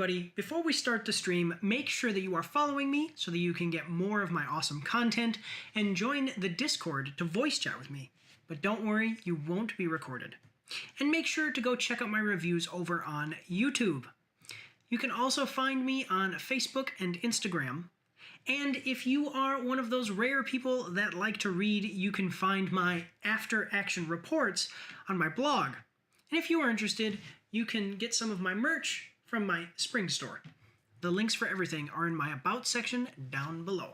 everybody. Before we start the stream, make sure that you are following me so that you can get more of my awesome content and join the Discord to voice chat with me. But don't worry, you won't be recorded. And make sure to go check out my reviews over on YouTube. You can also find me on Facebook and Instagram. And if you are one of those rare people that like to read, you can find my after action reports on my blog. And if you are interested, you can get some of my merch from my spring store. The links for everything are in my About section down below.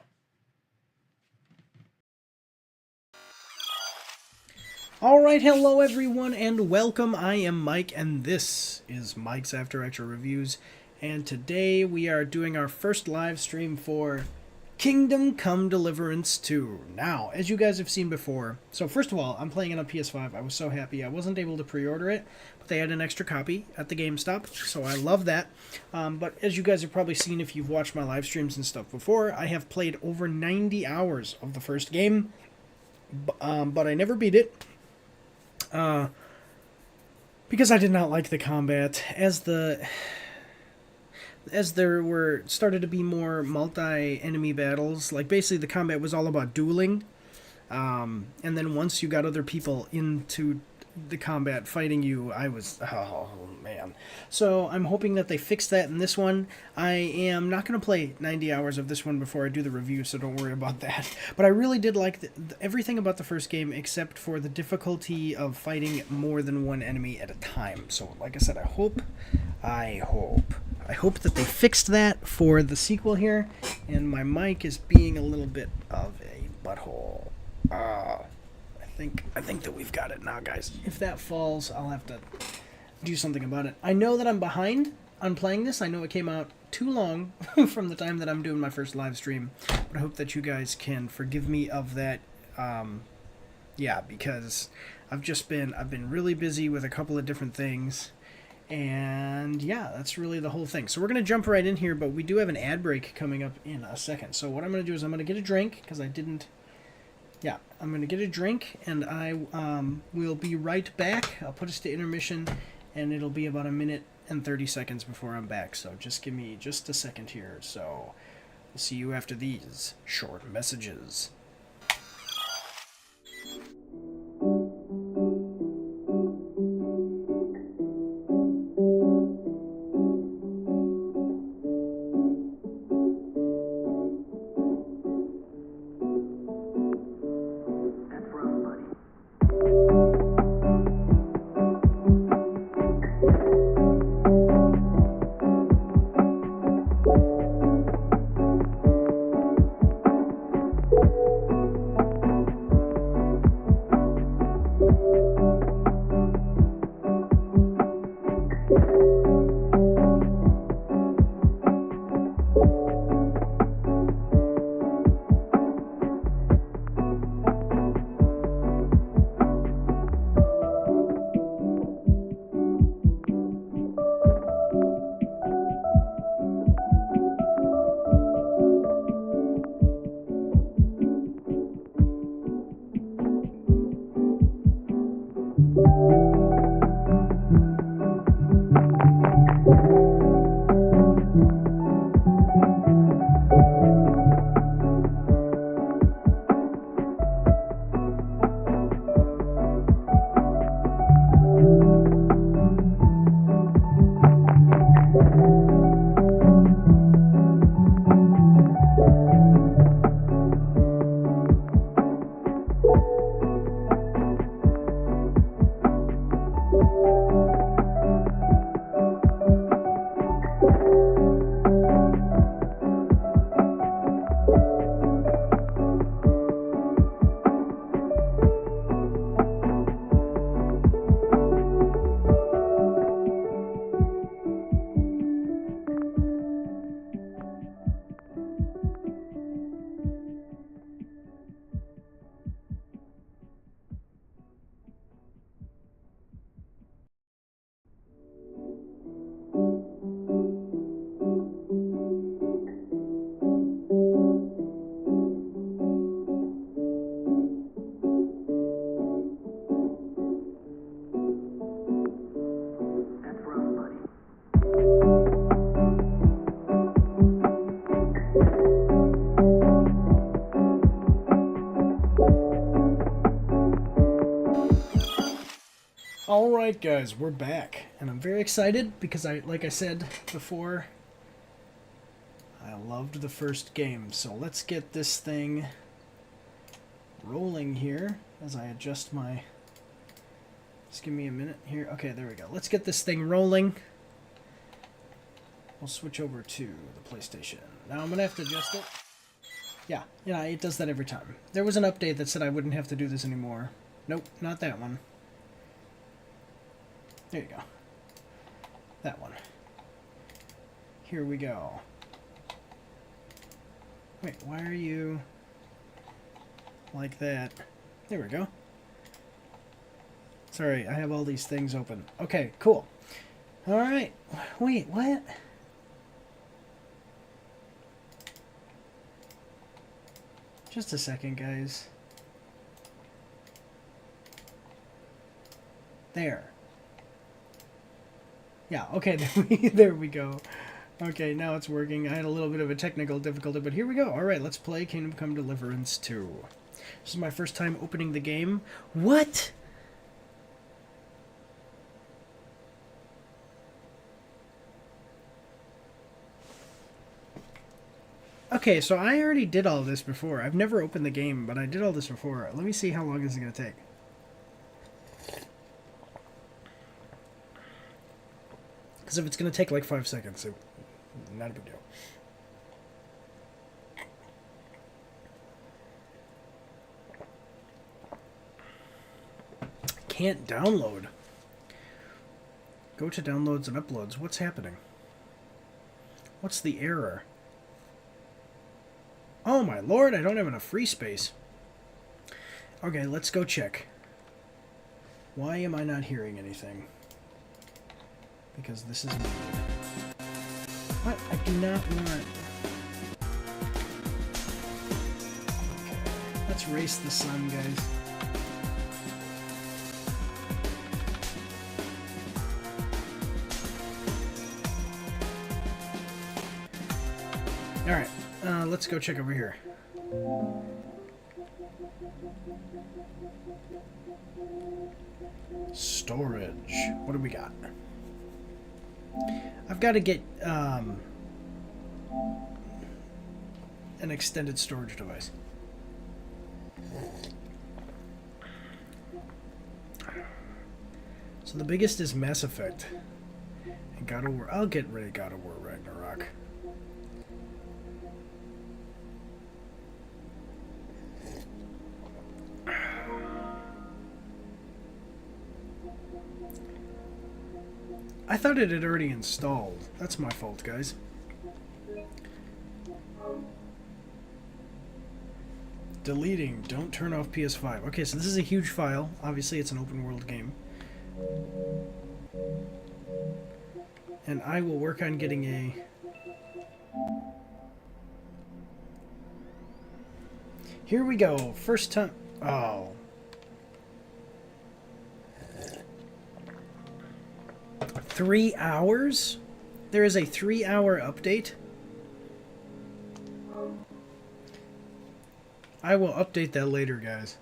Alright, hello everyone and welcome. I am Mike and this is Mike's After Action Reviews. And today we are doing our first live stream for Kingdom Come Deliverance 2. Now, as you guys have seen before, so first of all, I'm playing it on PS5. I was so happy. I wasn't able to pre-order it, but they had an extra copy at the GameStop, so I love that. But as you guys have probably seen if you've watched my live streams and stuff before, I have played over 90 hours of the first game, but I never beat it. Because I did not like the combat. As there started to be more multi-enemy battles, like basically the combat was all about dueling, and then once you got other people into the combat fighting you, oh man. So I'm hoping that they fix that in this one. I am not going to play 90 hours of this one before I do the review, so don't worry about that. But I really did like everything about the first game except for the difficulty of fighting more than one enemy at a time. So like I said, I hope that they fixed that for the sequel here, and my mic is being a little bit of a butthole. I think that we've got it now, guys. If that falls, I'll have to do something about it. I know that I'm behind on playing this. I know it came out too long from the time that I'm doing my first live stream, but I hope that you guys can forgive me of that. Yeah, because I've been really busy with a couple of different things. And yeah, that's really the whole thing. So we're going to jump right in here, but we do have an ad break coming up in a second. So what I'm going to do is I'm going to get a drink, because I'm going to get a drink, and I will be right back. I'll put us to intermission, and it'll be about 1 minute and 30 seconds before I'm back. So just give me just a second here. So we'll see you after these short messages. Alright guys, we're back. And I'm very excited because like I said before, I loved the first game. So let's get this thing rolling here as I adjust my... Just give me a minute here. Okay, there we go. Let's get this thing rolling. We'll switch over to the PlayStation. Now I'm going to have to adjust it. Yeah, it does that every time. There was an update that said I wouldn't have to do this anymore. Nope, not that one. There you go. That one. Here we go. Wait, why are you like that? There we go. Sorry, I have all these things open. Okay, cool. Alright. Wait, what? Just a second, guys. There. Yeah, okay, there we go. Okay, now it's working. I had a little bit of a technical difficulty, but here we go. Alright, let's play Kingdom Come Deliverance 2. This is my first time opening the game. What? Okay, so I already did all this before. I've never opened the game, but I did all this before. Let me see how long this is going to take. Because if it's going to take like 5 seconds, not a big deal. Can't download. Go to downloads and uploads. What's happening? What's the error? Oh my lord, I don't have enough free space. Okay, let's go check. Why am I not hearing anything? Because this is weird. What? I do not want... Okay, let's race the sun, guys. Alright, let's go check over here. Storage. What do we got? I've got to get an extended storage device. So the biggest is Mass Effect. And God of War. I'll get rid of God of War Ragnarok. I thought it had already installed. That's my fault, guys. Deleting. Don't turn off PS5. Okay, so this is a huge file. Obviously, it's an open world game. And I will work on getting a... Here we go. First time... Oh. $3 hours? There is a 3-hour update? I will update that later, guys.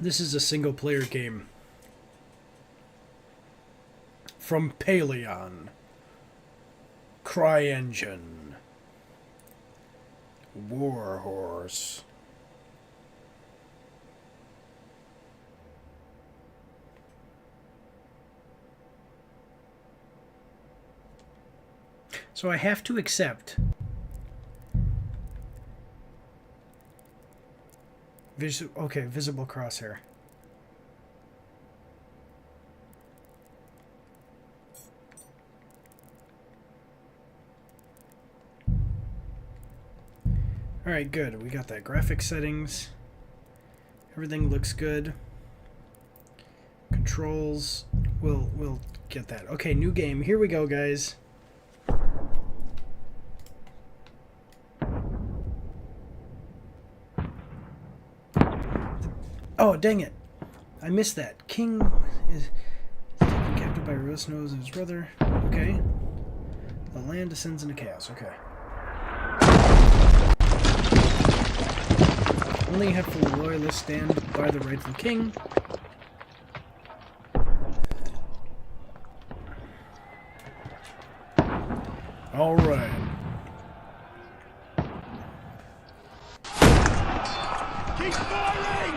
This is a single-player game. From Paleon. CryEngine. Warhorse. So I have to accept visible crosshair. Alright, good. We got that. Graphic settings. Everything looks good. Controls. We'll get that. Okay, new game. Here we go, guys. Oh, dang it. I missed that. King is taken captive by Rose Nose and his brother. Okay. The land descends into chaos. Okay. Only a handful of loyalists stand by the rightful king. All right. Keep firing!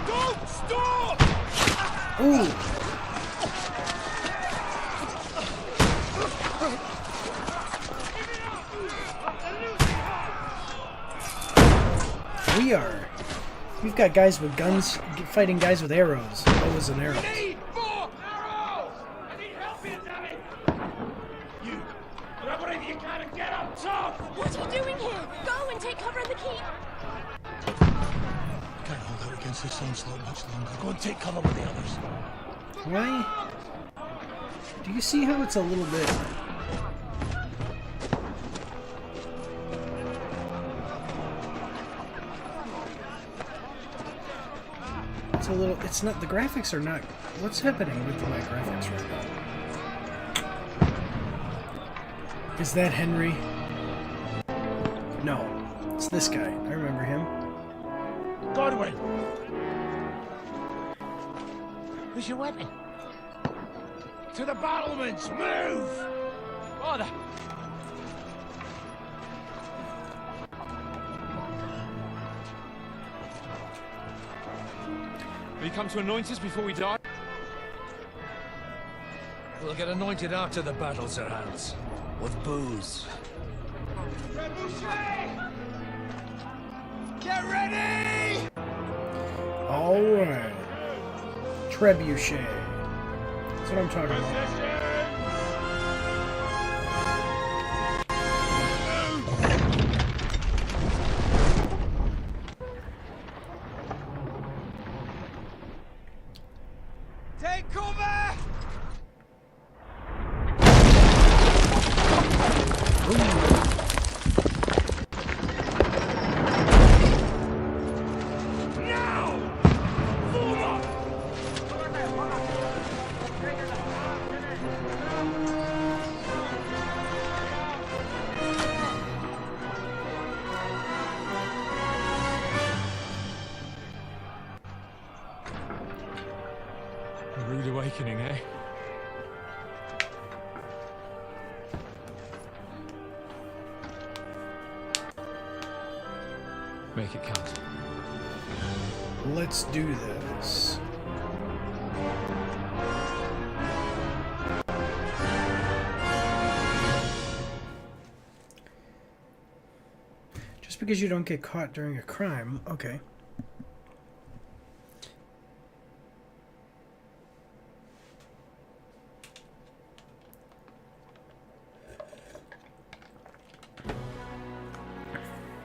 Don't stop! Ooh. We've got guys with guns fighting guys with arrows. Bows and arrows. Need more arrows! I need help here, damn it! You, grab whatever you can and get up top! What are you doing here? Go and take cover in the keep. Can't hold out against this onslaught much longer. Go and take cover with the others. Why? Do you see how it's a little bit... It's a little... It's not... The graphics are not... What's happening with my graphics right now? Is that Henry? No. It's this guy. I remember him. Godwin! Where's your weapon? To the battlements! Move! Father! Have you come to anoint us before we die? We'll get anointed after the battles are hands. With booze. Get ready! Alright. Trebuchet. That's what I'm talking about. Take cover! Now! Move up! A rude awakening, eh? Make it count. Let's do this. Just because you don't get caught during a crime, okay.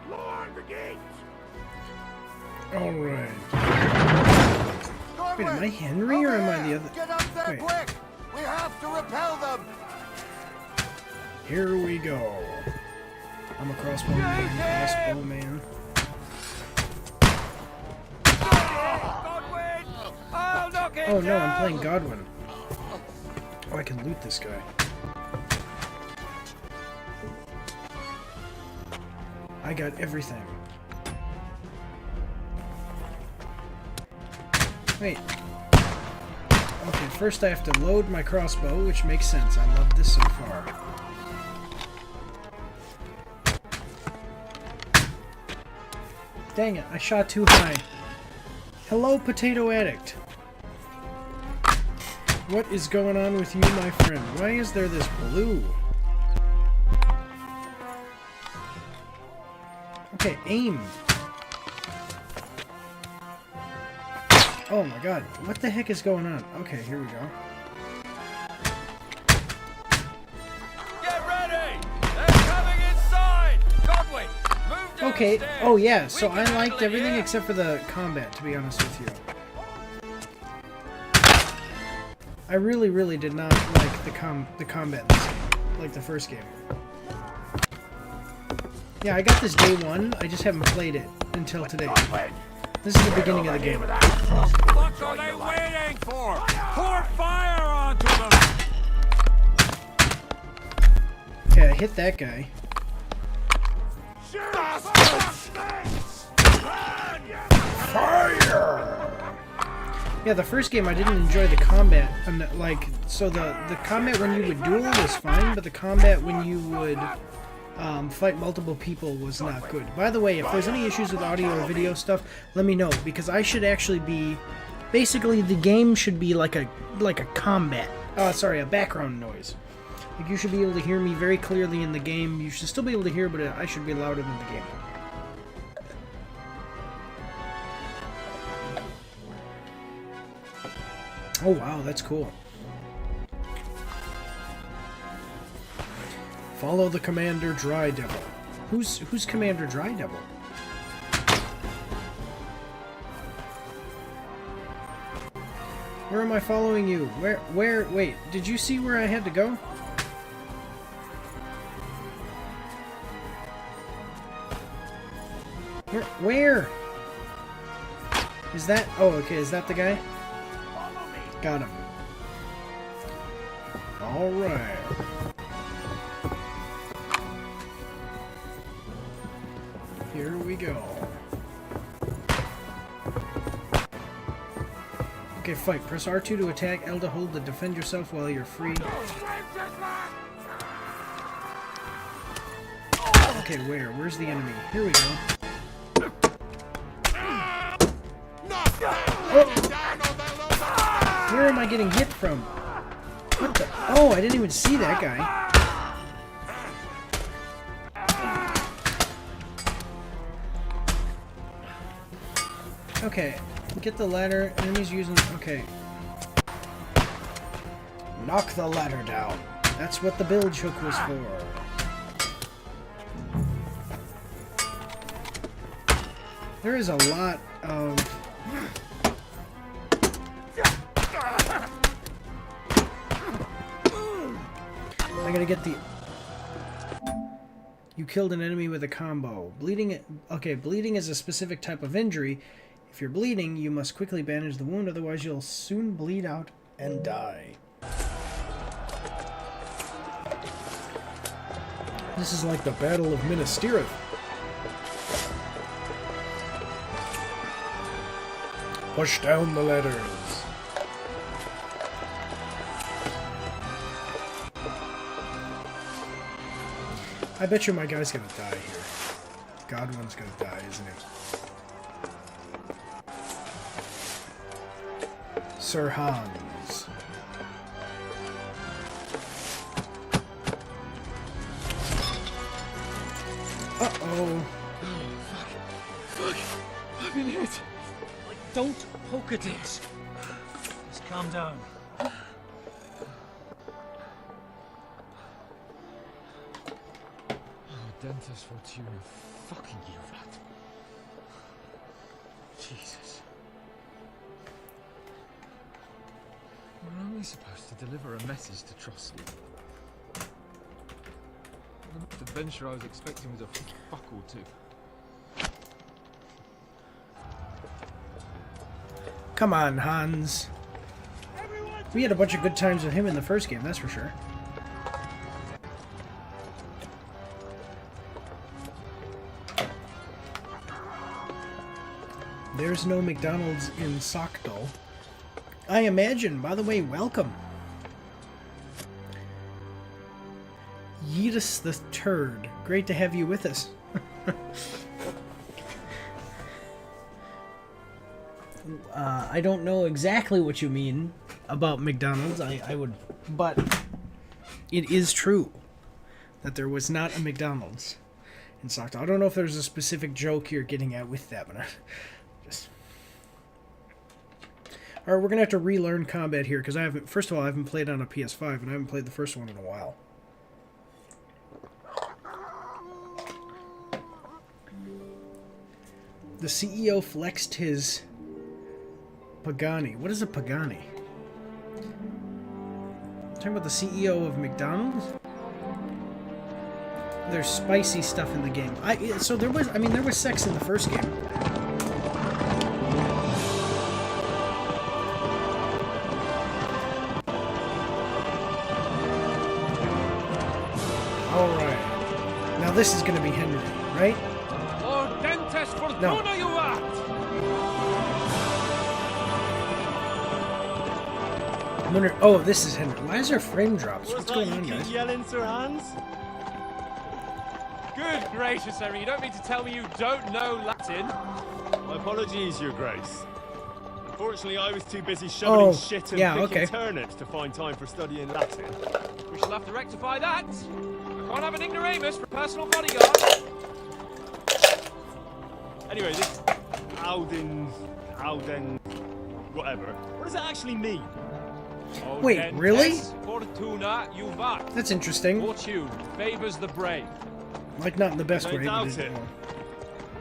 Lord, the gates! Alright. Wait, am I Henry or am I the other? Get up there Wait. quick! We have to repel them! Here we go. I'm a crossbow man. Oh no, I'm playing Godwin. Oh, I can loot this guy. I got everything. Wait. Okay, first I have to load my crossbow, which makes sense. I love this so far. Dang it, I shot too high. Hello, Potato Addict. What is going on with you, my friend? Why is there this blue? Okay, aim. Oh my god, what the heck is going on? Okay, here we go. Get ready! They're coming inside! Godwin, move downstairs! Okay, oh yeah, so I liked everything except for the combat, to be honest with you. I really did not like the combat in this game, like the first game. Yeah, I got this day one, I just haven't played it until today. This is the beginning of the game. What are they waiting for? Pour fire onto them! Okay, I hit that guy. Shoot! Fire! Yeah, the first game I didn't enjoy the combat. So the combat when you would duel was fine, but the combat when you would fight multiple people was not good. By the way, if there's any issues with audio or video stuff, let me know, because I should actually be... Basically, the game should be like a combat... a background noise. Like, you should be able to hear me very clearly in the game. You should still be able to hear, but I should be louder than the game. Oh wow, that's cool. Follow the Commander Dry Devil. Who's Commander Dry Devil? Where am I following you? Wait, did you see where I had to go? Where? Is that... Oh, okay, is that the guy? Got him. Alright. Here we go. Okay, fight. Press R2 to attack, L to hold to defend yourself while you're free. Okay, where? Where's the enemy? Here we go. Oh! Where am I getting hit from? What the? Oh, I didn't even see that guy. Okay, get the ladder. Enemies using... Okay. Knock the ladder down. That's what the bilge hook was for. There is a lot of... I gotta get the... You killed an enemy with a combo. Bleeding... Okay, bleeding is a specific type of injury. If you're bleeding, you must quickly bandage the wound, otherwise you'll soon bleed out and die. This is like the Battle of Minas Tirith. Push down the ladders. I bet you my guy's gonna die here. Godwin's gonna die, isn't he? Sir Hans. Uh-oh. Fuck! I've been hit! Don't poke at it. Just calm down. Oh, dentist Fortuna, fucking you, rat. Jesus. We're only supposed to deliver a message to Trosky. The adventure I was expecting was a fuck all too. Come on, Hans. We had a bunch of good times with him in the first game, that's for sure. There's no McDonald's in Sockdal. I imagine. By the way, welcome. Yeetus the Turd. Great to have you with us. I don't know exactly what you mean about McDonald's. I would... But it is true that there was not a McDonald's in Sockdal. I don't know if there's a specific joke you're getting at with that, but just... Alright, we're going to have to relearn combat here, because I haven't... First of all, I haven't played on a PS5, and I haven't played the first one in a while. The CEO flexed his... Pagani. What is a Pagani? Talking about the CEO of McDonald's? There's spicy stuff in the game. So there was... I mean, there was sex in the first game. Alright. Now this is going to be Henry, right? Lord Dentist Fortuna, No. you rat! wonder. Oh, this is Henry. Why is there frame drops? What's going on, keep guys? yelling, Sir Hans? Good gracious, Henry, you don't mean to tell me you don't know Latin? My apologies, Your Grace. Unfortunately, I was too busy shoveling shit and picking turnips to find time for studying Latin. We shall have to rectify that. I can't have an ignoramus for personal bodyguard. Anyway, this Alden, whatever. What does it actually mean? Wait, really? Fortuna juvat. That's interesting. Fortune favors the brave. Like, not in the best I way. doubt But it.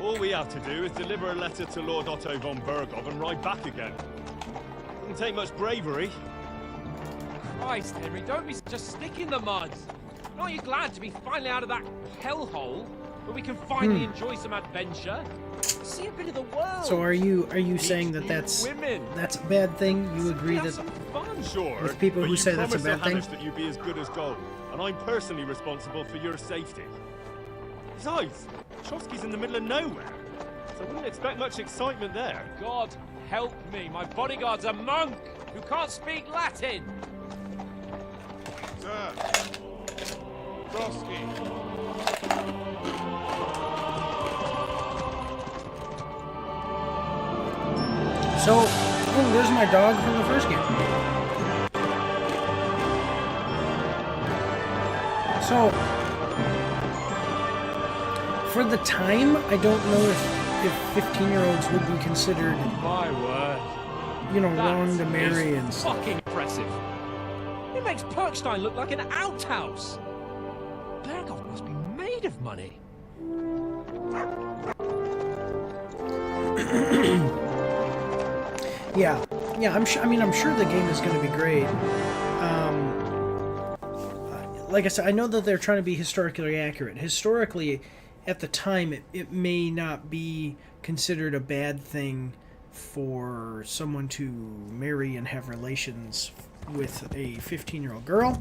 All we have to do is deliver a letter to Lord Otto von Bergov and ride back again. Doesn't take much bravery. Christ, Henry, don't be just stick in the mud. Aren't you glad to be finally out of that hellhole where we can finally enjoy some adventure? See a bit of the world. So are you saying that that's a bad thing? You agree Have that some fun. Sure, with people but who you say that's a promised bad thing? Hannes that you'd be as good as gold, and I'm personally responsible for your safety. Besides, Trotsky's in the middle of nowhere, so I wouldn't expect much excitement there. God help me, my bodyguard's a monk who can't speak Latin. Sir. Trotsky. so? Oh, there's my dog from the first game. So, for the time, I don't know if 15-year-olds would be considered, My word. you know, That wrong to marry is and stuff. fucking impressive. It makes Perkstein look like an outhouse. Bergov must be made of money. Yeah, I'm sure. I mean, I'm sure the game is going to be great. Like I said, I know that they're trying to be historically accurate. Historically, at the time, it may not be considered a bad thing for someone to marry and have relations with a 15-year-old girl.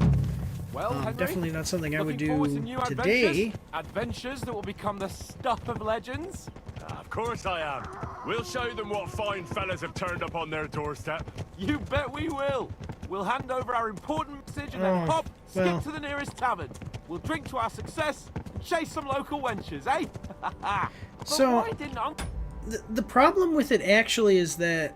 Well, Henry, Definitely not something I would looking forward to do new today. Adventures that will become the stuff of legends. Of course I am. We'll show them what fine fellas have turned up on their doorstep. You bet we will. We'll hand over our important message and then Oh, skip well. to the nearest tavern. We'll drink to our success and chase some local wenches, eh? But So- why didn't Uncle... The problem with it actually is that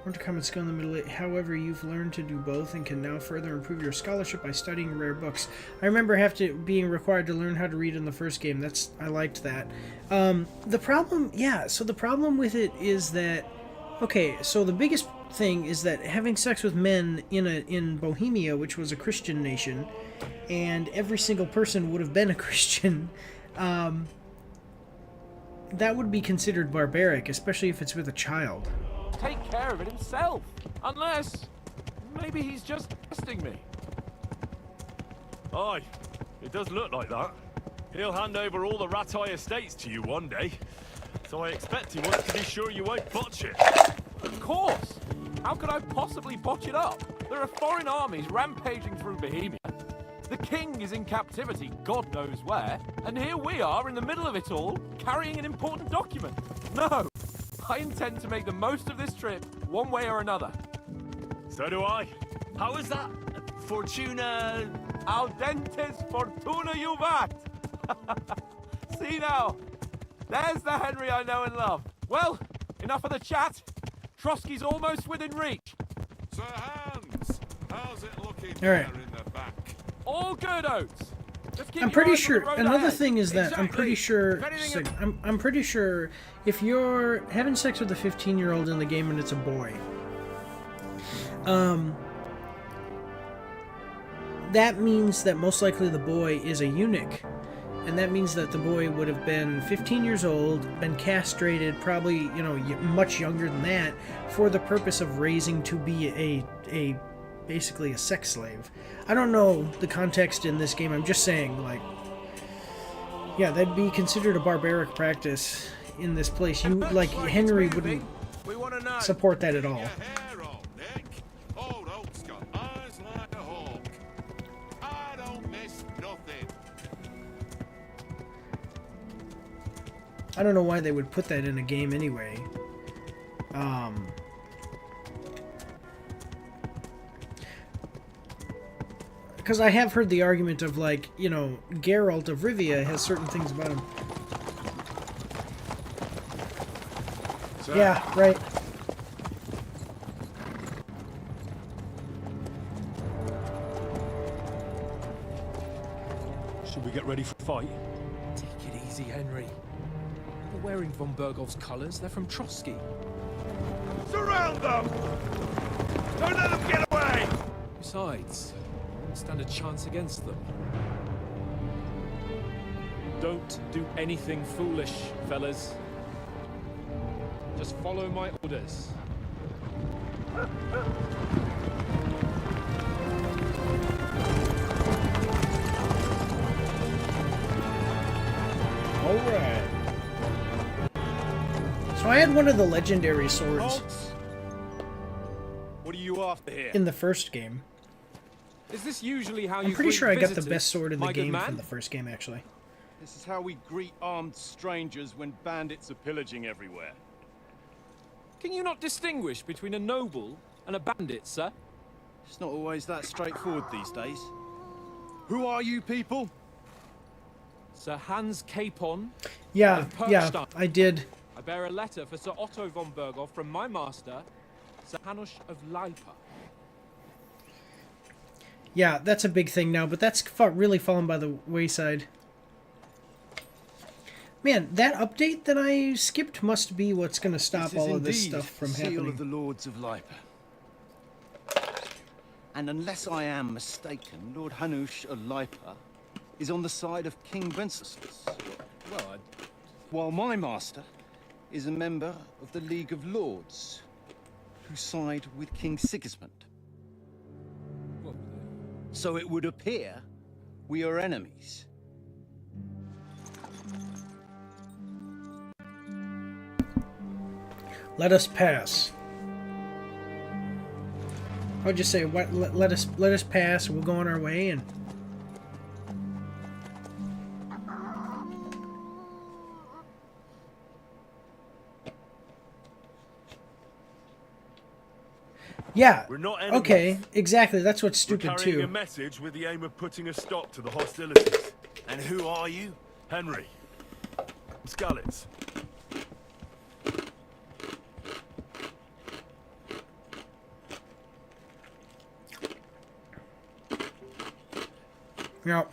want to come and skill in the middle. However, you've learned to do both and can now further improve your scholarship by studying rare books. I remember being required to learn how to read in the first game. I liked that. The problem with it is that, okay, so the biggest thing is that having sex with men in Bohemia, which was a Christian nation, and every single person would have been a Christian, that would be considered barbaric, especially if it's with a child. take care of it himself. Unless, maybe he's just testing me. Aye, it does look like that. He'll hand over all the Ratai estates to you one day. So I expect he wants to be sure you won't botch it. Of course. How could I possibly botch it up? There are foreign armies rampaging through Bohemia. The king is in captivity, God knows where, and here we are in the middle of it all, carrying an important document. No, I intend to make the most of this trip, one way or another. So do I. How is that? Fortuna... Audentes fortuna juvat! See now, there's the Henry I know and love. Well, enough of the chat. Trotsky's almost within reach. Sir Hans, how's it looking All right. there in the back? All good, Oates. Just keep I'm your pretty eyes on sure. the road Another ahead. thing is that I'm pretty Exactly. sure. If anything- I'm pretty sure if you're having sex with a 15-year-old in the game and it's a boy, that means that most likely the boy is a eunuch, and that means that the boy would have been 15 years old, been castrated, probably much younger than that, for the purpose of raising to be a basically a sex slave. I don't know the context in this game. I'm just saying, like, yeah, that'd be considered a barbaric practice in this place. You like Henry wouldn't We want to know. support that at all. Your hair on, Nick. Old Oak's got eyes like a hawk. I don't miss nothing. I don't know why they would put that in a game anyway. Because I have heard the argument of, like, you know, Geralt of Rivia has certain things about him. Sir, Yeah, right. Should we get ready for a fight? Take it easy, Henry. They're wearing von Bergov's colours. They're from Trotsky. surround them! Don't let them get away! Besides, I don't stand a chance against them. Don't do anything foolish, fellas. Just follow my orders. Alright. So I had one of the legendary swords Halt! What are you after here? in the first game. Is this usually how I'm you pretty greet sure I got the visitors, best sword in the my good game man? from the first game, actually. This is how we greet armed strangers when bandits are pillaging everywhere. Can you not distinguish between a noble and a bandit, sir? It's not always that straightforward these days. Who are you people? Sir Hans Capon. Yeah, Of yeah, Perkstein. I did. I bear a letter for Sir Otto von Berghoff from my master, Sir Hanush of Leipa. Yeah, that's a big thing now, but that's really fallen by the wayside. Man, that update that I skipped must be what's going to stop all of this stuff from seal happening. of the Lords of Leipa. And unless I am mistaken, Lord Hanush of Leipa is on the side of King Wenceslas. Well, While my master is a member of the League of Lords, who side with King Sigismund. So it would appear we are enemies. Let us pass. I would just say, what? Let us pass. We'll go on our way, and yeah. We're not enemies. Okay, exactly. That's what's We're stupid carrying a too. message with the aim of putting a stop to the hostilities. And who are you? Henry. Skalitz. Yeah.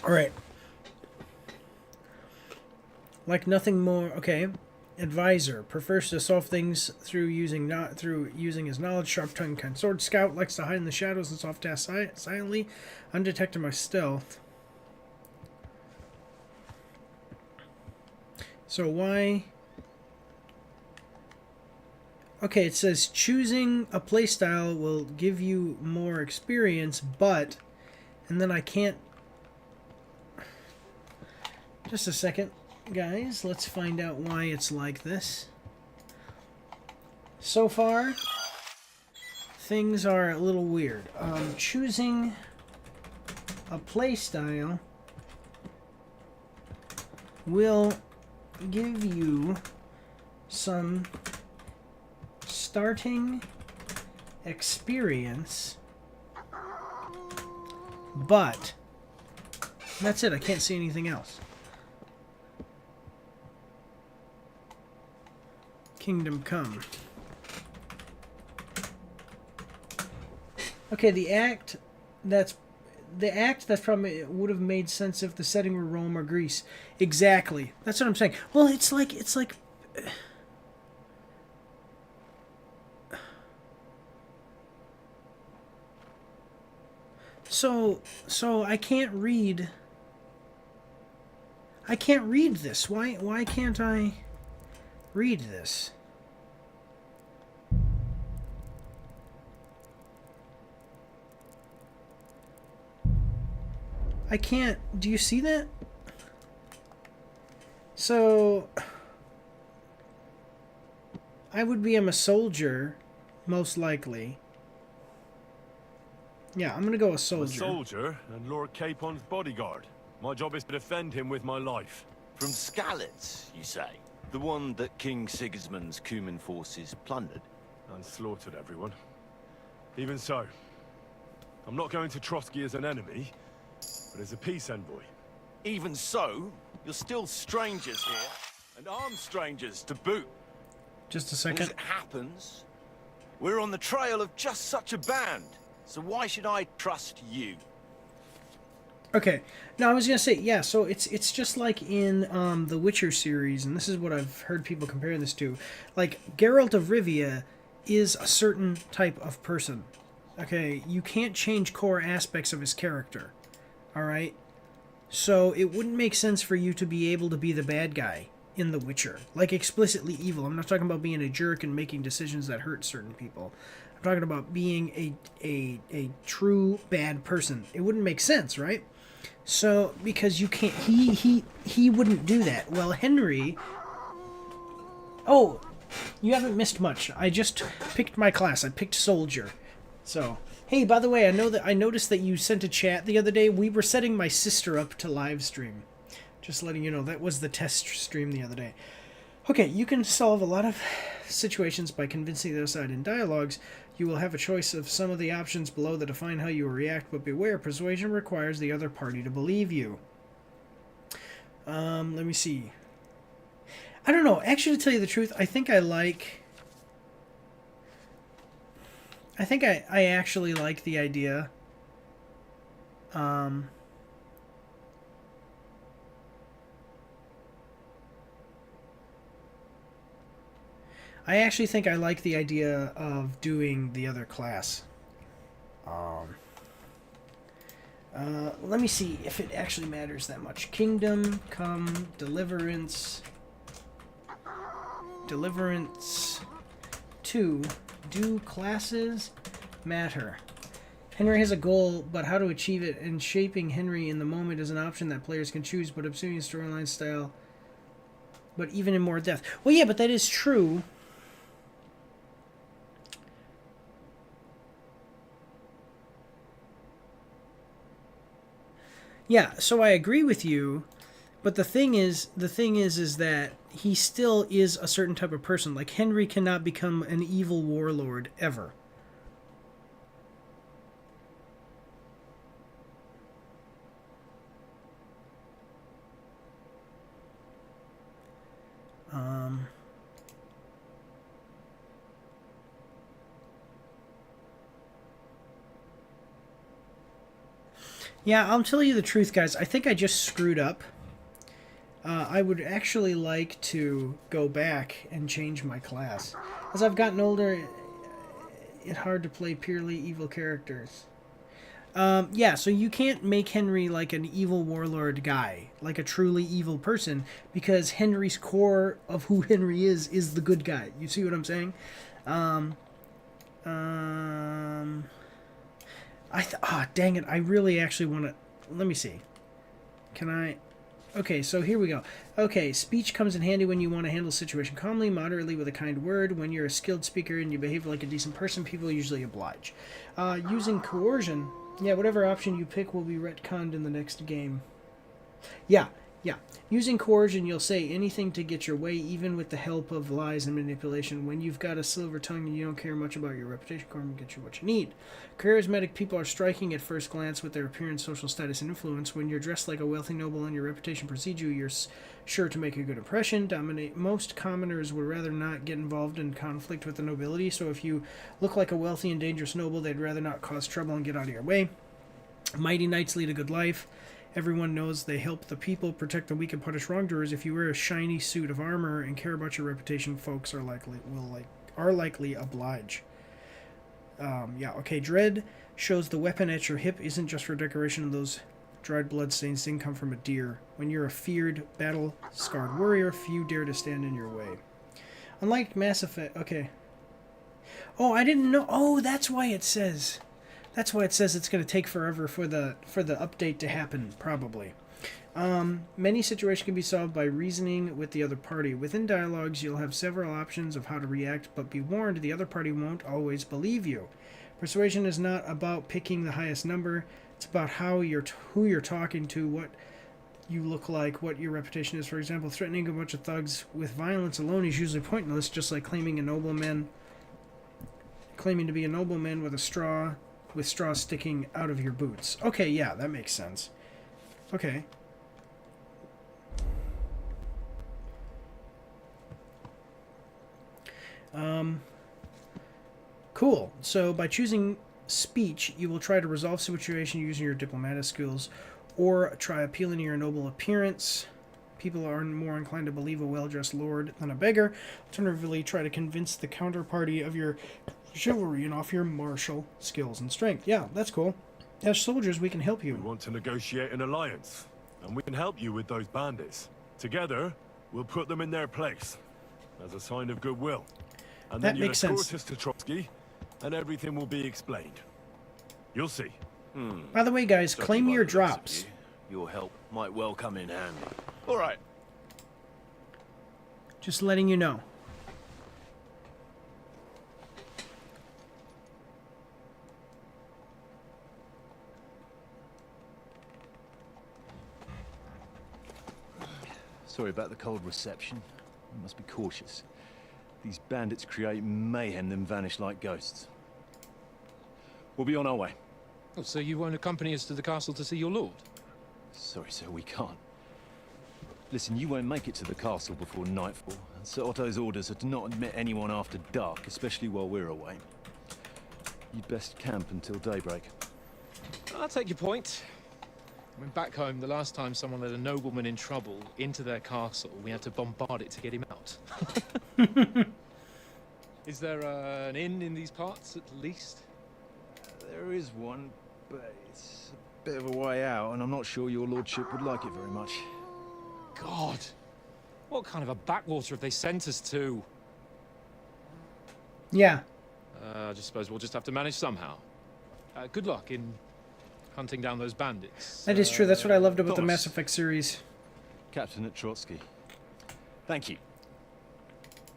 All right. Like nothing more. Okay. Advisor prefers to solve things through using his knowledge. Sharp-tongued kind sword. Scout likes to hide in the shadows and soft task silently, undetected by stealth. So why? Okay, it says choosing a playstyle will give you more experience, but, and then I can't. Just a second. Guys, let's find out why it's like this. So far, things are a little weird. Choosing a playstyle will give you some starting experience, but that's it. I can't see anything else. Kingdom Come. Okay, the act that probably would have made sense if the setting were Rome or Greece. Exactly. That's what I'm saying. Well, it's like so I can't read this. Why can't I read this? I can't. Do you see that? So I would be a soldier, most likely. Yeah, I'm gonna go a I'm a soldier. soldier and Lord Capon's bodyguard. My job is to defend him with my life. From Skalitz, you say? The one that King Sigismund's Cuman forces plundered? And slaughtered everyone. Even so, I'm not going to Trotsky as an enemy, but as a peace envoy. Even so, you're still strangers here, and armed strangers to boot. Just a And second. as it happens, we're on the trail of just such a band. So why should I trust you? Okay. Now I was gonna say, yeah. So it's just like in the Witcher series, and this is what I've heard people compare this to. Like Geralt of Rivia is a certain type of person. Okay, you can't change core aspects of his character. All right. So it wouldn't make sense for you to be able to be the bad guy in The Witcher, like explicitly evil. I'm not talking about being a jerk and making decisions that hurt certain people. I'm talking about being a true bad person. It wouldn't make sense, right? So because you can't, he wouldn't do that. Well, Henry. Oh, you haven't missed much. I just picked my class. I picked soldier. So. Hey, by the way, I noticed that you sent a chat the other day. We were setting my sister up to live stream. Just letting you know, that was the test stream the other day. Okay, you can solve a lot of situations by convincing the other side in dialogues. You will have a choice of some of the options below that define how you will react, but beware, persuasion requires the other party to believe you. Let me see. I don't know. Actually, to tell you the truth, I think I actually like the idea. I actually think I like the idea of doing the other class. Let me see if it actually matters that much. Kingdom, come, Deliverance. Deliverance 2. Do classes matter? Henry has a goal, but how to achieve it, and shaping Henry in the moment is an option that players can choose, but Obsidian storyline style, but even in more depth. Well, yeah, but that is true. Yeah, so I agree with you, but the thing is that he still is a certain type of person. Like, Henry cannot become an evil warlord, ever. Yeah, I'll tell you the truth, guys. I think I just screwed up. I would actually like to go back and change my class. As I've gotten older, it's hard to play purely evil characters. Yeah, so you can't make Henry like an evil warlord guy, like a truly evil person, because Henry's core of who Henry is the good guy. You see what I'm saying? Dang it, I really actually want to... Let me see. Can I... Okay, so here we go. Okay, speech comes in handy when you want to handle a situation calmly, moderately, with a kind word. When you're a skilled speaker and you behave like a decent person, people usually oblige. Using coercion... Yeah, whatever option you pick will be retconned in the next game. Yeah. Using coercion, you'll say anything to get your way, even with the help of lies and manipulation. When you've got a silver tongue and you don't care much about your reputation, coercion will get you what you need. Charismatic people are striking at first glance with their appearance, social status, and influence. When you're dressed like a wealthy noble and your reputation precedes you, you're sure to make a good impression. Most commoners would rather not get involved in conflict with the nobility, so if you look like a wealthy and dangerous noble, they'd rather not cause trouble and get out of your way. Mighty knights lead a good life. Everyone knows they help the people, protect the weak, and punish wrongdoers. If you wear a shiny suit of armor and care about your reputation, folks are likely oblige. Okay. Dread shows the weapon at your hip isn't just for decoration. Those dried bloodstains didn't come from a deer. When you're a feared, battle-scarred warrior, few dare to stand in your way. Unlike Mass Effect... Okay. Oh, I didn't know... Oh, that's why it says... That's why it says it's going to take forever for the update to happen, probably. Many situations can be solved by reasoning with the other party. Within dialogues, you'll have several options of how to react, but be warned, the other party won't always believe you. Persuasion is not about picking the highest number. It's about who you're talking to, what you look like, what your reputation is. For example, threatening a bunch of thugs with violence alone is usually pointless, just like claiming to be a nobleman with straw sticking out of your boots. Okay, yeah, that makes sense. Okay. Cool. So by choosing speech, you will try to resolve situation using your diplomatic skills, or try appealing to your noble appearance. People are more inclined to believe a well-dressed lord than a beggar. Alternatively, try to convince the counterparty of your chivalry and offer your martial skills and strength. Yeah, that's cool. As soldiers, we can help you. We want to negotiate an alliance, and we can help you with those bandits. Together, we'll put them in their place, as a sign of goodwill. And That then you'll makes escort sense. us to Trotsky, and everything will be explained. You'll see. By the way, guys, claim Judging by your the looks of drops. you, your help might well come in handy. All right. Just letting you know. Sorry about the cold reception. You must be cautious. These bandits create mayhem, then vanish like ghosts. We'll be on our way. Oh, so you won't accompany us to the castle to see your lord? Sorry, sir, we can't. Listen, you won't make it to the castle before nightfall. And Sir Otto's orders are to not admit anyone after dark, especially while we're away. You'd best camp until daybreak. I'll take your point. I mean, back home, the last time someone led a nobleman in trouble into their castle, we had to bombard it to get him out. Is there an inn in these parts, at least? There is one, but it's a bit of a way out, and I'm not sure your lordship would like it very much. God! What kind of a backwater have they sent us to? Yeah. I just suppose we'll just have to manage somehow. Good luck in hunting down those bandits. That is true. That's what I loved about the Thomas. Mass Effect series. Captain at Trotsky. Thank you.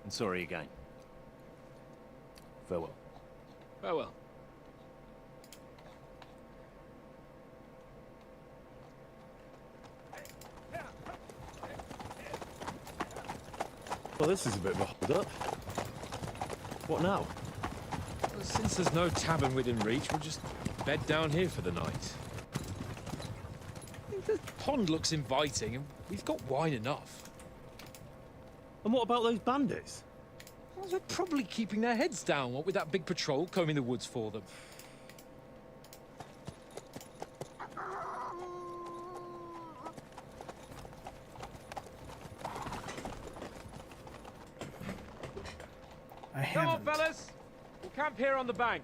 And sorry again. Farewell. Farewell. Well, this is a bit of a hold-up. What now? Well, since there's no tavern within reach, we'll just bed down here for the night. The pond looks inviting, and we've got wine enough. And what about those bandits? Well, they're probably keeping their heads down, what with that big patrol combing the woods for them. I Come on, haven't. fellas. We'll camp here on the bank.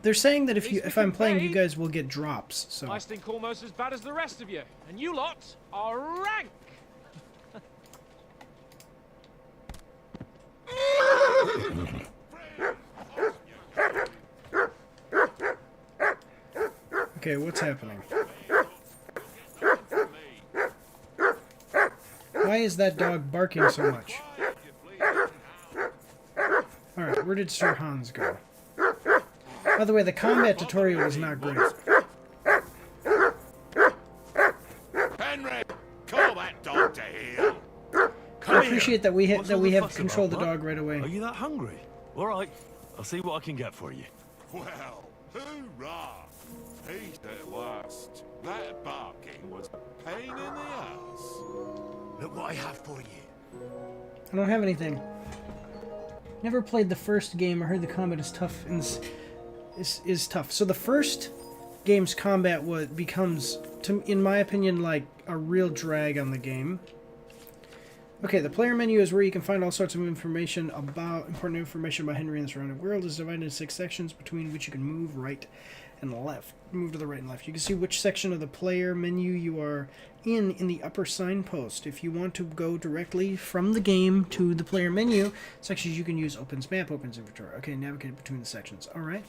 They're saying that if At least we I'm can playing, you bathe. guys will get drops. So I stink almost as bad as the rest of you, and you lot are rank. okay, what's happening? Why is that dog barking so much? Alright, where did Sir Hans go? By the way, the combat tutorial is not great. Henry, call that dog to heel. I appreciate that we What's all the have fuss control of the about, dog right away. Are you that hungry? All right, I'll see what I can get for you. Well, hoorah! He's the worst. That barking was a pain in the ass. Look what I have for you. I don't have anything. Never played the first game. I heard the combat is tough and is tough. So the first game's combat becomes, in my opinion, like a real drag on the game. Okay, the player menu is where you can find all sorts of information about important information about Henry and the surrounding world. It's divided into 6 sections between which you can move right and left. Move to the right and left. You can see which section of the player menu you are in the upper signpost. If you want to go directly from the game to the player menu sections, you can use opens map, opens inventory. Okay, navigate between the sections. All right.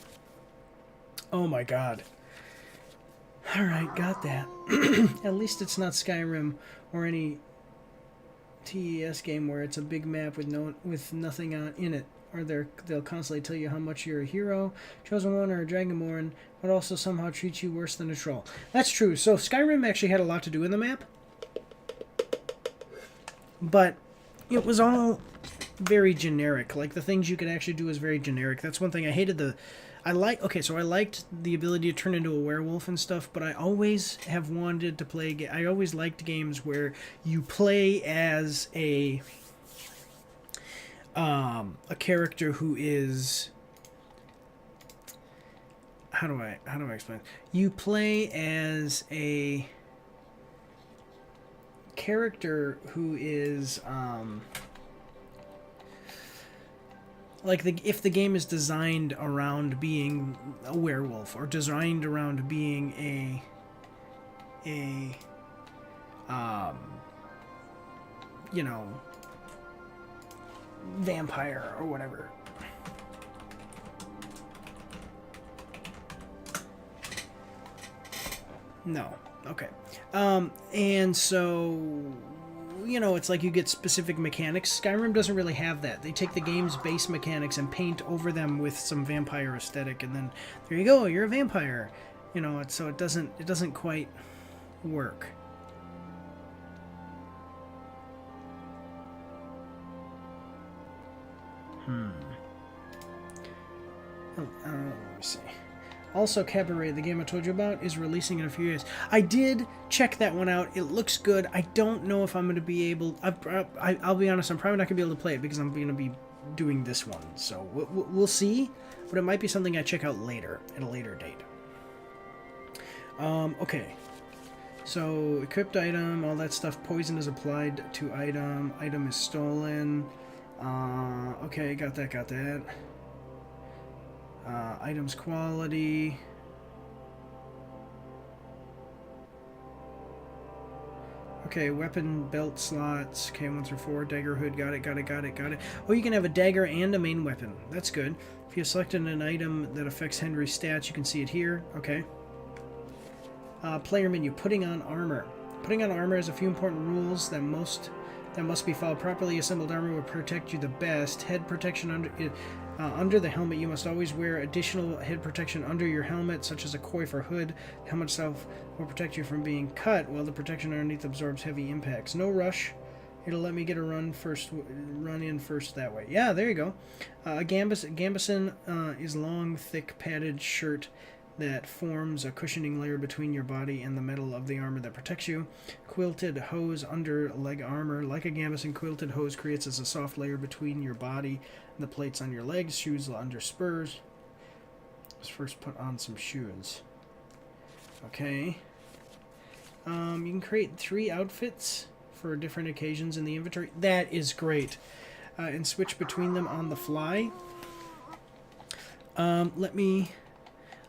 Oh my God. All right, got that. At least it's not Skyrim or any TES game where it's a big map with nothing in it, or they'll constantly tell you how much you're a hero, chosen one, or a dragonborn, but also somehow treat you worse than a troll. That's true. So Skyrim actually had a lot to do in the map. but it was all very generic. Like, the things you could actually do is very generic. That's one thing I hated. I liked the ability to turn into a werewolf and stuff, but I always have wanted to play. I always liked games where you play as a character who is, how do I explain? You play as a character who is like, if the game is designed around being a werewolf, or designed around being a you know, vampire or whatever. No. Okay. And so, you know, it's like you get specific mechanics. Skyrim doesn't really have that. They take the game's base mechanics and paint over them with some vampire aesthetic, and then there you go, you're a vampire. You know, so it doesn't quite work. Let me see. Also, Cabaret, the game I told you about, is releasing in a few years. I did check that one out. It looks good. I don't know if I'm going to be able... I'll be honest, I'm probably not going to be able to play it because I'm going to be doing this one. So we'll see, but it might be something I check out later, at a later date. Okay. So, equipped item, all that stuff. Poison is applied to item. Item is stolen. Okay, got that. Items quality. Okay, weapon belt slots. Okay, 1 through 4. Dagger hood. Got it. Oh, you can have a dagger and a main weapon. That's good. If you selected an item that affects Henry's stats, you can see it here. Okay. Player menu. Putting on armor. Putting on armor has a few important rules that must be followed. Properly assembled armor will protect you the best. Head protection under the helmet. You must always wear additional head protection under your helmet, such as a coif or hood. The helmet itself will protect you from being cut, while the protection underneath absorbs heavy impacts. No rush. It'll let me get a run in first that way. Yeah, there you go. A gambeson is long, thick, padded shirt that forms a cushioning layer between your body and the metal of the armor that protects you. Quilted hose under leg armor. Like a gambeson, quilted hose creates as a soft layer between your body and the plates on your legs. Shoes under spurs. Let's first put on some shoes. Okay. You can create 3 outfits for different occasions in the inventory. That is great. And switch between them on the fly.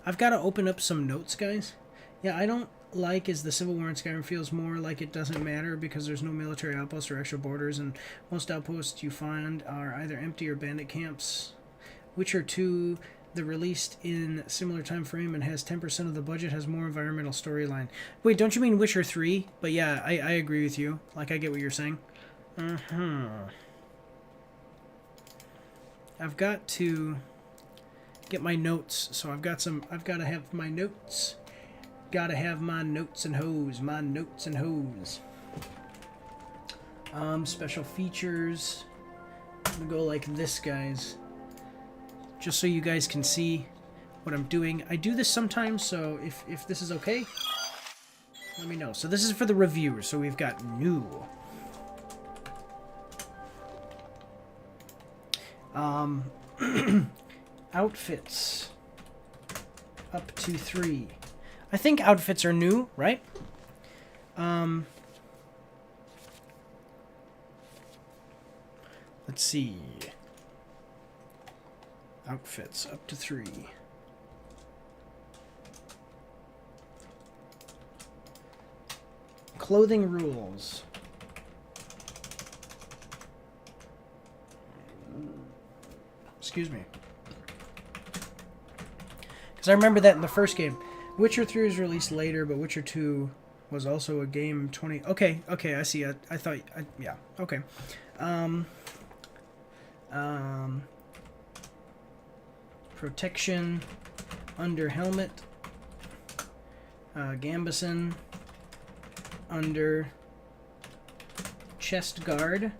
I've got to open up some notes, guys. Yeah, I don't like is the Civil War in Skyrim feels more like it doesn't matter because there's no military outposts or extra borders, and most outposts you find are either empty or bandit camps. Witcher 2, the released in similar time frame and has 10% of the budget, has more environmental storyline. Wait, don't you mean Witcher 3? But yeah, I agree with you. Like, I get what you're saying. I've got to get my notes, so I've got to have my notes. Gotta have my notes and hose. Special features. I'm gonna go like this, guys. Just so you guys can see what I'm doing. I do this sometimes, so if this is okay, let me know. So this is for the reviewers, so we've got new. Outfits. Up to 3. I think outfits are new, right? Let's see. Outfits up to 3. Clothing rules. Excuse me. Because I remember that in the first game. Witcher 3 was released later, but Witcher 2 was also a game 20... Okay, I see. I thought... yeah, okay. Protection under helmet. Gambeson under chest guard,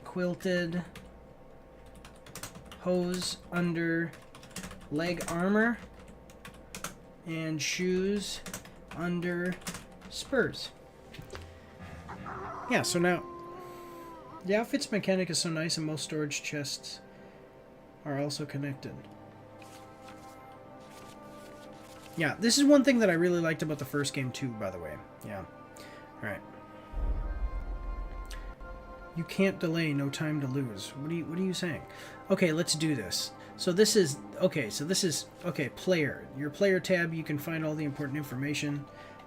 quilted hose under leg armor, and shoes under spurs. Yeah, so now the outfit's mechanic is so nice, and most storage chests are also connected. Yeah, this is one thing that I really liked about the first game too, by the way. Yeah. Alright. You can't delay, no time to lose. What are you saying? Okay, let's do this. So this is player. Your player tab, you can find all the important information.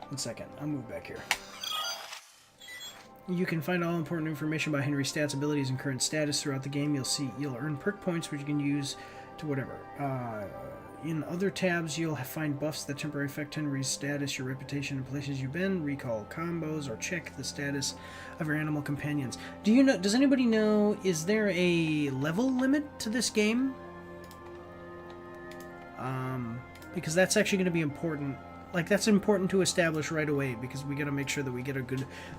1 second, I'll move back here. You can find all important information about Henry's stats, abilities, and current status throughout the game. You'll earn perk points, which you can use to whatever. In other tabs, you'll find buffs that temporarily affect Henry's status, your reputation, and places you've been. Recall combos, or check the status of your animal companions. Do you know? Does anybody know? Is there a level limit to this game? Because that's actually going to be important. Like, that's important to establish right away, because we got to make sure that we get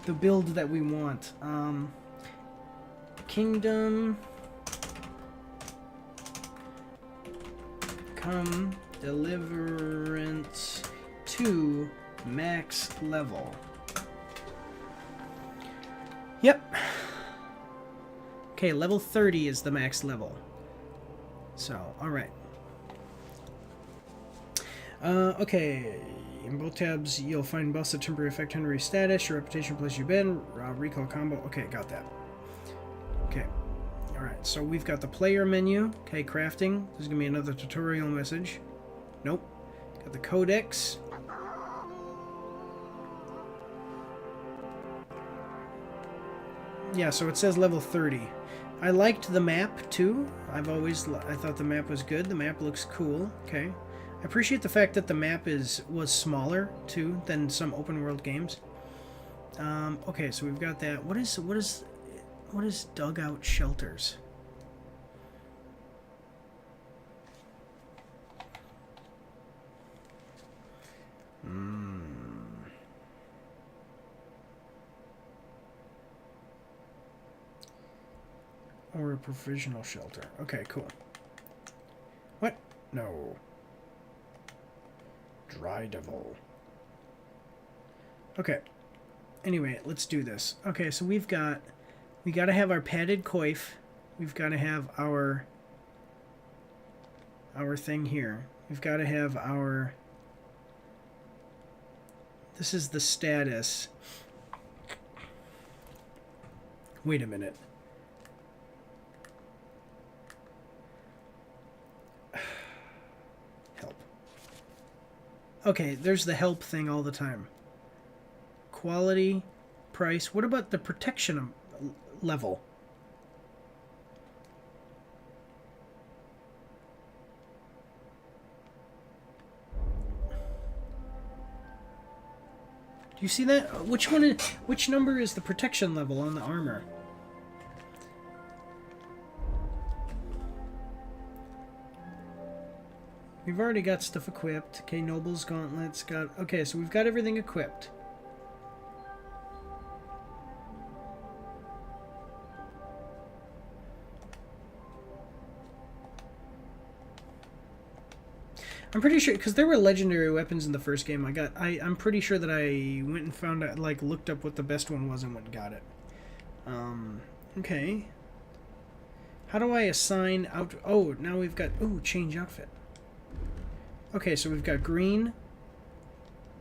the build that we want. Kingdom come Deliverance 2 max level. Yep. Okay, level 30 is the max level. So, alright. Okay, in both tabs you'll find buffs that temporarily affect Henry's status, your reputation, place you've been, recall combo. Okay, got that. Okay, alright, so we've got the player menu. Okay, crafting. There's gonna be another tutorial message. Nope. Got the codex. Yeah, so it says level 30. I liked the map too. I thought the map was good. The map looks cool. Okay. I appreciate the fact that the map was smaller too than some open world games. Okay, so we've got that. What is dugout shelters? Or a provisional shelter. Okay, cool. What? No. Dry Devil. Okay. Anyway, let's do this. Okay, so we got to have our padded coif. We've got to have our thing here. We've got to have our... This is the status. Wait a minute. Help. Okay, there's the help thing all the time. Quality, price. What about the protection level? Do you see that? Which number is the protection level on the armor? We've already got stuff equipped. Okay, Noble's Gauntlets got... Okay, so we've got everything equipped. I'm pretty sure, because there were legendary weapons in the first game. I'm pretty sure that I went and found out, like, looked up what the best one was and went and got it. Okay. How do I assign out... Oh, now we've got... Oh, change outfit. Okay, so we've got green.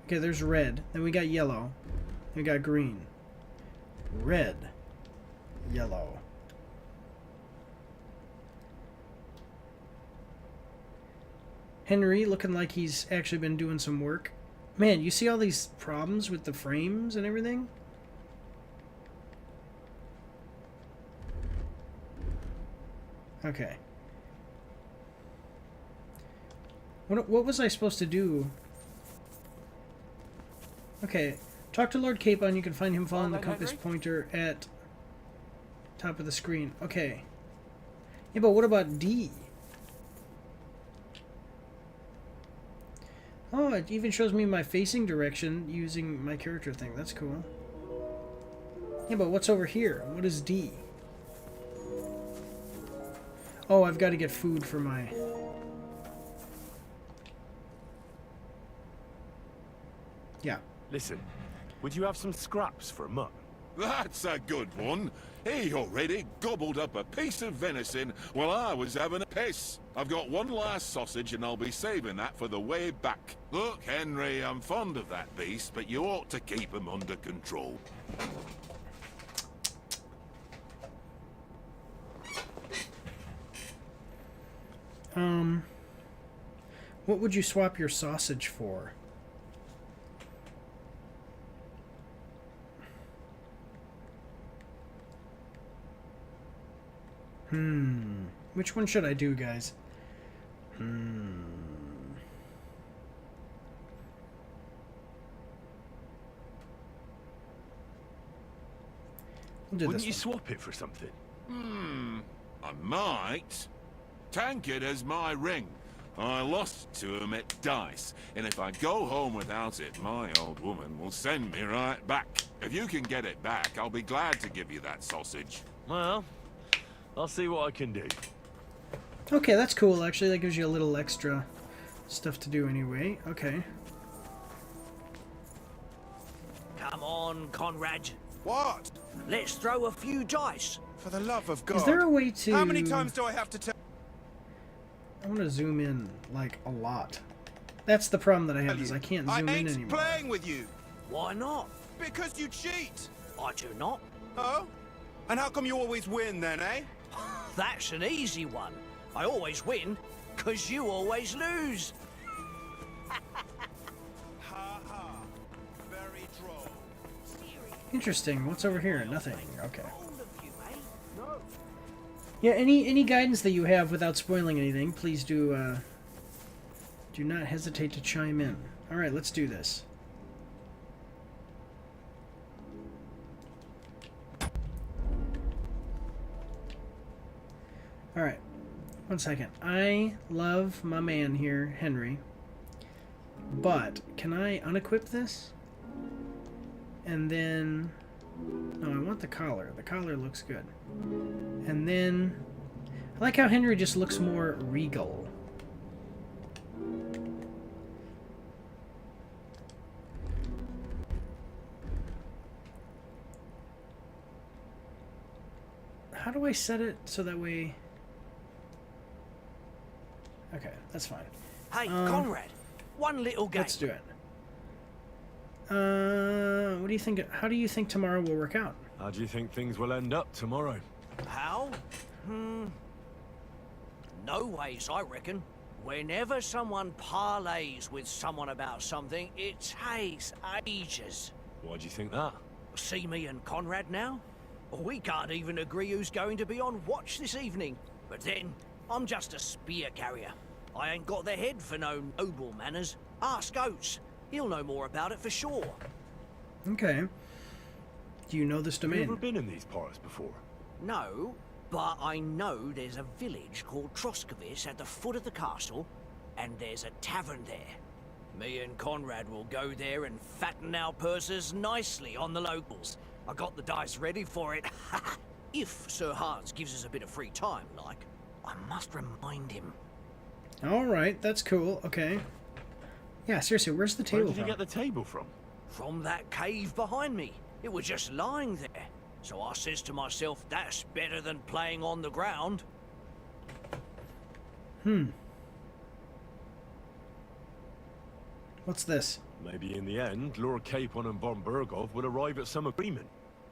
Okay, there's red. Then we got yellow. We got green. Red. Yellow. Henry looking like he's actually been doing some work. Man, you see all these problems with the frames and everything? Okay. What was I supposed to do? Okay. Talk to Lord Capon. You can find him following the compass pointer at top of the screen. Okay. Yeah, but what about D? Oh, it even shows me my facing direction using my character thing. That's cool. Yeah, but what's over here? What is D? Oh, I've got to get food for my... Yeah. Listen, would you have some scraps for a mutt? That's a good one. He already gobbled up a piece of venison while I was having a piss. I've got one last sausage and I'll be saving that for the way back. Look, Henry, I'm fond of that beast, but you ought to keep him under control. What would you swap your sausage for? Which one should I do, guys? We'll do Wouldn't this you one. swap it for something? I might. Tankard has my ring. I lost to him at dice, and if I go home without it, my old woman will send me right back. If you can get it back, I'll be glad to give you that sausage. Well, I'll see what I can do. Okay, that's cool, actually. That gives you a little extra stuff to do anyway. Okay. Come on, Conrad. What? Let's throw a few dice. For the love of God. Is there a way to... How many times do I have to tell... I want to zoom in, like, a lot. That's the problem that I have, is I can't zoom in anymore. playing with you. Why not? Because you cheat. I do not. Oh? And how come you always win then, eh? That's an easy one. I always win, 'cause you always lose. Ha ha. Very droll. Interesting. What's over here? Nothing. Okay. Yeah, any guidance that you have without spoiling anything, please do not hesitate to chime in. Alright, let's do this. Alright, one second. I love my man here, Henry, but can I unequip this? And then... No, I want the collar. The collar looks good. And then... I like how Henry just looks more regal. How do I set it so that way... Okay, that's fine. Hey, Conrad, one little game. Let's do it. What do you think? How do you think tomorrow will work out? How do you think things will end up tomorrow? How? No ways, I reckon. Whenever someone parlays with someone about something, it takes ages. Why do you think that? See me and Conrad now? We can't even agree who's going to be on watch this evening. But then, I'm just a spear carrier. I ain't got the head for no noble manners. Ask Oates. He'll know more about it for sure. Okay. Do you know this Have you domain? ever been in these parts before? No, but I know there's a village called Troskovis at the foot of the castle, and there's a tavern there. Me and Conrad will go there and fatten our purses nicely on the locals. I got the dice ready for it. If Sir Hans gives us a bit of free time, like, I must remind him. Alright, that's cool. Okay. Yeah, seriously, where's the table Where did you from? get the table from? From that cave behind me. It was just lying there. So I says to myself, that's better than playing on the ground. What's this? Maybe in the end, Lord Capon and Von Burgov will arrive at some agreement.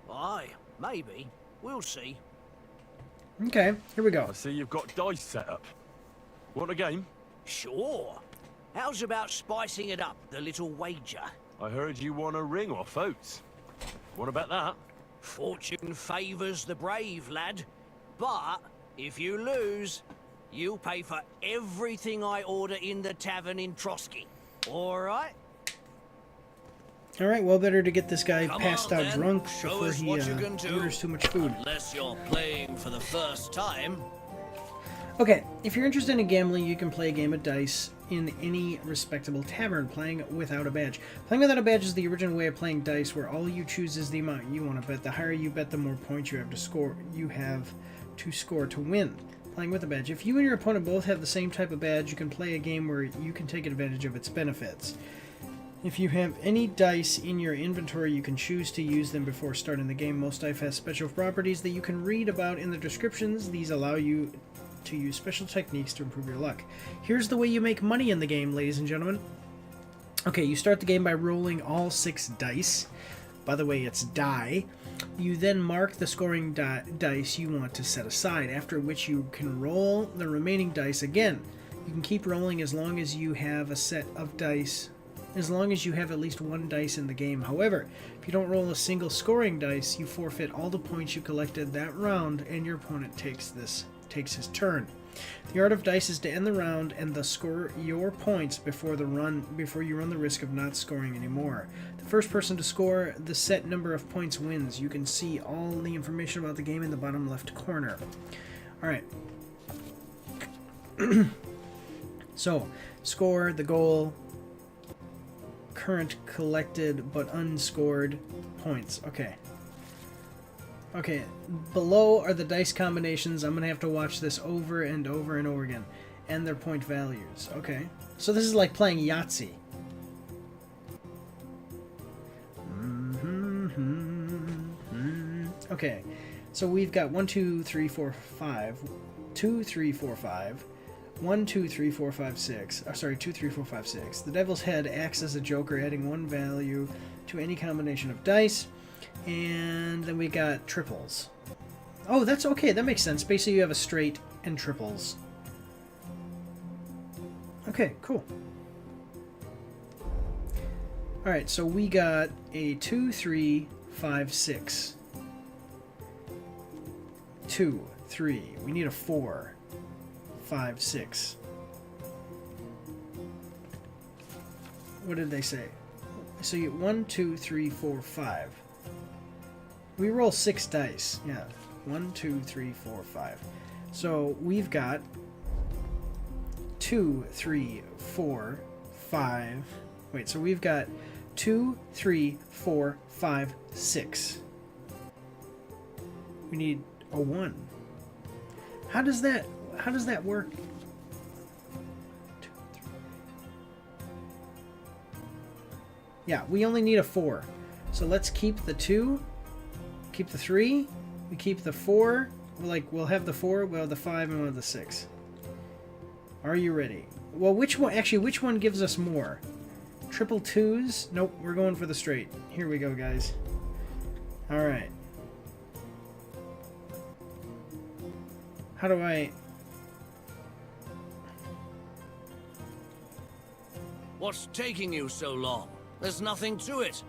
Aye, maybe. We'll see. Okay, here we go. I see you've got dice set up. Want a game? Sure. How's about spicing it up, the little wager? I heard you won a ring off Oates. What about that? Fortune favours the brave, lad. But if you lose, you'll pay for everything I order in the tavern in Trotsky. All right? Alright, well, better to get this guy Come passed on, out then. drunk Show before us he what you can do. orders too much food. Unless you're playing for the first time. Okay, if you're interested in gambling, you can play a game of dice in any respectable tavern, playing without a badge. Playing without a badge is the original way of playing dice, where all you choose is the amount you want to bet. The higher you bet, the more points you have to score. To win. Playing with a badge. If you and your opponent both have the same type of badge, you can play a game where you can take advantage of its benefits. If you have any dice in your inventory, you can choose to use them before starting the game. Most dice have special properties that you can read about in the descriptions. These allow you to use special techniques to improve your luck. Here's the way you make money in the game, ladies and gentlemen. Okay, you start the game by rolling all 6 dice. By the way, it's die. You then mark the scoring dice you want to set aside, after which you can roll the remaining dice again. You can keep rolling as long as you have a set of dice, as long as you have at least 1 dice in the game. However, if you don't roll a single scoring dice, you forfeit all the points you collected that round, and your opponent takes his turn. The art of dice is to end the round and thus score your points before you run the risk of not scoring anymore. The first person to score the set number of points wins. You can see all the information about the game in the bottom left corner. Alright. So, score, the goal, current collected but unscored points. Okay. Okay, below are the dice combinations. I'm going to have to watch this over and over and over again. And their point values. Okay. So this is like playing Yahtzee. Okay. So we've got 1, 2, 3, 4, 5. 2, 3, 4, 5. 1, 2, 3, 4, 5, 6. Sorry, 2, 3, 4, 5, 6. The Devil's Head acts as a joker, adding 1 value to any combination of dice. And then we got triples. Oh, that's okay. That makes sense. Basically, you have a straight and triples. Okay, cool. Alright, so we got a 2, 3, 5, 6. 2, 3. We need a 4, 5, 6. What did they say? So you 1, 2, 3, 4, 5. We roll 6 dice. Yeah. 1, 2, 3, 4, 5. So we've got 2, 3, 4, 5. Wait, so we've got 2, 3, 4, 5, 6. We need a 1. How does that work? 2, 3. Yeah, we only need a 4. So let's keep the 2. Keep the 3, we keep the 4, we'll have the 4, we'll have the 5, and we'll have the 6. Are you ready? Well, which one gives us more? Triple 2s? Nope, we're going for the straight. Here we go, guys. Alright. How do I... What's taking you so long? There's nothing to it.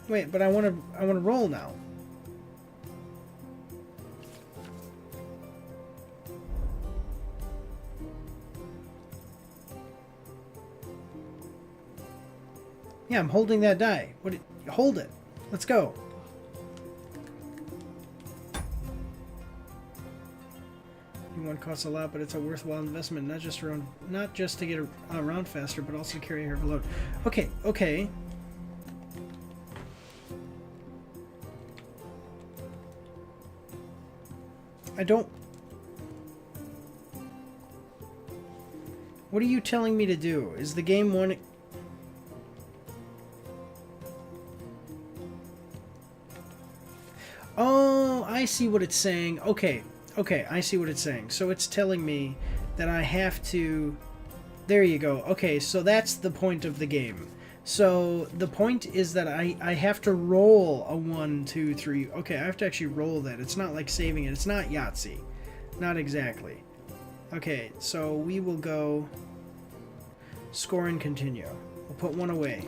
Wait, but I want to roll now. Yeah, I'm holding that die. Hold it. Let's go. One costs a lot, but it's a worthwhile investment, not just to get around faster, but also to carry a heavy load. Okay, okay. I don't... What are you telling me to do? Is the game one... Oh, I see what it's saying. Okay, I see what it's saying. So it's telling me that I have to... There you go. Okay, so that's the point of the game. So the point is that I have to roll a 1, 2, 3. Okay, I have to actually roll that. It's not like saving it. It's not Yahtzee. Not exactly. Okay, so we will go score and continue. We'll put 1 away.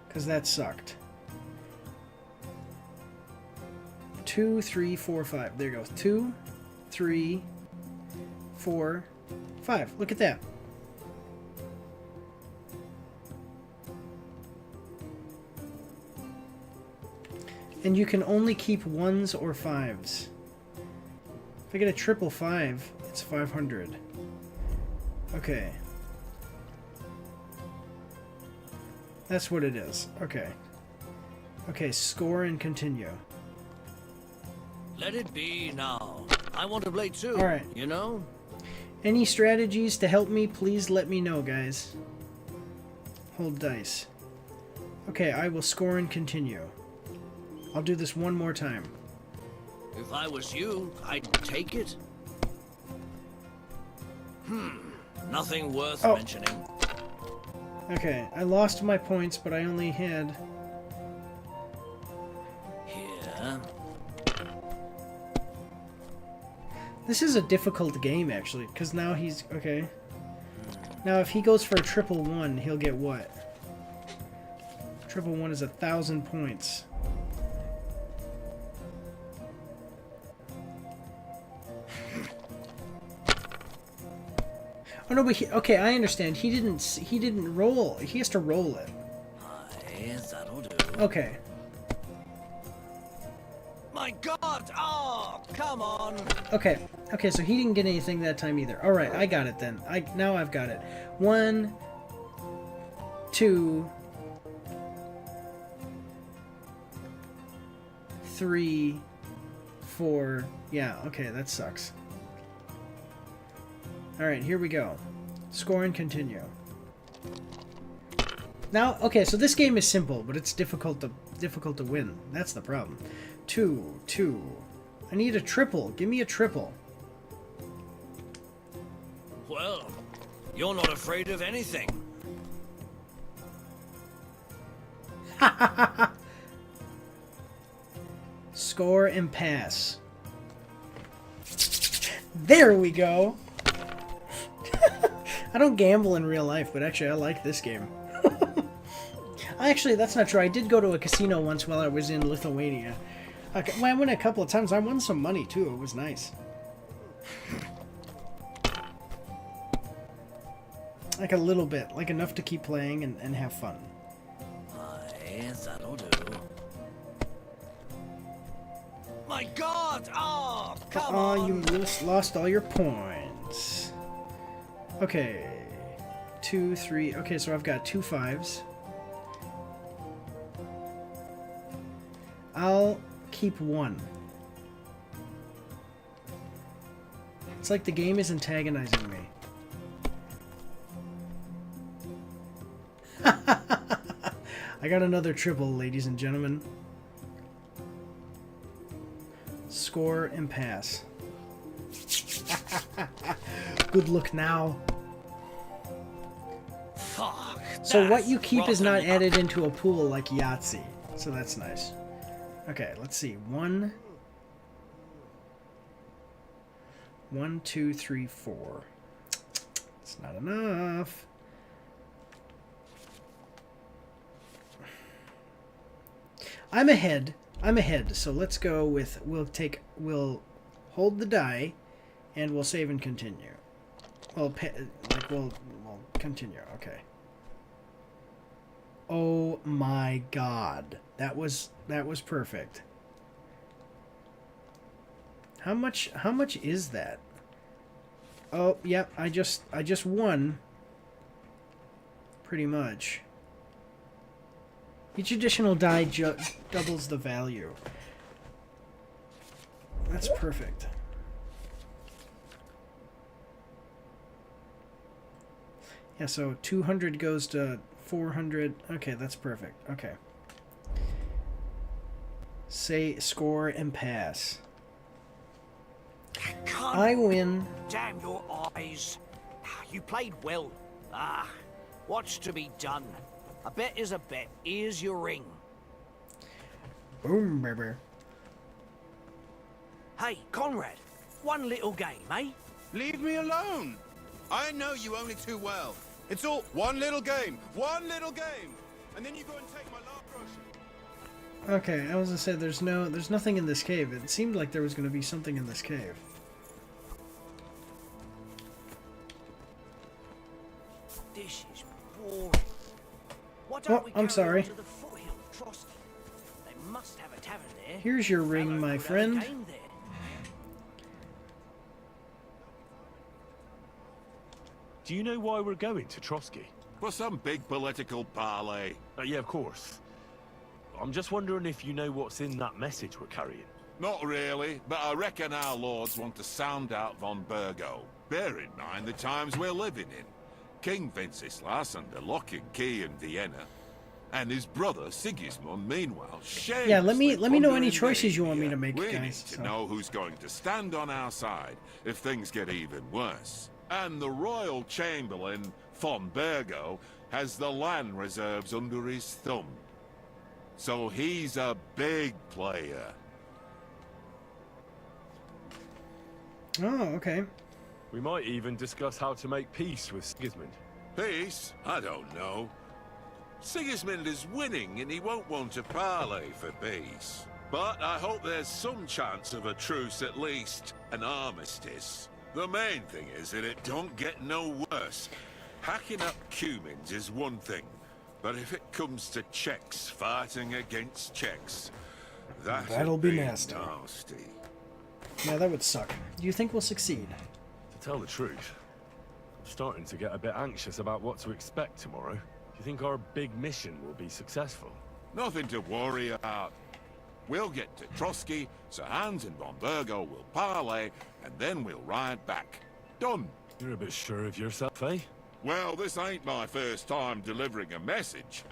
Because that sucked. 2, 3, 4, 5. There you go. 2, 3, 4, 5. Look at that. And you can only keep 1s or 5s. If I get a 555, it's 500. Okay. That's what it is. Okay. Okay, score and continue. Let it be now. I want to play too. All right. You know? Any strategies to help me, please let me know, guys. Hold dice. Okay, I will score and continue. I'll do this one more time. If I was you, I'd take it. Nothing worth mentioning. Okay, I lost my points, but I only had... Here. This is a difficult game, actually, because now he's... Okay. Now, if he goes for a 111, he'll get what? 111 is 1,000 points. Oh no, but okay, I understand. He didn't roll. He has to roll it. Aye, that'll do. Okay. My God! Oh, come on! Okay. Okay, so he didn't get anything that time either. All right, I got it then. Now I've got it. 1, 2, 3, 4. Yeah. Okay, that sucks. Alright, here we go. Score and continue. Now, okay, so this game is simple, but it's difficult to win. That's the problem. 2, 2. I need a triple. Give me a triple. Well, you're not afraid of anything. Score and pass. There we go. I don't gamble in real life, but actually I like this game. Actually, that's not true. I did go to a casino once while I was in Lithuania. Well, I went a couple of times. I won some money, too. It was nice. Like a little bit. Like enough to keep playing and have fun. Aye, that'll do. My God! Oh, come on! You lost all your points. Okay. 2, 3. Okay, so I've got 2 5s. I'll keep 1. It's like the game is antagonizing me. I got another triple, ladies and gentlemen. Score and pass. Good look now. Fuck. So what you keep is not added into a pool like Yahtzee. So that's nice. Okay, let's see. 1, 2, 3, 4. It's not enough. I'm ahead. So let's go with we'll hold the die and we'll save and continue. We'll continue. Okay. Oh my God. That was perfect. How much is that? Oh, yep, I just won. Pretty much. Each additional die doubles the value. That's perfect. Yeah, so 200 goes to 400. Okay, that's perfect. Okay. Say score and pass. I win. Damn your eyes. You played well. What's to be done? A bet is a bet. Here's your ring. Boom, baby. Hey, Conrad. One little game, eh? Leave me alone. I know you only too well. It's all one little game. One little game. And then you go and take my last grocery. Okay, I was gonna say there's nothing in this cave. It seemed like there was gonna be something in this cave. This is boring. Oh, I'm sorry. To the foothill, Trotsky? They must have a tavern there. Here's your ring, my friend. do you know why we're going to Trotsky? For some big political parley. Yeah, of course. I'm just wondering if you know what's in that message we're carrying. Not really, but I reckon our lords want to sound out von Burgo. Bear in mind the times we're living in. King Wenceslas under lock and key in Vienna, and his brother Sigismund, meanwhile, yeah, let me know any wandering choices you want me Bohemia. to make, We guys. need to So. know who's going to stand on our side if things get even worse. And the royal chamberlain, von Burgo, has the land reserves under his thumb. So he's a big player. Oh, okay. We might even discuss how to make peace with Sigismund. Peace? I don't know. Sigismund is winning and he won't want to parley for peace. But I hope there's some chance of a truce at least, an armistice. The main thing is that it don't get no worse. Hacking up Cumans is one thing, but if it comes to Czechs fighting against Czechs, that'll be nasty. nasty. Yeah, that would suck. Do you think we'll succeed? To tell the truth, I'm starting to get a bit anxious about what to expect tomorrow. Do you think our big mission will be successful? Nothing to worry about. We'll get to Trotsky, Sir Hans and von Burgo will parley, and then we'll ride back. Done. You're a bit sure of yourself, eh? Well, this ain't my first time delivering a message.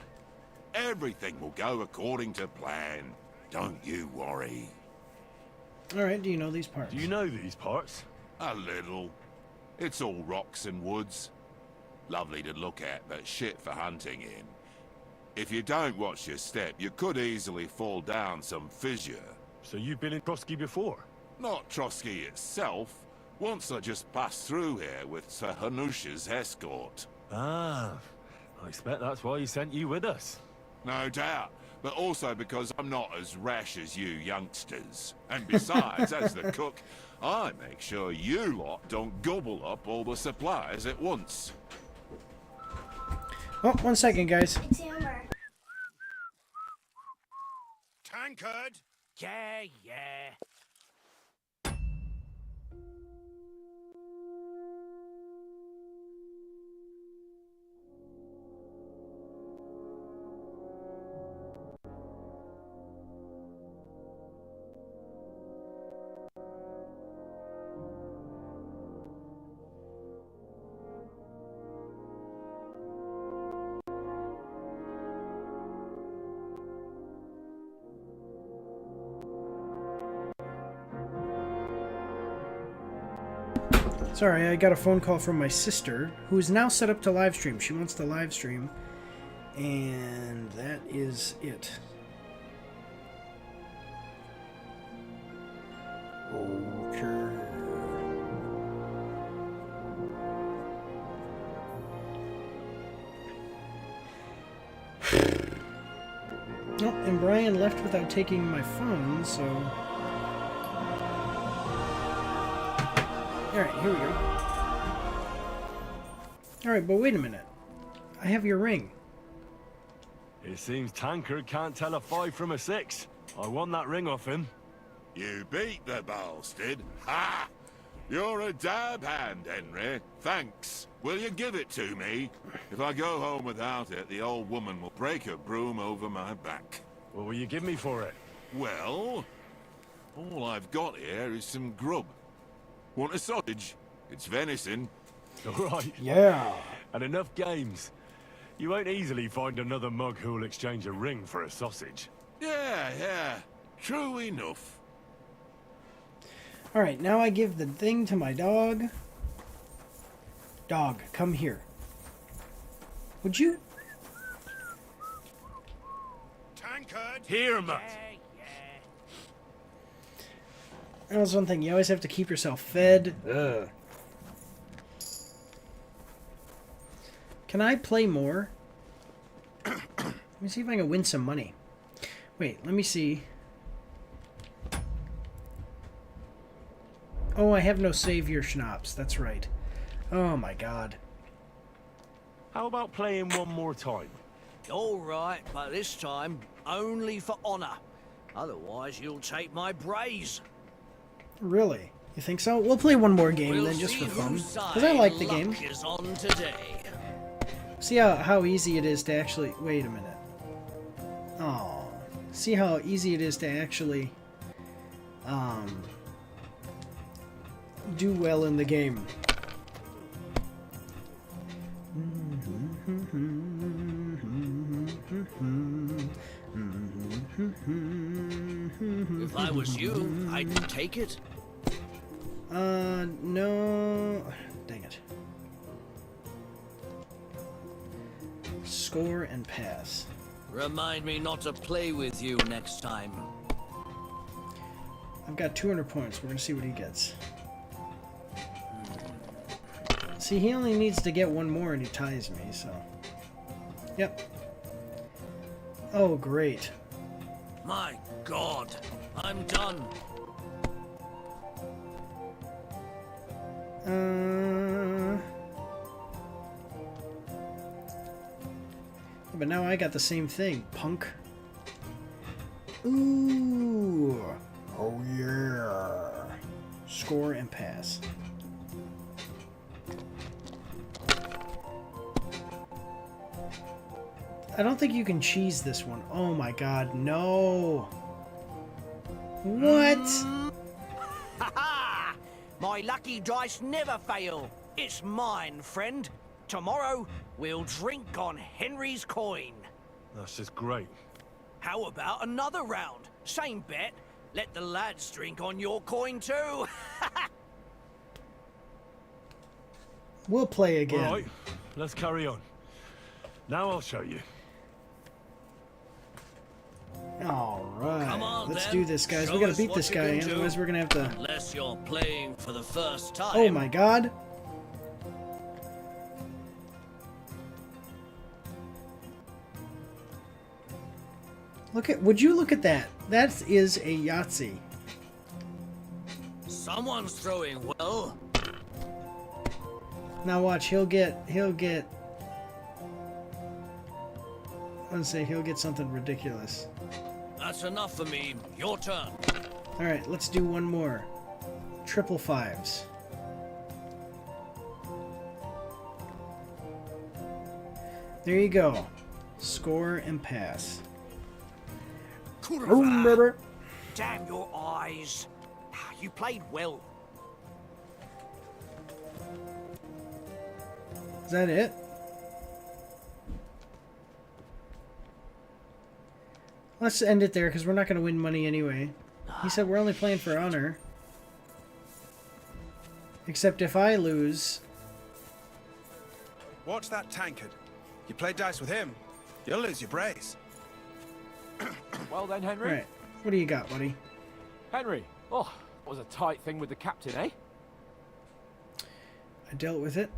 Everything will go according to plan. Don't you worry. Alright, do you know these parts? Do you know these parts? A little. It's all rocks and woods. Lovely to look at, but shit for hunting in. If you don't watch your step, you could easily fall down some fissure. So you've been in Trotsky before? Not Trotsky itself. Once I just passed through here with Sir Hanusha's escort. Ah, I expect that's why he sent you with us. No doubt, but also because I'm not as rash as you youngsters. And besides, as the cook, I make sure you lot don't gobble up all the supplies at once. Oh, 1 second, guys. It's Hammer. Tankard! Yeah, yeah. Sorry, I got a phone call from my sister, who is now set up to live stream. She wants to live stream, and that is it. Okay. Oh, and Brian left without taking my phone, so... Alright, here we go. Alright, but wait a minute. I have your ring. It seems Tankard can't tell a 5 from a 6. I won that ring off him. You beat the bastard. Ha! You're a dab hand, Henry. Thanks. Will you give it to me? If I go home without it, the old woman will break her broom over my back. What will you give me for it? Well, all I've got here is some grub. Want a sausage? It's venison. All right. Yeah. And enough games. You won't easily find another mug who'll exchange a ring for a sausage. Yeah. True enough. Alright, now I give the thing to my dog. Dog, come here. Would you? Tankard! Here, Mutt. That was one thing. You always have to keep yourself fed. Ugh. Can I play more? Let me see if I can win some money. Wait, let me see. Oh, I have no savior schnapps. That's right. Oh my god. How about playing one more time? All right, but this time only for honor. Otherwise, you'll take my braze. Really? You think so? We'll play one more game We'll then, just see for fun. whose Because I like the side game. luck is on today. See how easy it is to actually... Wait a minute. Oh. See how easy it is to actually... do well in the game. If I was you, I'd take it. No... Dang it. Score and pass. Remind me not to play with you next time. I've got 200 points. We're gonna see what he gets. See, he only needs to get one more and he ties me, so... Yep. Oh, great. My God, I'm done. But now I got the same thing, punk. Ooh. Oh, yeah. Score and pass. I don't think you can cheese this one. Oh my god, no. What? Ha ha! My lucky dice never fail. It's mine, friend. Tomorrow, we'll drink on Henry's coin. That's just great. How about another round? Same bet. Let the lads drink on your coin too. We'll play again. All right, let's carry on. Now I'll show you. Alright, Come on, let's then. do this, guys. Show We gotta us beat what this you guy, can do. otherwise we're gonna have to... Unless you're playing for the first time. Oh my god. Look at, would you look at that? That is a Yahtzee. Someone's throwing well. Now watch, he'll get, let's say he'll get something ridiculous. That's enough for me. Your turn. Alright, let's do one more. Triple fives. There you go. Score and pass. Kurva. Damn your eyes. You played well. Is that it? Let's end it there because we're not going to win money anyway. He said we're only playing for honor. Except if I lose... Watch that tankard. You play dice with him, you'll lose your brace. Well then, Henry. Right. What do you got, buddy? Henry. Oh, that was a tight thing with the captain, eh? I dealt with it.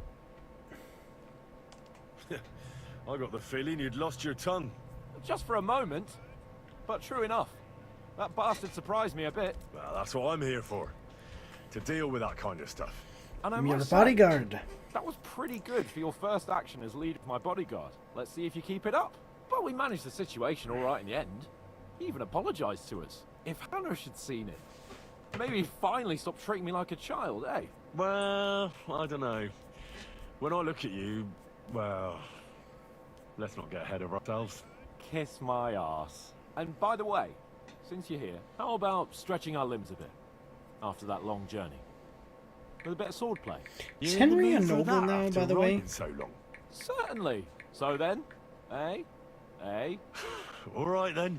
I got the feeling you'd lost your tongue. Just for a moment. But true enough. That bastard surprised me a bit. Well, that's what I'm here for. To deal with that kind of stuff. And I I'm your must say, bodyguard. that was pretty good for your first action as leader of my bodyguard. Let's see if you keep it up. But we managed the situation all right in the end. He even apologized to us. If Hannah had seen it, maybe he'd finally stop treating me like a child, eh? Well, I don't know. When I look at you, well, let's not get ahead of ourselves. Kiss my arse. And by the way, since you're here, how about stretching our limbs a bit after that long journey? With a bit of swordplay. Is Henry a noble now, by the way? So long. Certainly. So then, eh? Eh? All right then.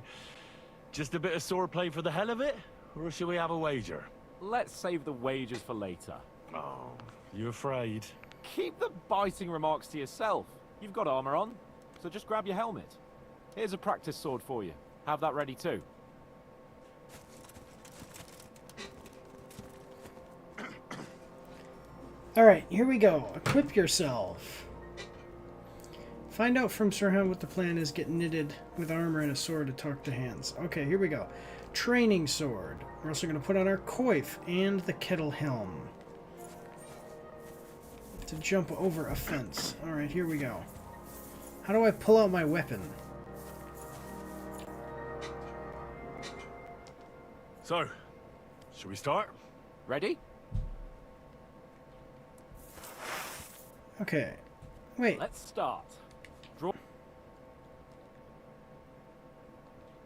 Just a bit of swordplay for the hell of it? Or should we have a wager? Let's save the wagers for later. Oh, you afraid? Keep the biting remarks to yourself. You've got armor on, so just grab your helmet. Here's a practice sword for you. Have that ready too. Alright, here we go. Equip yourself. Find out from Sir Hound what the plan is. Get knitted with armor and a sword to talk to hands. Okay, here we go. Training sword. We're also going to put on our coif and the kettle helm. To jump over a fence. Alright, here we go. How do I pull out my weapon? So, should we start? Ready? Okay. Wait. Let's start. Draw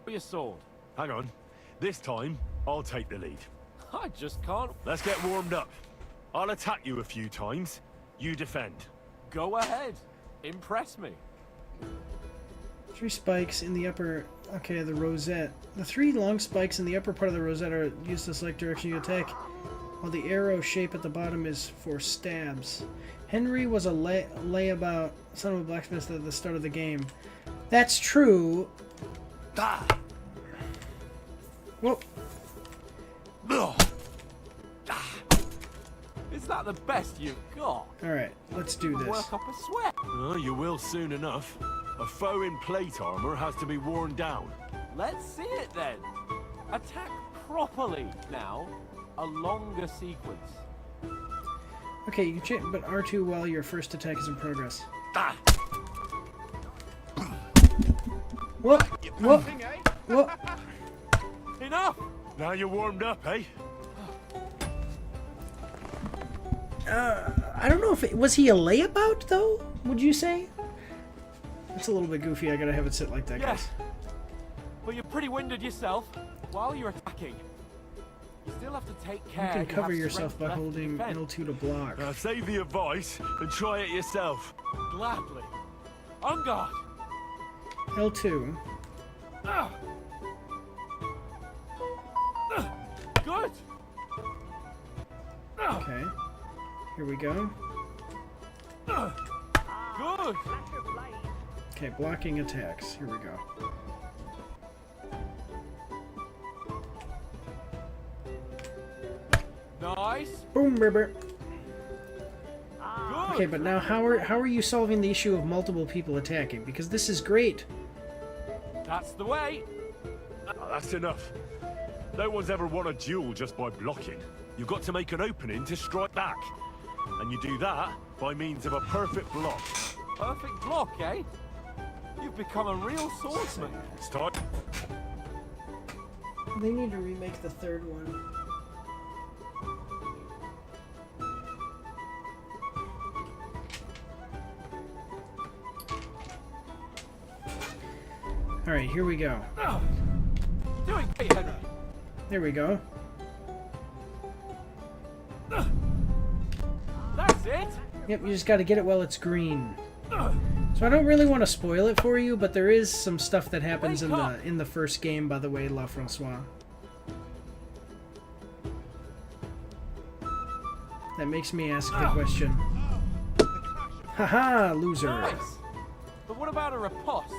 your sword. Hang on. This time, I'll take the lead. I just can't. Let's get warmed up. I'll attack you a few times. You defend. Go ahead. Impress me. 3 spikes in the upper... Okay, the rosette. The 3 long spikes in the upper part of the rosette are used to select direction you attack, while the arrow shape at the bottom is for stabs. Henry was a layabout son of a blacksmith at the start of the game. That's true. Ah. Whoa. Is that the best you've got? Alright, let's do this. Work up a sweat. Oh, you will soon enough. A foe in plate armor has to be worn down. Let's see it then. Attack properly now. A longer sequence. Okay, you can change, but R2 while your first attack is in progress. Ah. Whoa! Whoa! Whoa! Enough! Now you're warmed up, eh? I don't know if it... Was he a layabout, though? Would you say? It's a little bit goofy. I gotta have it sit like that, guys. But you're pretty winded yourself while you're attacking. You still have to take care. You can cover have yourself strength by left to holding defend. L2 to block. Now save the advice and try it yourself. Gladly. On guard. L2. Good. Okay. Here we go. Good. Okay, blocking attacks. Here we go. Nice. Boom, ribber. Good. Okay, but now how are you solving the issue of multiple people attacking? Because this is great. That's the way. Oh, that's enough. No one's ever won a duel just by blocking. You've got to make an opening to strike back. And you do that by means of a perfect block. Perfect block, eh? You've become a real swordsman. It's time. They need to remake the third one. Alright, here we go. Doing great, Henry. There we go. That's it. Yep, you just gotta get it while it's green. So I don't really want to spoil it for you, but there is some stuff that happens in the first game, by the way, La Francois. That makes me ask the question. Haha, loser. Nice. But what about a riposte?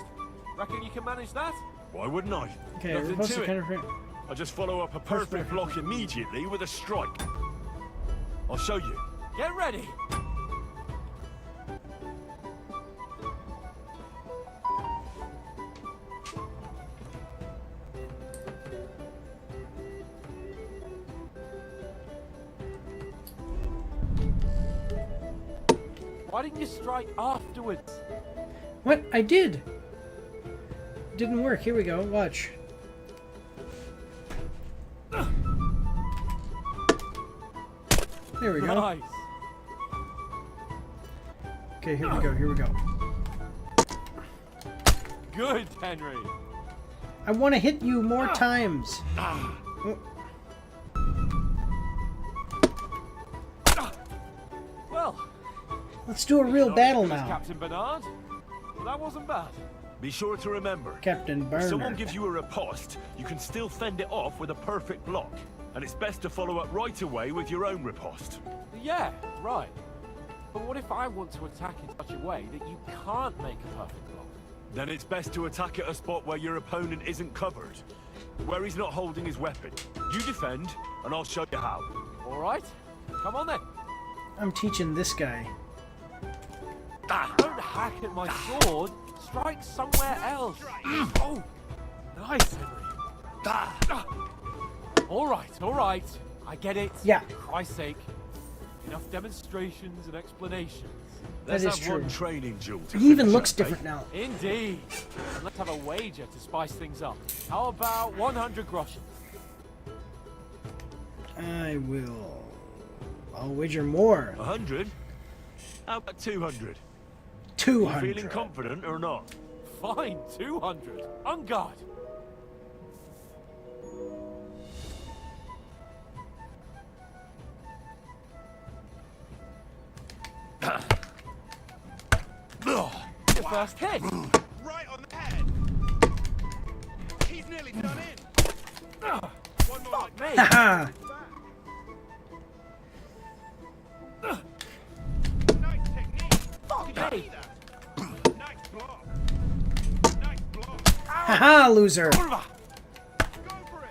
Reckon you can manage that? Why wouldn't I? Okay, Nothing riposte to is it. kind of... I just follow up a perfect block immediately with a strike. I'll show you. Get ready. Why didn't you strike afterwards? What? I did! Didn't work. Here we go. Watch. There we go. Nice. Okay, here we go. Here we go. Good, Henry. I want to hit you more times. Oh, Well, let's do a real battle now. Captain Bernard. That wasn't bad. Be sure to remember, Captain if Bernard. someone gives you a riposte, you can still fend it off with a perfect block. And it's best to follow up right away with your own riposte. Yeah, right. But what if I want to attack in such a way that you can't make a perfect block? Then it's best to attack at a spot where your opponent isn't covered. Where he's not holding his weapon. You defend, and I'll show you how. All right. Come on then. I'm teaching this guy. Don't hack at my sword. Strike somewhere else. Oh, nice, Henry. All right. I get it. Yeah. For Christ's sake. Enough demonstrations and explanations. That Let's is have true. one training duel to He even finish looks up, eh? different now. Indeed. And let's have a wager to spice things up. How about 100 groschen? I'll wager more. 100? How about 200? 200. You feeling confident or not? Fine, 200. On guard. Your first hit. Right on the head. He's nearly done in. One more. Fuck me. Haha. Nice technique. Fuck me. Nice block. Nice block. Haha, loser. Kurwa. Go for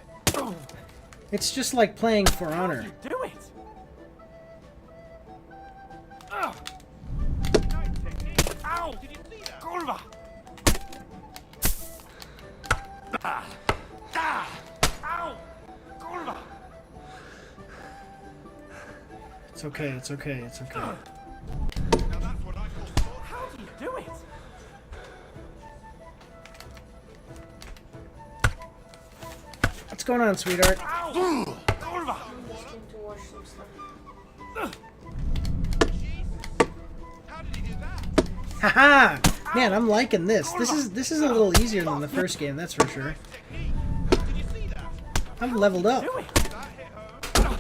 it. It's just like playing For Honor. Do it. Nice technique. Ow. Did you see that? Kurwa. Ow. Kurwa. It's okay, it's okay, it's okay. Now that's what I call sport. How do you do it? What's going on, sweetheart? Ow. Kurwa. How did he do that? Haha! Man, I'm liking this. This is a little easier than the first game, that's for sure. Technique. Did you see that? I've leveled up. Do it. That hit home.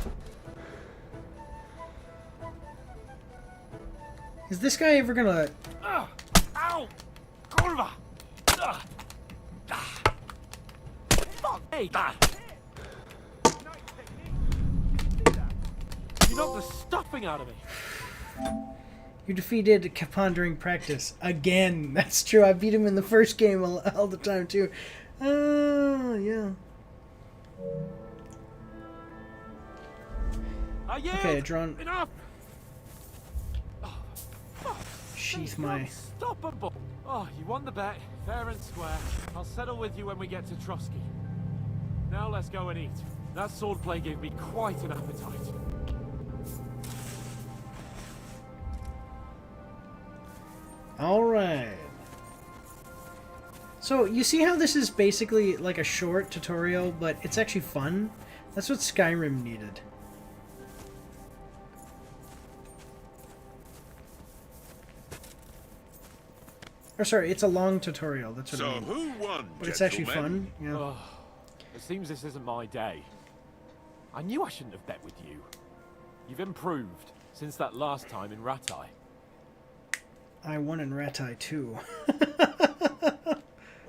Is this guy ever gonna... Ow. Kurwa. Fuck me. You knocked the stuffing out of me. You defeated Capon practice. Again. That's true. I beat him in the first game all the time, too. Yeah. Okay, drawn... Enough. Sheath my... Unstoppable. Oh, you won the bet. Fair and square. I'll settle with you when we get to Trotsky. Now let's go and eat. That swordplay gave me quite an appetite. Alright. So, you see how this is basically like a short tutorial, but it's actually fun? That's what Skyrim needed. Or sorry, it's a long tutorial, that's what I So mean. who won, But it's actually gentlemen? fun, yeah. Oh, it seems this isn't my day. I knew I shouldn't have bet with you. You've improved since that last time in Ratai. I won in Ratai too.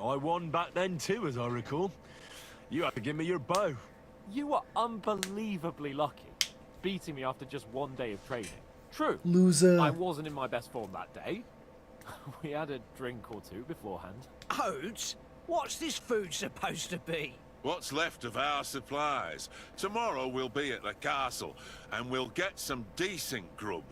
I won back then too, as I recall. You had to give me your bow. You were unbelievably lucky, beating me after just one day of training. True, Loser. I wasn't in my best form that day. We had a drink or two beforehand. Oats? What's this food supposed to be? What's left of our supplies. Tomorrow we'll be at the castle, and we'll get some decent grub.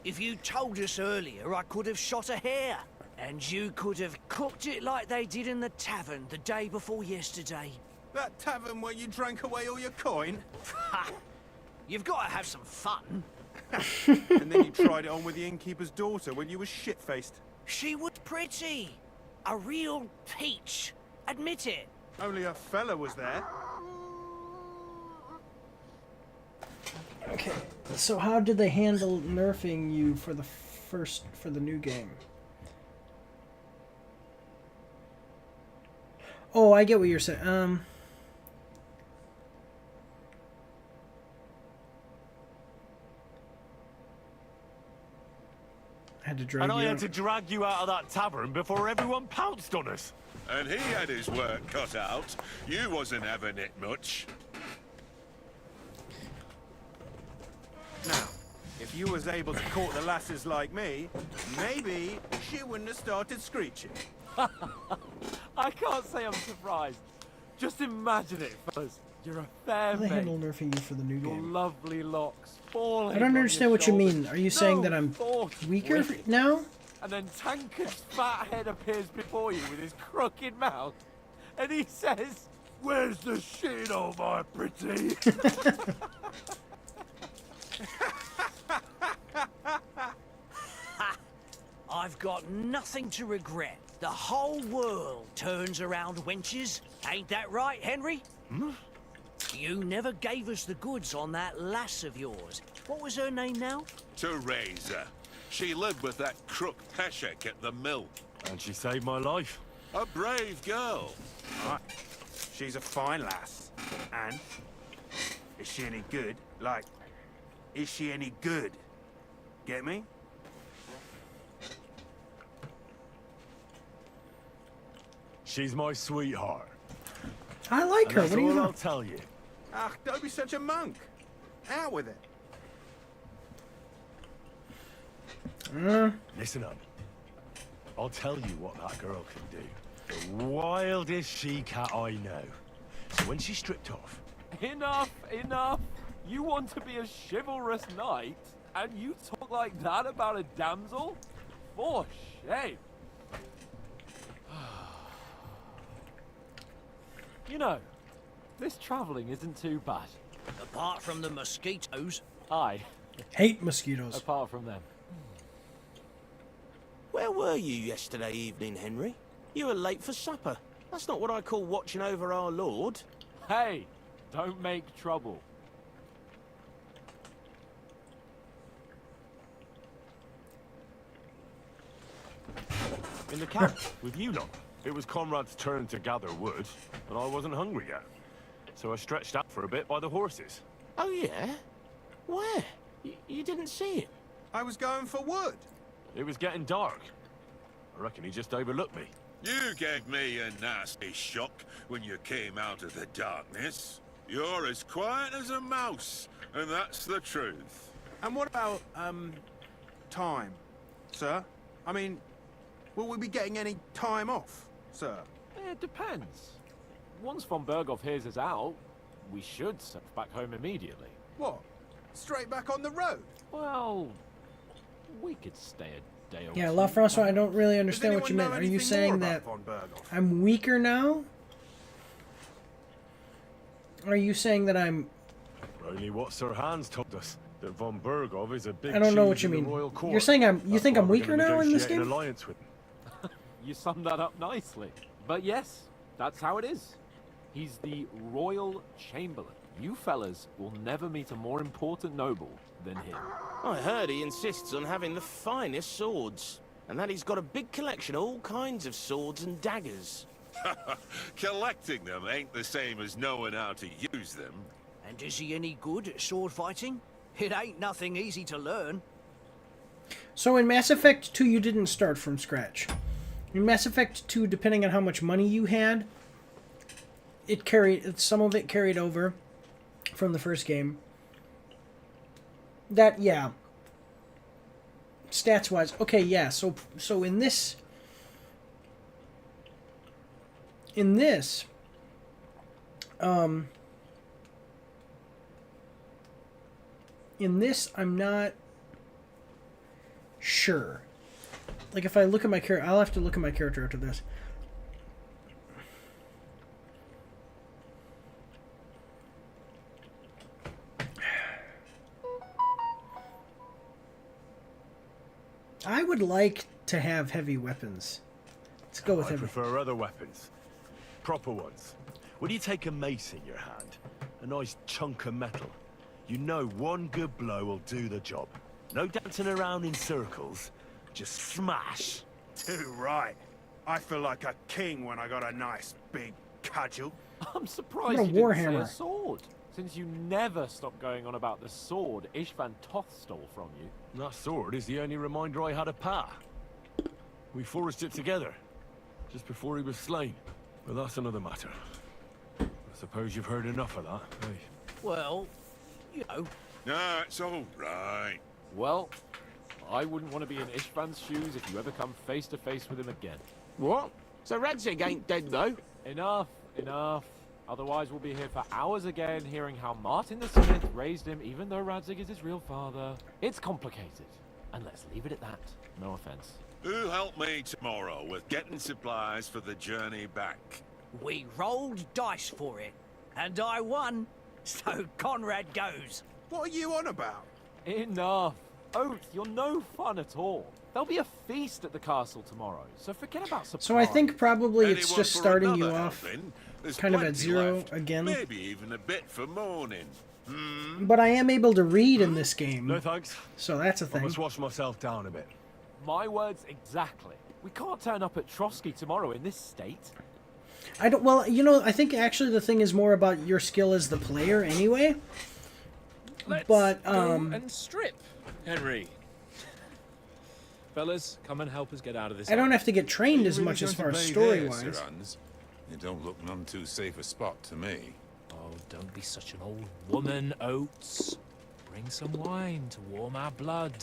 If you told us earlier, I could have shot a hare. And you could have cooked it like they did in the tavern the day before yesterday. That tavern where you drank away all your coin? You've got to have some fun. And then you tried it on with the innkeeper's daughter when you were shit-faced. She was pretty. A real peach. Admit it. Only a fella was there. Okay, so how did they handle nerfing you for the new game? Oh, I get what you're saying. I had to drag And you I had out. to drag you out of that tavern before everyone pounced on us. And he had his work cut out. You wasn't having it much. Now, if you was able to court the lasses like me, maybe she wouldn't have started screeching. I can't say I'm surprised. Just imagine it, fellas. You're a fair How do they handle mate. nerfing you for the new Your game? lovely locks falling. I don't on your understand what you shoulders. mean. Are you saying that I'm thought weaker with it. now? And then Tankard's fat head appears before you with his crooked mouth. And he says, "Where's the shit, oh my pretty?" I've got nothing to regret. The whole world turns around wenches. Ain't that right, Henry? You never gave us the goods on that lass of yours. What was her name now? Teresa. She lived with that crook Peshek at the mill. And she saved my life. A brave girl. Right. She's a fine lass. And? Is she any good? Like, is she any good? Get me? She's my sweetheart. I like And her. that's What do you all I'll know? tell you. Ah, don't be such a monk. Out with it. Listen up. I'll tell you what that girl can do. The wildest she-cat I know. So when she's stripped off, Enough, enough. You want to be a chivalrous knight, and you talk like that about a damsel? For shame. You know, this traveling isn't too bad. Apart from the mosquitoes. Aye, Hate mosquitoes. apart from them. Where were you yesterday evening, Henry? You were late for supper. That's not what I call watching over our Lord. Hey, don't make trouble. in the camp, with you lot. It was Conrad's turn to gather wood, but I wasn't hungry yet. So I stretched out for a bit by the horses. Oh, yeah? Where? You didn't see him? I was going for wood. It was getting dark. I reckon he just overlooked me. You gave me a nasty shock when you came out of the darkness. You're as quiet as a mouse, and that's the truth. And what about, time, sir? I mean, will we be getting any time off, sir? It depends. Once von Berghoff hears us out, we should set back home immediately. What? Straight back on the road? Well, we could stay a day or Yeah, two. La François, I don't really understand what you meant. Are you saying that I'm weaker now? Are you saying that I'm... Only what Sir Hans told us, that von Berghoff is a big I don't know what cheese you in the mean. royal court. You're saying you That's think why I'm we're weaker gonna now in this negotiate an game? alliance with him. You summed that up nicely. But yes, that's how it is. He's the royal chamberlain. You fellas will never meet a more important noble than him. I heard he insists on having the finest swords, and that he's got a big collection of all kinds of swords and daggers. Collecting them ain't the same as knowing how to use them. And is he any good at sword fighting? It ain't nothing easy to learn. So in Mass Effect 2, you didn't start from scratch. In Mass Effect 2, depending on how much money you had, some of it carried over from the first game. That, yeah. Stats-wise, okay, yeah. So in this, I'm not sure. Like, if I look at my character, I'll have to look at my character after this. I would like to have heavy weapons. Let's go with I heavy. prefer other weapons. Proper ones. When you take a mace in your hand, a nice chunk of metal, you know one good blow will do the job. No dancing around in circles. Just smash. Too right. I feel like a king when I got a nice big cudgel. I'm surprised What a you didn't say warhammer. a sword, since you never stop going on about the sword Ishvan Toth stole from you. That sword is the only reminder I had of Pa. We forged it together, just before he was slain. But that's another matter. I suppose you've heard enough of that, eh? Well, you know. No, it's all right. Well, I wouldn't want to be in Ishvan's shoes if you ever come face to face with him again. What? So Radzig ain't dead, though? Enough, enough. Otherwise we'll be here for hours again hearing how Martin the Smith raised him even though Radzig is his real father. It's complicated. And let's leave it at that. No offense. Who helped me tomorrow with getting supplies for the journey back? We rolled dice for it, and I won. So Conrad goes. What are you on about? Enough. Oath, you're no fun at all. There'll be a feast at the castle tomorrow, so forget about supplies. So I think probably it's Anyone just for starting you another off helping? There's kind of at plenty zero left. again. Maybe even a bit for morning. But I am able to read in this game. No thanks. So that's a I thing. must wash myself down a bit. My words exactly. We can't turn up at Trotsky tomorrow in this state. I don't. Well, you know, I think actually the thing is more about your skill as the player, anyway. Let's But go and strip, Henry. Fellas, come and help us get out of this. I don't have to get trained as much as far as story-wise. It don't look none too safe a spot to me. Oh, don't be such an old woman, Oates. Bring some wine to warm our blood.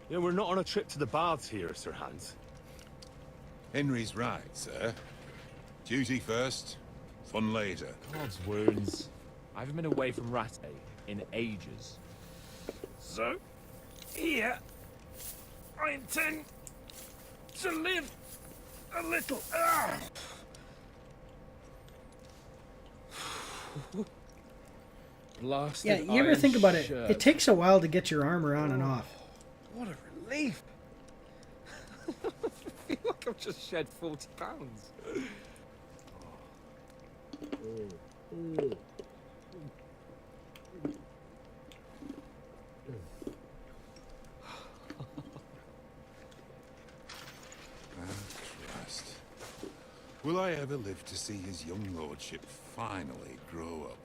Yeah, we're not on a trip to the baths here, Sir Hans. Henry's right, sir. Duty first, fun later. God's wounds. I haven't been away from Ratte in ages. So, here, I intend to live a little. Blasted Yeah, you ever think about it? shirt. It takes a while to get your armor on and off. What a relief! I feel like I've just shed 40 pounds. Christ. Will I ever live to see his young lordship finally grow up?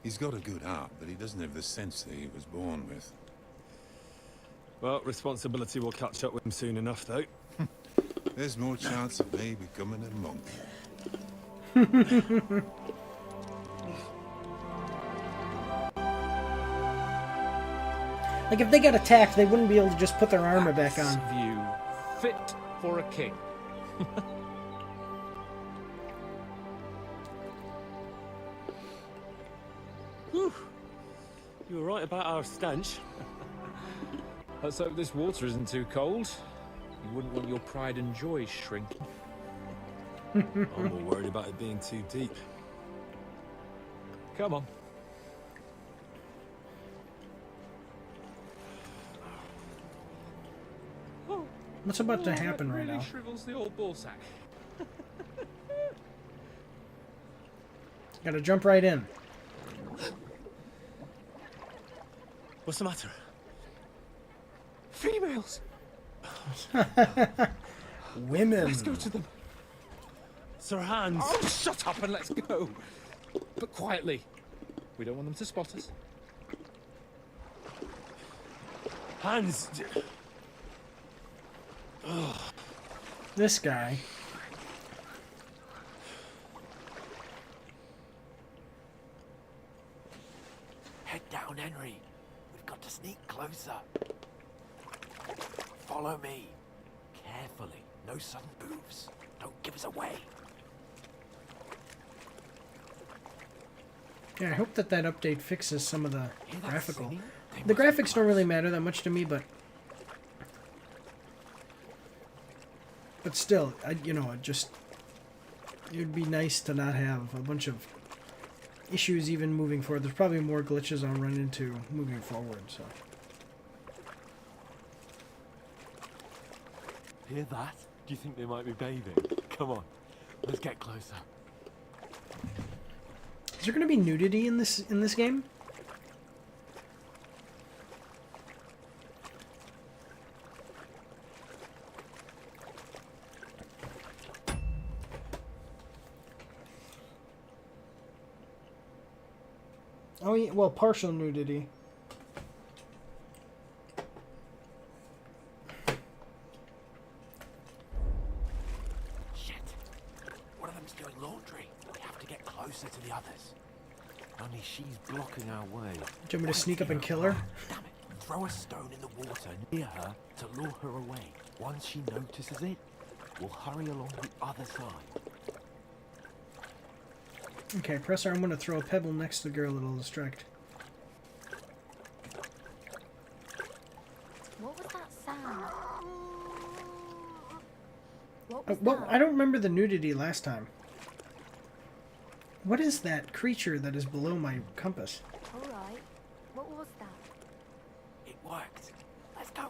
He's got a good heart, but he doesn't have the sense that he was born with. Well, responsibility will catch up with him soon enough, though. There's more chance of me becoming a monk. Like, if they got attacked, they wouldn't be able to just put their armor back on. View fit for a king. Whew. You were right about our stench. Let's hope this water isn't too cold. You wouldn't want your pride and joy shrinking. I'm more worried about it being too deep. Come on. What's about to happen that right really now? shrivels the old ball sack. Gotta jump right in. What's the matter? Females! Women. Let's go to them. Sir Hans! Oh, shut up and let's go. But quietly. We don't want them to spot us. Hans! This guy. Head down, Henry. We've got to sneak closer. Follow me. Carefully. No sudden moves. Don't give us away. Yeah, I hope that update fixes some of the graphical. The graphics don't really matter that much to me, but still, you know, it'd be nice to not have a bunch of issues even moving forward. There's probably more glitches I'll run into moving forward, so. Hear that? Do you think they might be bathing? Come on, let's get closer. Is there going to be nudity in this game? Oh yeah, well, partial nudity. Shit. One of them's doing laundry. We have to get closer to the others. Only she's blocking our way. Do you want me to sneak up and kill her? Damn it. Throw a stone in the water near her to lure her away. Once she notices it, we'll hurry along the other side. Okay, press R. I'm going to throw a pebble next to the girl that'll distract. What was that sound? What Oh, was well, that? I don't remember the nudity last time. What is that creature that is below my compass? Alright. What was that? It worked. Let's go.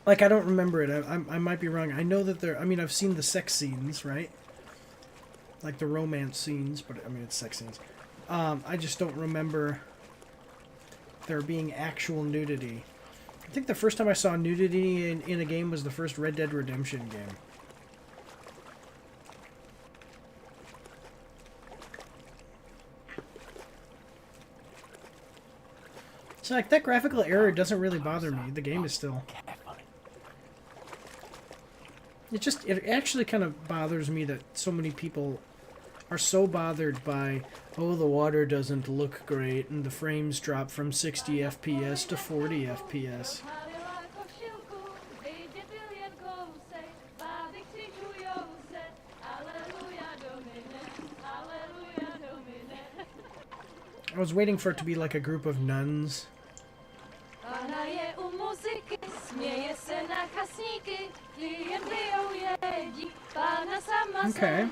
Like, I don't remember it. I might be wrong. I know that there... I mean, I've seen the sex scenes, right? Like the romance scenes, but I mean, it's sex scenes. I just don't remember there being actual nudity. I think the first time I saw nudity in a game was the first Red Dead Redemption game. So, like, that graphical error doesn't really bother me. The game is still... It actually kind of bothers me that so many people are so bothered by, oh, the water doesn't look great, and the frames drop from 60 FPS to 40 FPS. I was waiting for it to be like a group of nuns. Okay.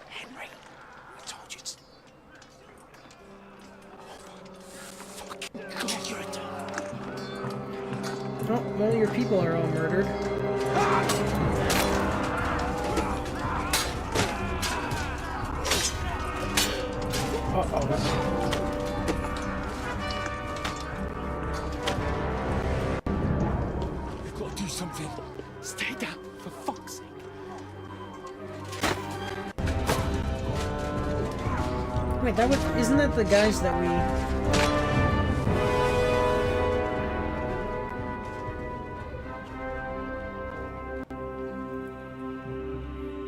Henry, I told you to... God, you're a Oh, well, your people are all murdered. Uh-oh. We've got to do something. Stay down, for fuck's sake. Wait, isn't that the guys that we...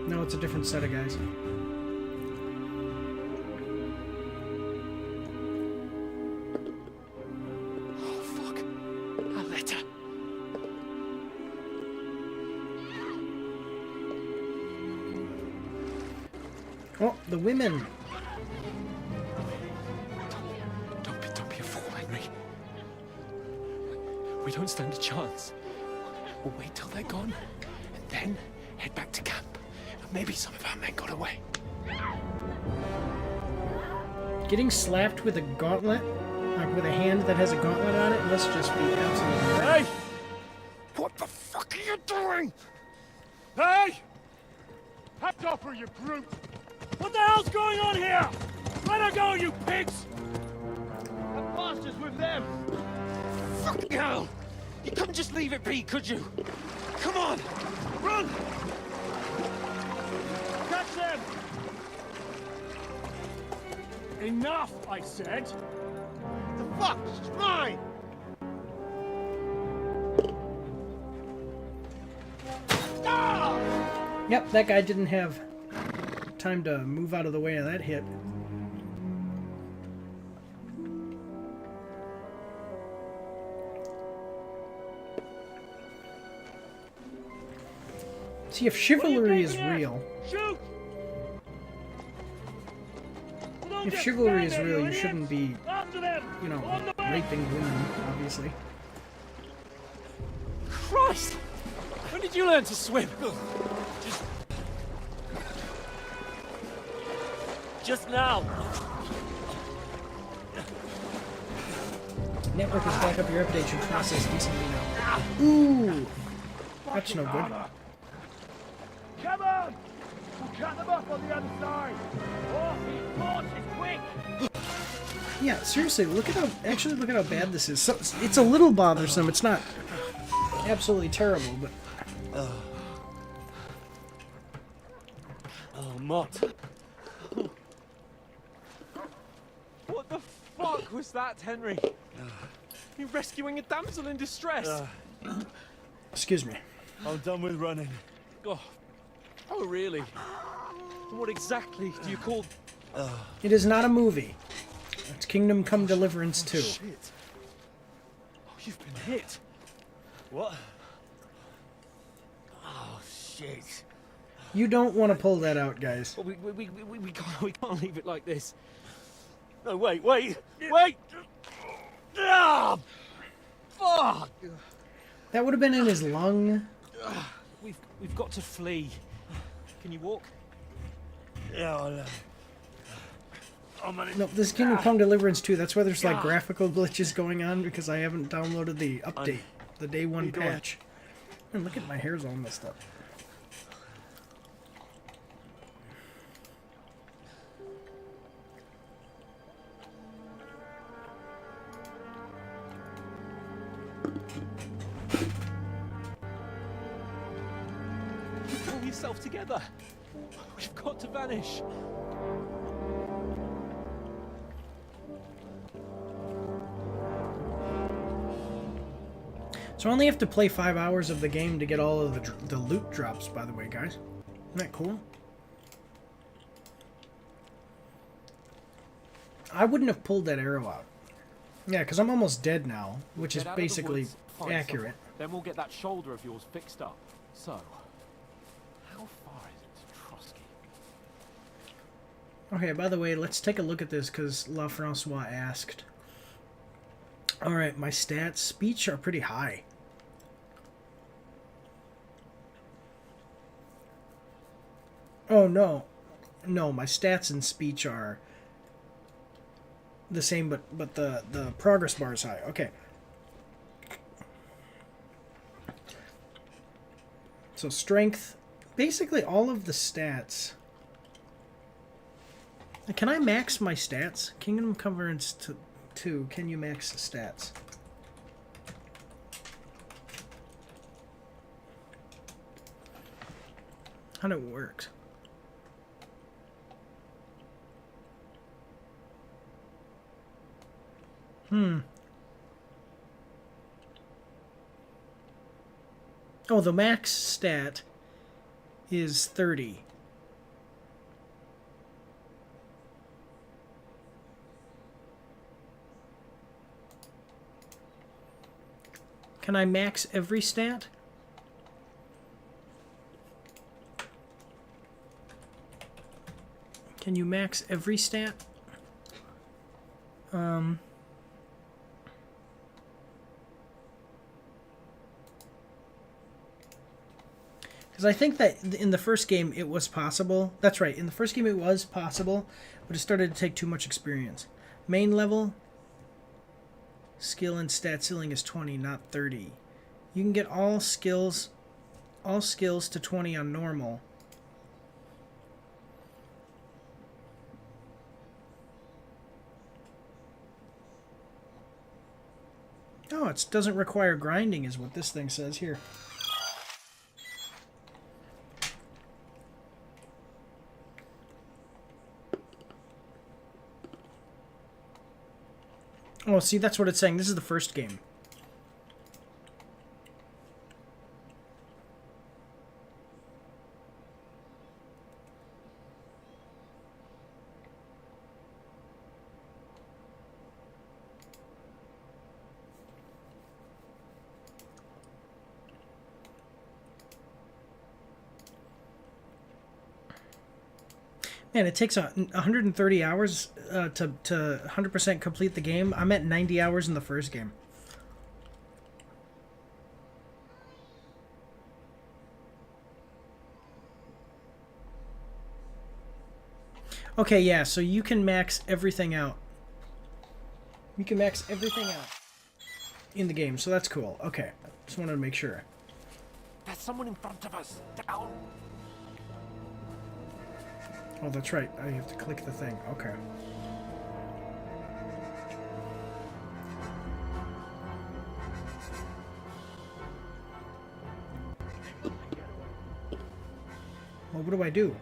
No, it's a different set of guys. Oh, fuck. A letter. Oh, the women. Don't be a fool, Henry. We don't stand a chance. We'll wait till they're gone, and then head back to camp. Maybe some of our men got away. Getting slapped with a gauntlet? Like with a hand that has a gauntlet on it? Must just be absolutely... Hey! What the fuck are you doing? Hey! Back off, you brute! What the hell's going on here? Let her go, you pigs! That bastard's with them! Fucking hell! You couldn't just leave it be, could you? Come on! Run! Catch them! Enough, I said! The fuck? She's mine! Ah! Yep, that guy didn't have time to move out of the way of that hit. See, if chivalry is real... Shoot! If chivalry is real, you shouldn't be, you know, raping women, obviously. Christ! When did you learn to swim? Just now! Network is back up. Your update should process decently now. Ooh! That's no good. Come on! We'll cut them up on the other side! Horses, quick! Yeah, seriously, look at how bad this is. So, it's a little bothersome. It's not absolutely terrible, but... Oh, Mott. What the fuck was that, Henry? You rescuing a damsel in distress? Excuse me. I'm done with running. Oh, really? What exactly do you call... It is not a movie. It's Kingdom Come Deliverance 2. Shit. Oh, you've been hit. What? Oh, shit. You don't want to pull that out, guys. Well, we can't leave it like this. No, wait! Ah! Fuck! That would have been in his lung. We've got to flee. Can you walk? Yeah, No, this is Kingdom Come Deliverance 2. That's why there's like graphical glitches going on because I haven't downloaded the update, the day one patch. And look at my hair's all messed up. Pull yourself together. We've got to vanish. So I only have to play 5 hours of the game to get all of the loot drops, by the way, guys. Isn't that cool? I wouldn't have pulled that arrow out. Yeah, because I'm almost dead now, which is basically accurate. Then we'll get that shoulder of yours fixed up. So, how far is it to Trotsky? Okay, by the way, let's take a look at this because La Francois asked. Alright, my stats, speech are pretty high. Oh, no. No, my stats and speech are the same, but the progress bar is high. Okay. So strength, basically all of the stats. Can I max my stats? Kingdom Come Deliverance 2, can you max stats? How do it work? Oh, the max stat is 30. Can I max every stat? Can you max every stat? Because I think that in the first game it was possible. That's right, in the first game it was possible, but it started to take too much experience. Main level, skill and stat ceiling is 20, not 30. You can get all skills to 20 on normal. Oh, it doesn't require grinding is what this thing says here. Oh, see, that's what it's saying. This is the first game. Man, it takes 130 hours to 100% complete the game. I'm at 90 hours in the first game. Okay, yeah, so you can max everything out. You can max everything out in the game, so that's cool. Okay, just wanted to make sure. There's someone in front of us. Down. Oh, that's right. I have to click the thing. Okay. Well, what do I do?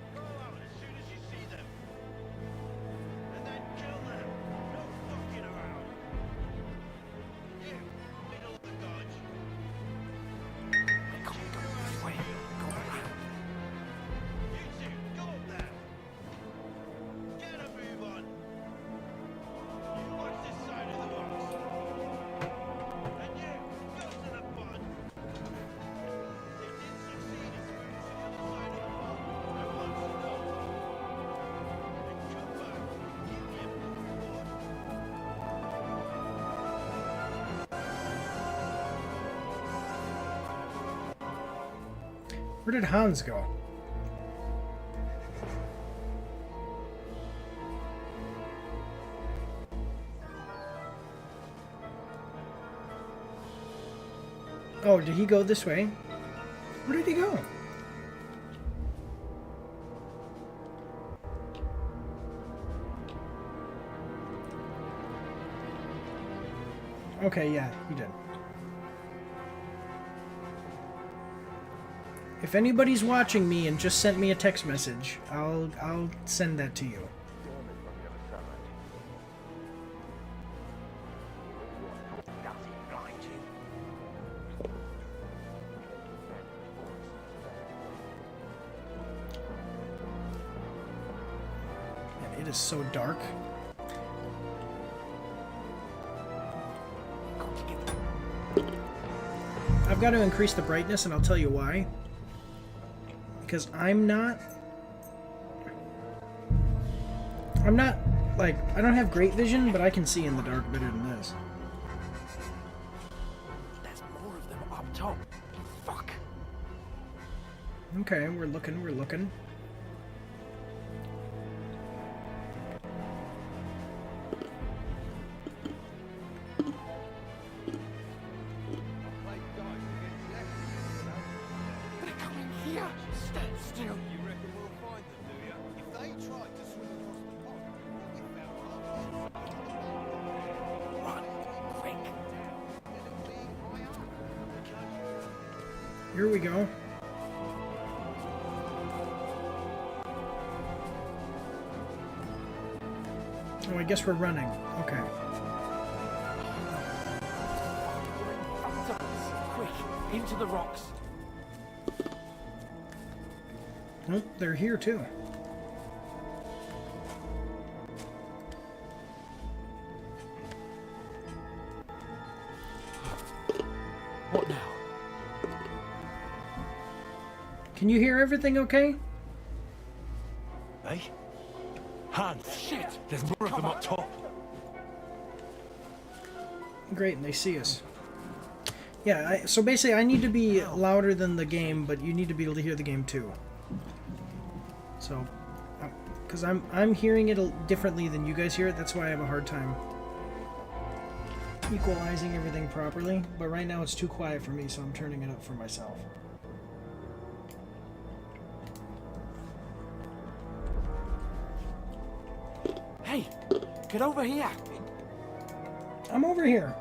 Where did Hans go? Oh, did he go this way? Where did he go? Okay, yeah, he did. If anybody's watching me and just sent me a text message, I'll send that to you. Man, it is so dark. I've got to increase the brightness, and I'll tell you why. Because I'm not, like, I don't have great vision, but I can see in the dark better than this. There's more of them up top. Fuck. Okay, we're looking, we're looking. They're coming here. Stand still. You reckon we'll find them, do you? If they tried to swim across the pond, we found Run, quick. Here we go. Oh, I guess we're running. Okay. Quick, into the rocks. Nope, they're here too. What now? Can you hear everything okay? Hey? Hans! Shit! There's more of them up top. Great, and they see us. Yeah, so basically I need to be louder than the game, but you need to be able to hear the game too. So, because I'm hearing it differently than you guys hear it, that's why I have a hard time equalizing everything properly. But right now it's too quiet for me, so I'm turning it up for myself. Hey, get over here. I'm over here.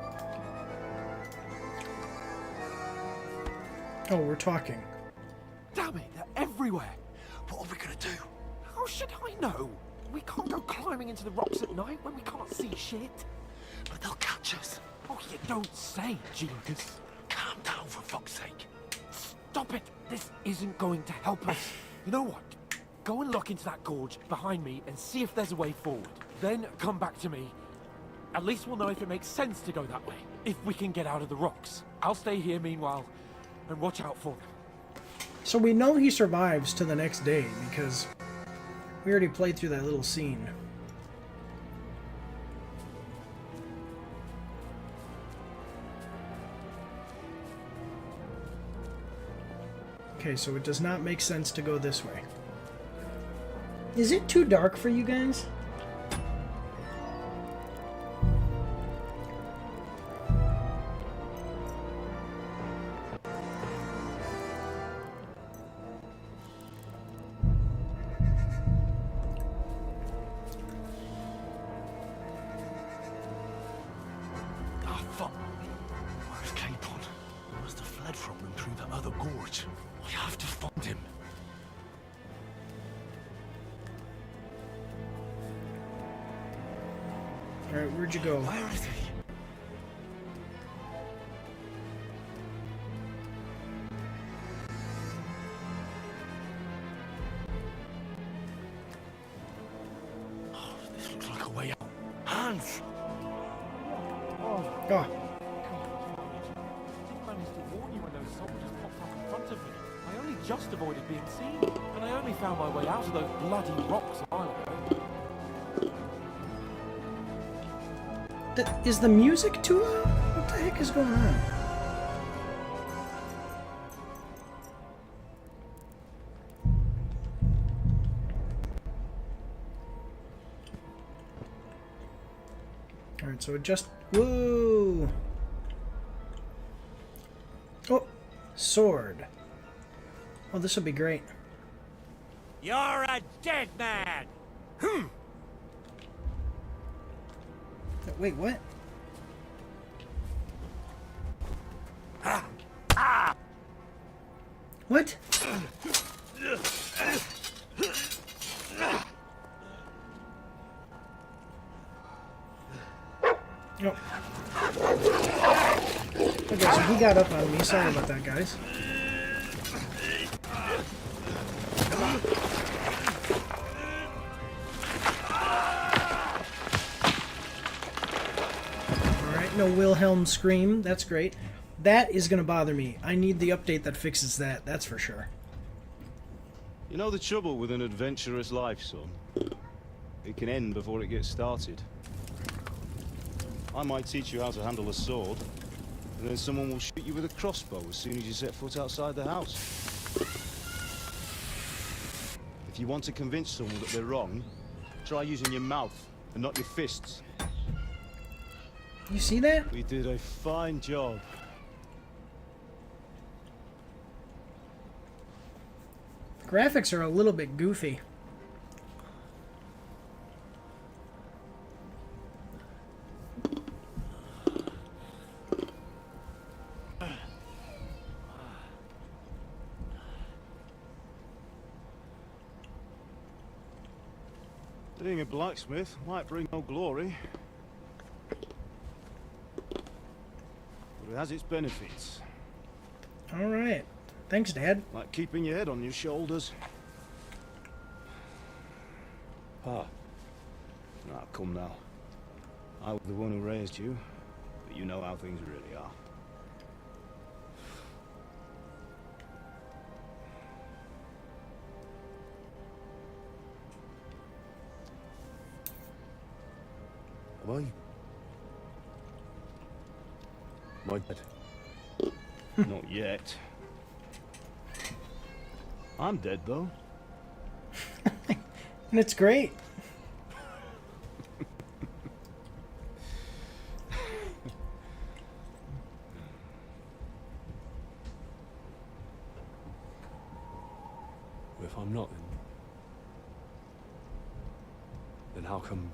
Oh, we're talking. Damn it, they're everywhere. What are we gonna do? How should I know? We can't go climbing into the rocks at night when we can't see shit. But they'll catch us. Oh, you don't say, Jinkus. Calm down, for fuck's sake. Stop it. This isn't going to help us. You know what? Go and look into that gorge behind me and see if there's a way forward. Then come back to me. At least we'll know if it makes sense to go that way. If we can get out of the rocks. I'll stay here meanwhile and watch out for them. So we know he survives to the next day because we already played through that little scene. Okay, so it does not make sense to go this way. Is it too dark for you guys? Ah, fuck. Where's Capon? He must have fled from them through that other gorge. We have to find him. Alright, where'd you go? Where is he? Oh, this looks like a way out. Hans! Oh. I didn't manage to warn you when those soldiers popped up in front of me. I only just avoided being seen, and I only found my way out of those bloody rocks a while ago. Is the music too loud? What the heck is going on? Alright, so it just... Whoa! Oh, Sword. Oh, this will be great. You're a dead man! Wait, what? What? Oh. Okay, so he got up on me. Sorry about that, guys. Alright, no Wilhelm scream. That's great. That is going to bother me. I need the update that fixes that, that's for sure. You know the trouble with an adventurous life, son? It can end before it gets started. I might teach you how to handle a sword, and then someone will shoot you with a crossbow as soon as you set foot outside the house. If you want to convince someone that they're wrong, try using your mouth and not your fists. You see that? We did a fine job. Graphics are a little bit goofy. Being a blacksmith might bring no glory, but it has its benefits. Alright. Thanks, Dad. Like keeping your head on your shoulders. Ah, come now. I was the one who raised you, but you know how things really are. Am I dead? Not yet. I'm dead, though. And it's great. If I'm not, then how come...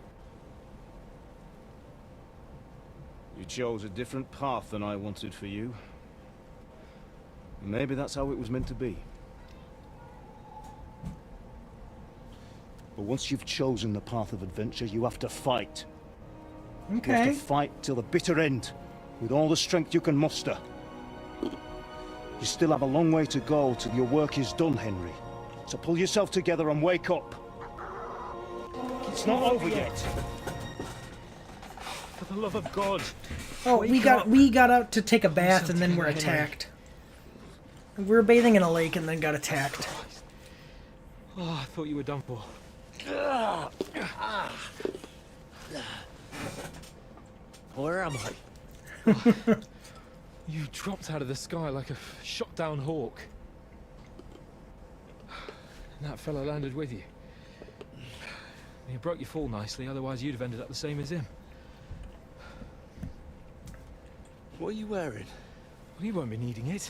You chose a different path than I wanted for you. Maybe that's how it was meant to be. But once you've chosen the path of adventure, you have to fight. Okay. You have to fight till the bitter end, with all the strength you can muster. You still have a long way to go till your work is done, Henry. So pull yourself together and wake up. It's not over yet. For the love of God. Oh, we got out to take a bath and then we're attacked. We were bathing in a lake and then got attacked. Oh, I thought you were done for. Where am I? You dropped out of the sky like a shot-down hawk. And that fella landed with you. You broke your fall nicely, otherwise you'd have ended up the same as him. What are you wearing? Well, you won't be needing it.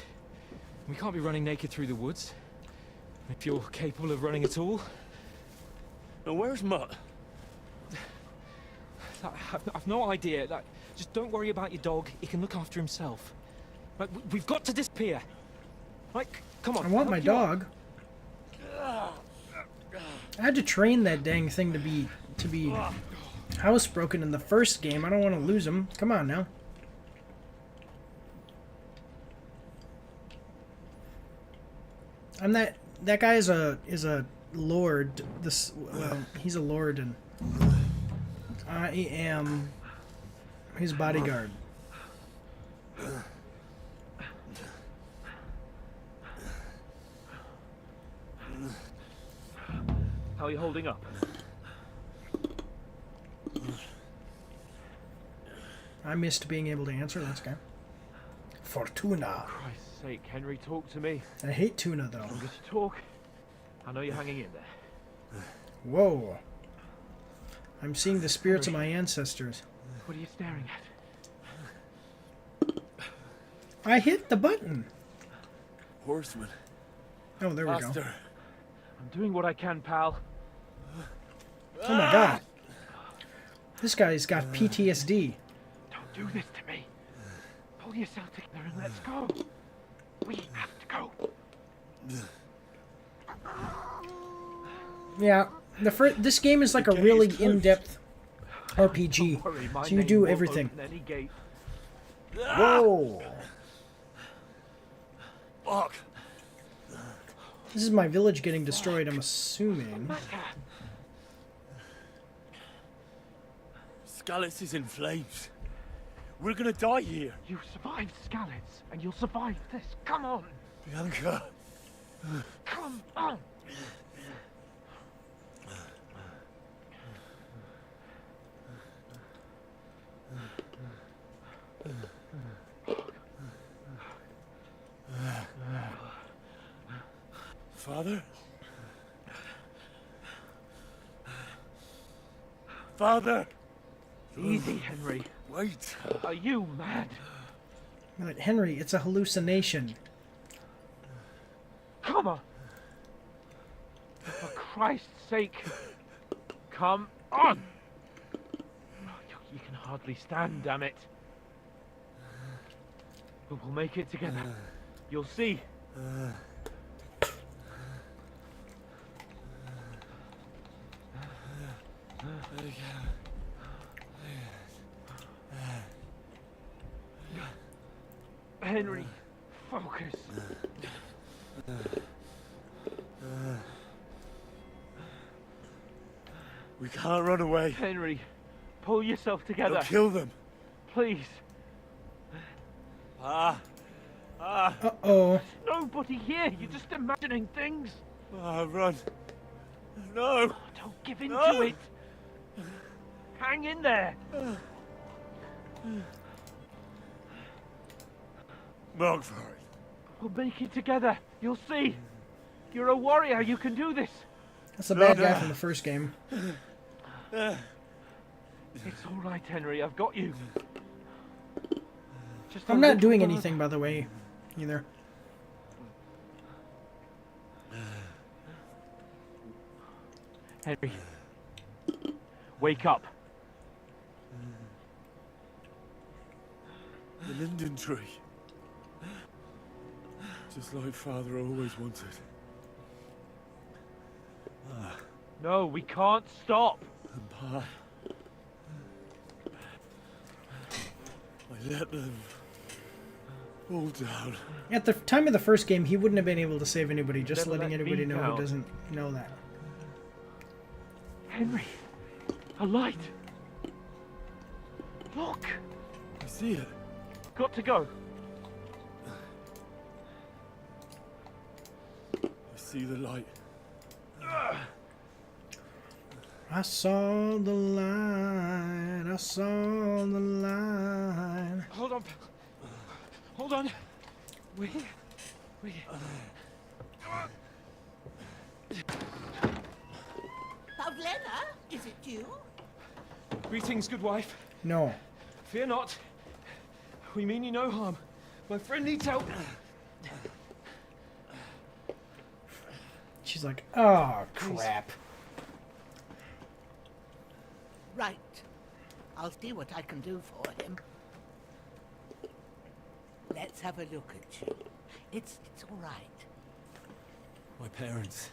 We can't be running naked through the woods. If you're capable of running at all. And where's Mutt? I've no idea. Just don't worry about your dog. He can look after himself. Like, we've got to disappear. Like, come on. I want my dog. I had to train that dang thing to be housebroken in the first game. I don't want to lose him. Come on now. I'm that guy is a lord. He's a lord, and I am his bodyguard. How are you holding up? I missed being able to answer. That's good. Fortuna. Christ's sake, Henry, talk to me. I hate tuna, though. I'm good to talk. I know you're hanging in there. Whoa. I'm seeing the spirits of my ancestors. What are you staring at? I hit the button. Horseman. Oh, there we go. Master. I'm doing what I can, pal. Oh my god. This guy's got PTSD. Don't do this to me. Pull yourself together and let's go. We have to go. Yeah, this game is like a really in-depth RPG. Worry, my So you name do won't everything. open any gate. Whoa. Fuck. This is my village getting destroyed, I'm assuming. Skalitz is in flames. We're gonna die here. You survived Skalitz, and you'll survive this. Come on. Bianca. Come on. Father? Father! Easy, Henry. Wait. Are you mad? Like, Henry, it's a hallucination. Come on! For Christ's sake, come on! You can hardly stand, damn it. But we'll make it together. You'll see. Henry, focus. We can't run away. Henry, pull yourself together. They'll kill them. Please. Uh-oh. Nobody here. You're just imagining things. Run. No. Don't give in to it. Hang in there. Mark for it. We'll make it together. You'll see. You're a warrior. You can do this. That's the bad guy from the first game. It's all right, Henry. I've got you. Just I'm not doing anything, by the way, either. Henry, wake up. The linden tree. Just like Father always wanted. No, we can't stop. And Pa. I let them all down. At the time of the first game, he wouldn't have been able to save anybody, just Never letting let anybody me know down. who doesn't know that. Henry, a light. Look. I see it. Got to go. I see the light. I saw the light, I saw the light. Hold on. Hold on. We. Pavlena, is it you? Greetings, good wife. No. Fear not. We mean you no harm. My friend needs help. She's like, oh, crap. Right. I'll see what I can do for him. Let's have a look at you. It's all right. My parents.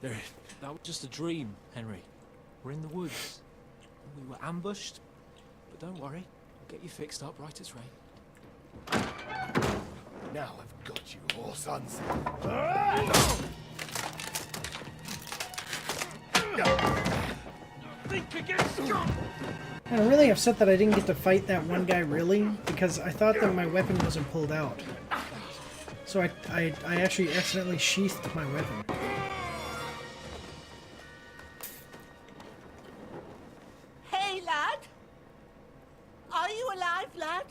That was just a dream, Henry. We're in the woods. We were ambushed. But don't worry. I'll get you fixed up right as rain. Now I've got you, all sons. Think again, Scott! And I'm really upset that I didn't get to fight that one guy, really, because I thought that my weapon wasn't pulled out. So I actually accidentally sheathed my weapon. Hey, lad. Are you alive, lad?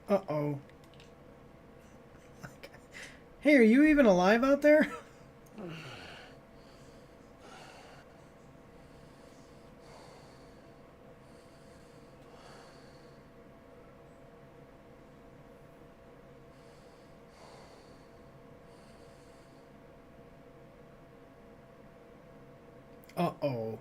Uh-oh. Hey, are you even alive out there? Uh-oh.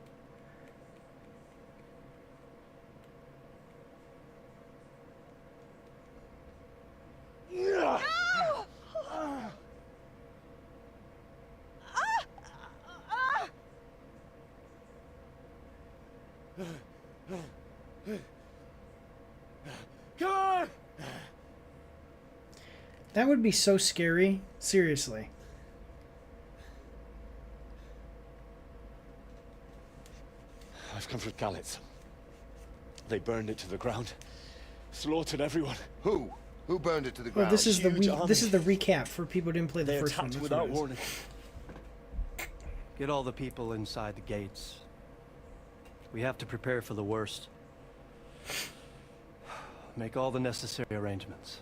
Come on! That would be so scary. Seriously. I've come for Gallets. They burned it to the ground. Slaughtered everyone. Who? Who burned it to the Well, ground? this is the Huge army. this is the recap for people who didn't play the They first one. attacked That's what without it is. warning. Get all the people inside the gates. We have to prepare for the worst. Make all the necessary arrangements.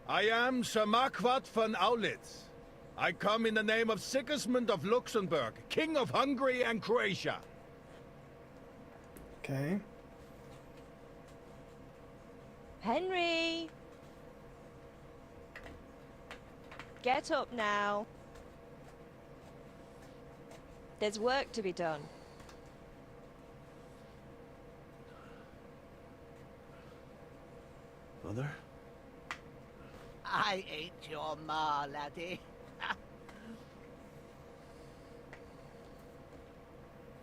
I am Sir Marquardt von Aulitz. I come in the name of Sigismund of Luxembourg, King of Hungary and Croatia. Okay. Henry! Get up now. There's work to be done. Mother? I ain't your ma, laddie.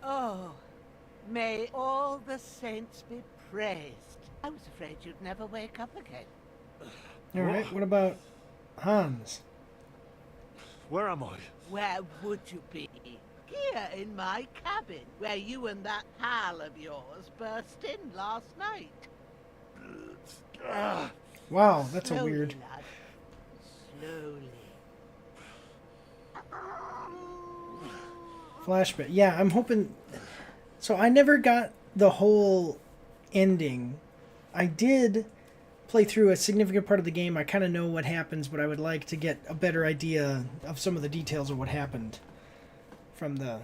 Oh, may all the saints be praised. I was afraid you'd never wake up again. Alright, what about Hans? Where am I? Where would you be? Here in my cabin, where you and that pal of yours burst in last night. Wow, that's Slowly, a weird... lad. Slowly. flashback. Yeah, I'm hoping... So I never got the whole ending. I did play through a significant part of the game. I kind of know what happens, but I would like to get a better idea of some of the details of what happened from the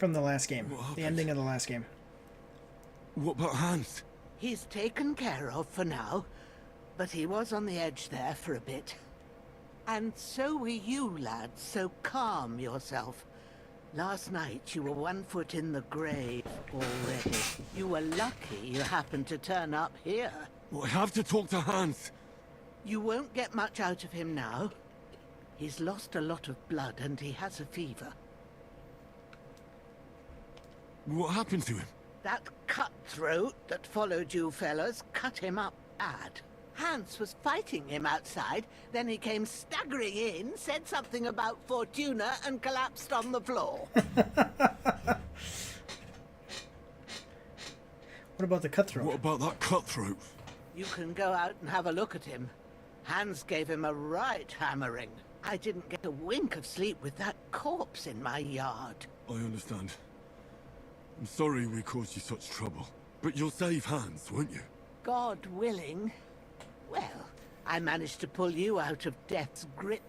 last game. The ending of the last game. What about Hans? He's taken care of for now, but he was on the edge there for a bit. And so were you, lad, so calm yourself. Last night you were 1 foot in the grave already. You were lucky you happened to turn up here. Well, I have to talk to Hans. You won't get much out of him now. He's lost a lot of blood and he has a fever. What happened to him? That cutthroat that followed you fellas cut him up bad. Hans was fighting him outside, then he came staggering in, said something about Fortuna, and collapsed on the floor. What about the cutthroat? What about that cutthroat? You can go out and have a look at him. Hans gave him a right hammering. I didn't get a wink of sleep with that corpse in my yard. I understand. I'm sorry we caused you such trouble. But you'll save Hans, won't you? God willing. Well, I managed to pull you out of death's grip,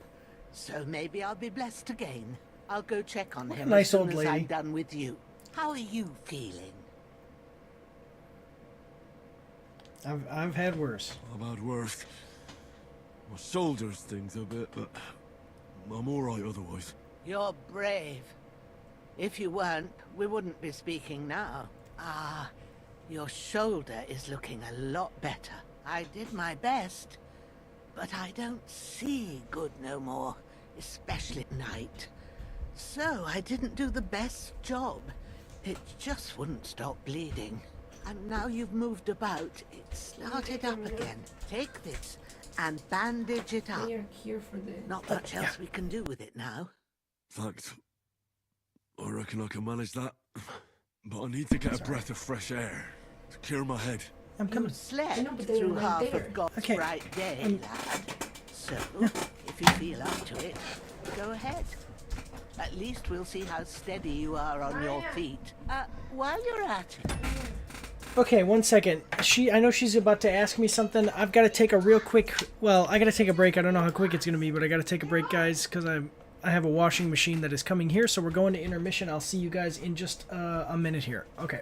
so maybe I'll be blessed again. I'll go check on him nice as soon old as lady. I'm done with you. How are you feeling? I've had worse. I've had worse. My shoulder stings a bit, but I'm alright otherwise. You're brave. If you weren't, we wouldn't be speaking now. Ah, your shoulder is looking a lot better. I did my best, but I don't see good no more, especially at night. So I didn't do the best job. It just wouldn't stop bleeding. And now you've moved about, it started up again. Take this and bandage it up. They are here for the... Not much else we can do with it now. Thanks. I reckon I can manage that. But I need to get a breath of fresh air to clear my head. I'm coming. You slept I know, but they through were right half there. of God's Okay. bright day, lad. So, if you feel up to it, go ahead. At least we'll see how steady you are on your feet. While you're at it, Okay, 1 second. I know she's about to ask me something. I've got to take a real quick... Well, I got to take a break. I don't know how quick it's going to be, but I got to take a break, guys, because I have a washing machine that is coming here, so we're going to intermission. I'll see you guys in just a minute here. Okay.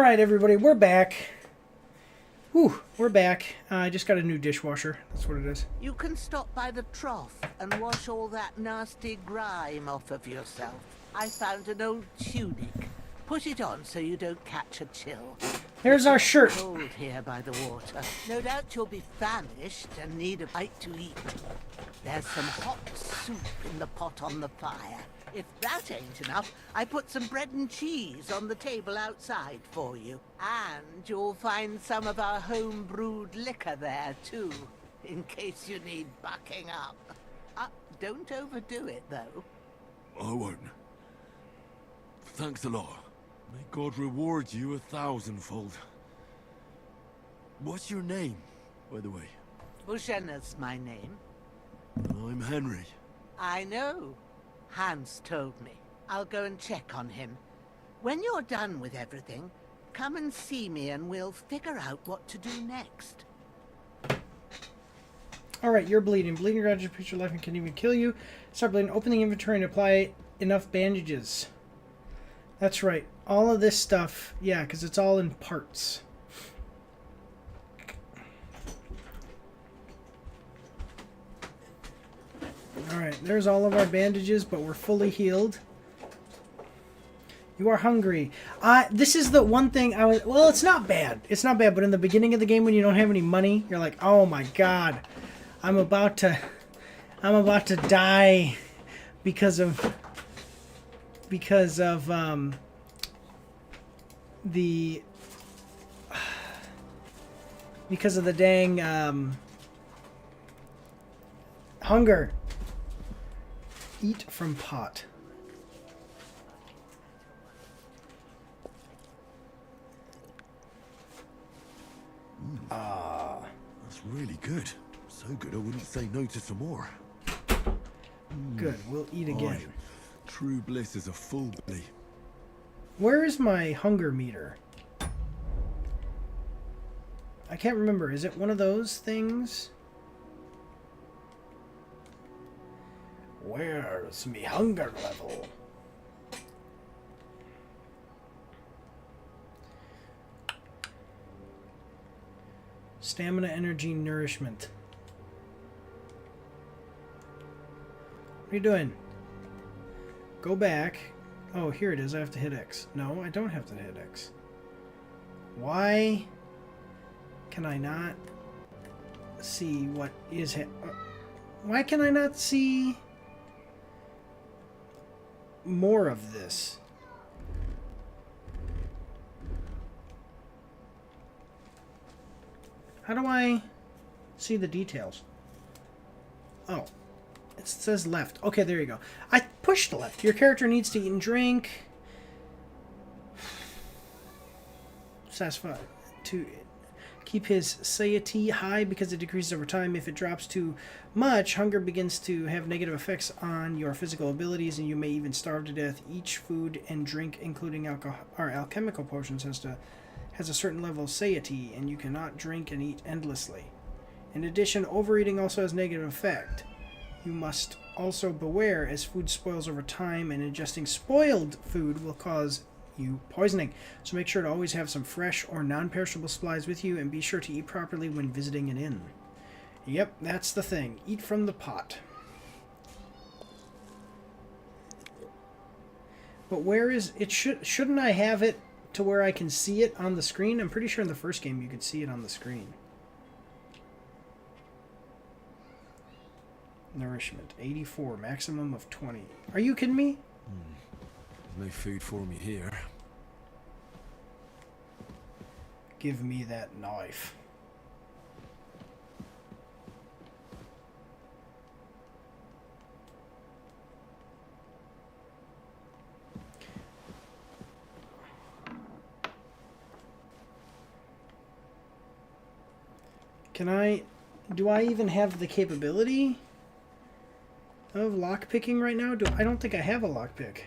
right, everybody, we're back. Whew, we're back. I just got a new dishwasher. That's what it is. You can stop by the trough and wash all that nasty grime off of yourself. I found an old tunic. Put it on so you don't catch a chill. There's our shirt. It's cold here by the water. No doubt you'll be famished and need a bite to eat. There's some hot soup in the pot on the fire. If that ain't enough, I put some bread and cheese on the table outside for you. And you'll find some of our home-brewed liquor there, too, in case you need bucking up. Don't overdo it, though. I won't. Thanks a lot. May God reward you 1,000-fold. What's your name, by the way? Bushenna's my name. I'm Henry. I know. Hans told me. I'll go and check on him. When you're done with everything, come and see me and we'll figure out what to do next. Alright, you're bleeding. Bleeding gradually puts your life and can even kill you. Start bleeding. Open the inventory and apply enough bandages. That's right. All of this stuff, yeah, because it's all in parts. Alright, there's all of our bandages, but we're fully healed. You are hungry. This is the one thing I was... Well, it's not bad. It's not bad, but in the beginning of the game when you don't have any money, you're like, oh my god. I'm about to die because of the dang hunger. Eat from pot. That's really good. So good I wouldn't say no to some more. Good, we'll eat again. True bliss is a full belly. Where is my hunger meter? I can't remember. Is it one of those things? Where's me hunger level? Stamina, energy, nourishment. What are you doing? Go back. Oh, here it is. I have to hit X. No, I don't have to hit X. Why can I not see what is why can I not see more of this? How do I see the details? Oh, it says left. Okay, there you go. I pushed left. Your character needs to eat and drink. Satisfy to keep his satiety high because it decreases over time. If it drops too much, hunger begins to have negative effects on your physical abilities, and you may even starve to death. Each food and drink, including alcohol or alchemical potions, has a certain level of satiety, and you cannot drink and eat endlessly. In addition, overeating also has negative effect. You must also beware as food spoils over time, and ingesting spoiled food will cause you poisoning. So make sure to always have some fresh or non-perishable supplies with you, and be sure to eat properly when visiting an inn. Yep, that's the thing. Eat from the pot. But where is it? Shouldn't I have it to where I can see it on the screen? I'm pretty sure in the first game you could see it on the screen. Nourishment 84, maximum of 20. Are you kidding me? No food for me here. Give me that knife. Do I even have the capability of lockpicking right now? I don't think I have a lockpick.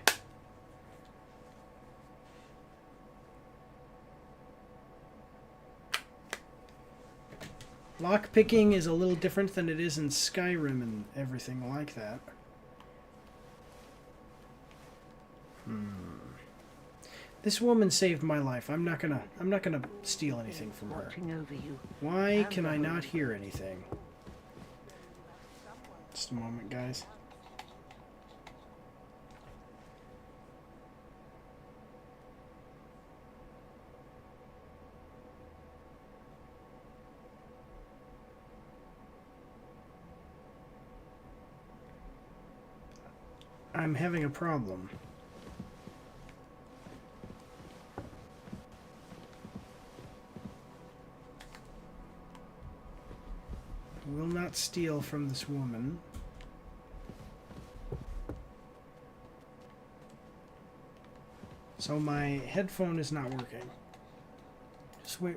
Lockpicking is a little different than it is in Skyrim and everything like that. This woman saved my life. I'm not gonna steal anything from her. Watching over you. Why can I not hear anything? Just a moment, guys. I'm having a problem. Will not steal from this woman. So my headphone is not working. Just wait.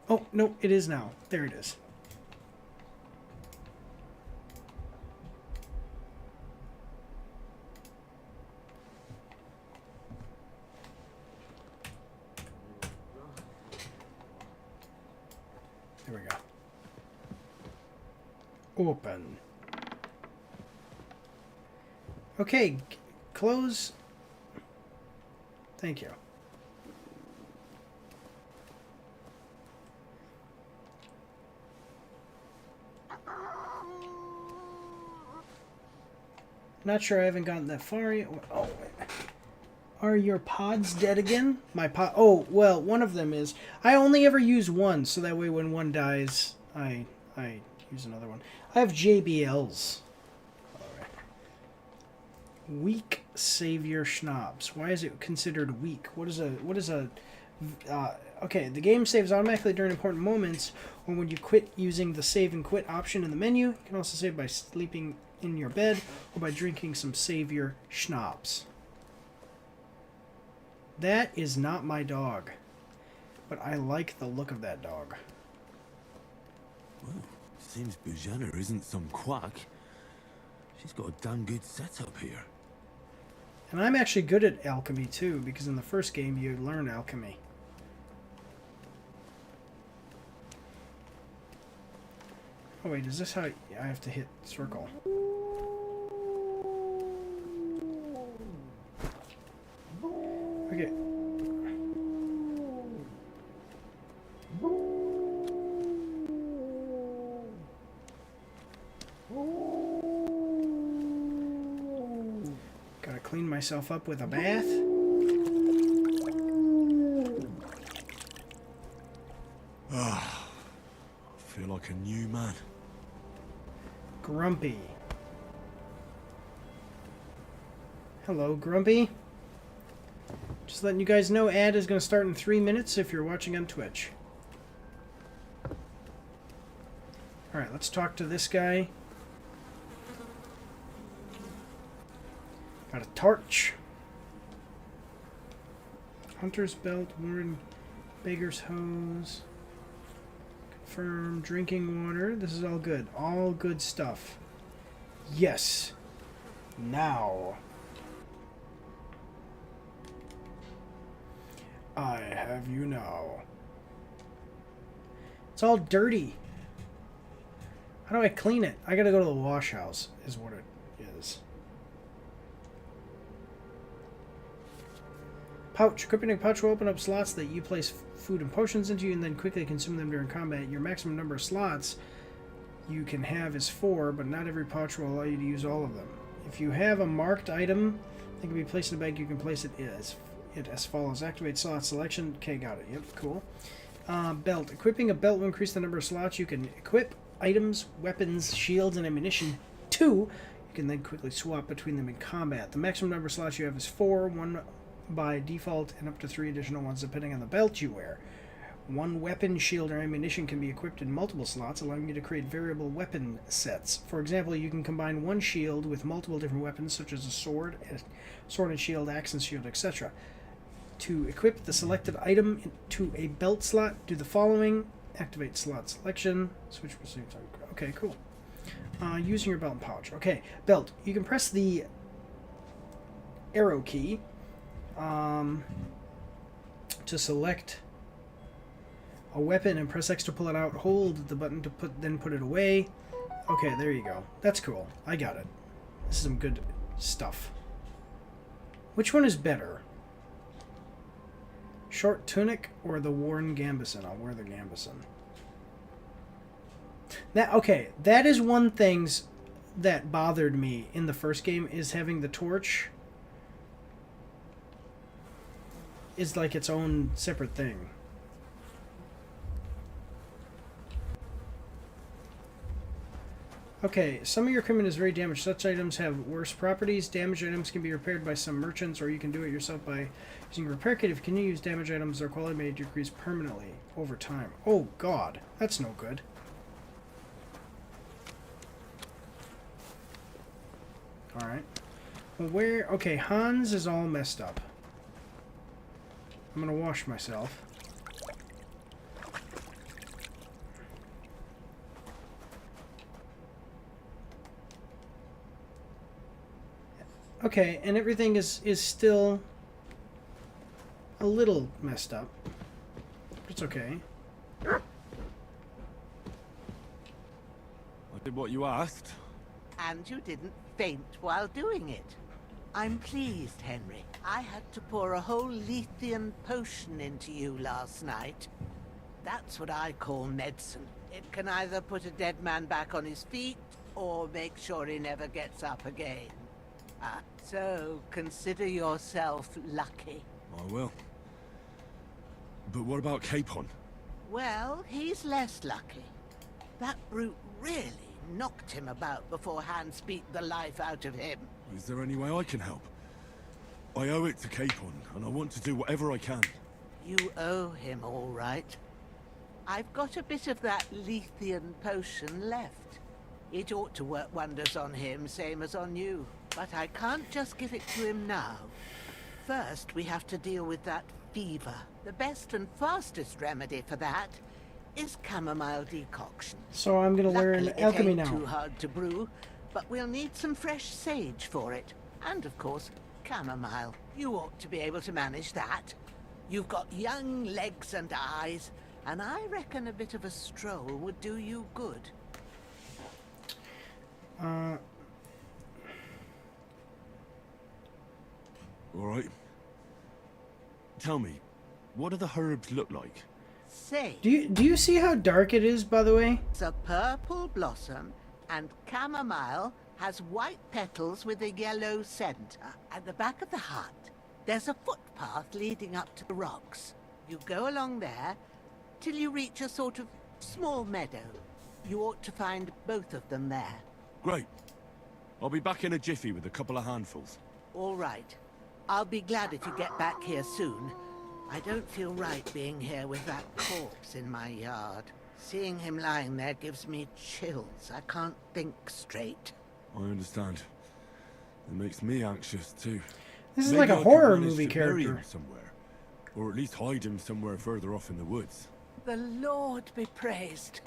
Oh, no, it is now. There it is. There we go. Open. Okay, close. Thank you. Not sure, I haven't gotten that far yet. Oh, are your pods dead again? My pod. Oh, well, one of them is. I only ever use one, so that way when one dies, I use another one. I have JBLs. Alright. Weak Savior Schnapps. Why is it considered weak? What is a okay, the game saves automatically during important moments or when you quit using the save and quit option in the menu. You can also save by sleeping in your bed or by drinking some Savior Schnapps. That is not my dog, but I like the look of that dog. Well, seems Bujana isn't some quack. She's got a damn good setup here. And I'm actually good at alchemy too, because in the first game you learn alchemy. Oh wait, is this how I have to hit circle? Okay. Gotta clean myself up with a bath. Ah, I feel like a new man. Grumpy. Hello, Grumpy. Just letting you guys know, ad is going to start in 3 minutes if you're watching on Twitch. Alright, let's talk to this guy. Got a torch. Hunter's belt, worn beggar's hose. Confirm, drinking water. This is all good. All good stuff. Yes. Now. I have you now. It's all dirty. How do I clean it? I gotta go to the wash house, is what it is. Pouch. Equipping a pouch will open up slots that you place food and potions into and then quickly consume them during combat. Your maximum number of slots you can have is 4, but not every pouch will allow you to use all of them. If you have a marked item that can be placed in a bag, you can place it as follows. Activate slot selection. Okay, got it. Yep, cool. Belt. Equipping a belt will increase the number of slots you can equip items, weapons, shields, and ammunition. 2. You can then quickly swap between them in combat. The maximum number of slots you have is 4, 1 by default, and up to 3 additional ones depending on the belt you wear. One weapon, shield, or ammunition can be equipped in multiple slots, allowing you to create variable weapon sets. For example, you can combine one shield with multiple different weapons, such as a sword and shield, axe and shield, etc. To equip the selected item to a belt slot, do the following. Activate slot selection. Switch receive. Okay, cool. Using your belt and pouch. Okay, belt. You can press the arrow key to select a weapon and press X to pull it out. Hold the button to put it away. Okay, there you go. That's cool. I got it. This is some good stuff. Which one is better? Short tunic or the worn gambeson? I'll wear the gambeson. That is one things that bothered me in the first game, is having the torch is like its own separate thing. Okay, some of your equipment is very damaged. Such items have worse properties. Damaged items can be repaired by some merchants, or you can do it yourself by using a repair kit. If you can use damaged items, their quality may decrease permanently over time. Oh god, that's no good. Alright. Well, where... Okay, Hans is all messed up. I'm gonna wash myself. Okay, and everything is still a little messed up. It's okay. I did what you asked. And you didn't faint while doing it. I'm pleased, Henry. I had to pour a whole Lethean potion into you last night. That's what I call medicine. It can either put a dead man back on his feet, or make sure he never gets up again. So consider yourself lucky. I will. But what about Capon? Well, he's less lucky. That brute really knocked him about before Hans beat the life out of him. Is there any way I can help? I owe it to Capon, and I want to do whatever I can. You owe him, all right. I've got a bit of that Lethean potion left. It ought to work wonders on him, same as on you. But I can't just give it to him now. First, we have to deal with that fever. The best and fastest remedy for that is chamomile decoction. So I'm gonna learn Luckily, alchemy it now. ain't too hard to brew, but we'll need some fresh sage for it. And of course, chamomile. You ought to be able to manage that. You've got young legs and eyes, and I reckon a bit of a stroll would do you good. All right. Tell me, what do the herbs look like? Say, Do you see how dark it is, by the way? it's a purple blossom, and chamomile has white petals with a yellow center. At the back of the hut, there's a footpath leading up to the rocks. You go along there till you reach a sort of small meadow. You ought to find both of them there. Great. I'll be back in a jiffy with a couple of handfuls. All right. I'll be glad if you get back here soon. I don't feel right being here with that corpse in my yard. Seeing him lying there gives me chills. I can't think straight. I understand. It makes me anxious too. This is Maybe like a I could horror manage movie to bury character. him somewhere, or at least hide him somewhere further off in the woods. The Lord be praised.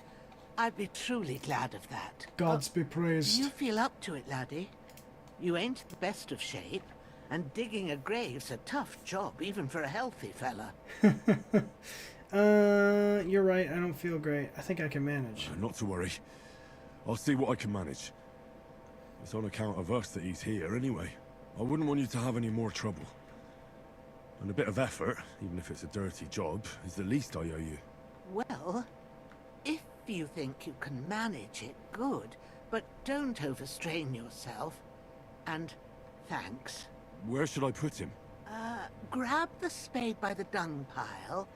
I'd be truly glad of that. Gods be praised. You feel up to it, laddie. You ain't the best of shape, and digging a grave's a tough job, even for a healthy fella. You're right. I don't feel great. I think I can manage. Not to worry. I'll see what I can manage. It's on account of us that he's here anyway. I wouldn't want you to have any more trouble. And a bit of effort, even if it's a dirty job, is the least I owe you. Well, if you think you can manage it, good. But don't overstrain yourself. And thanks. Where should I put him? Grab the spade by the dung pile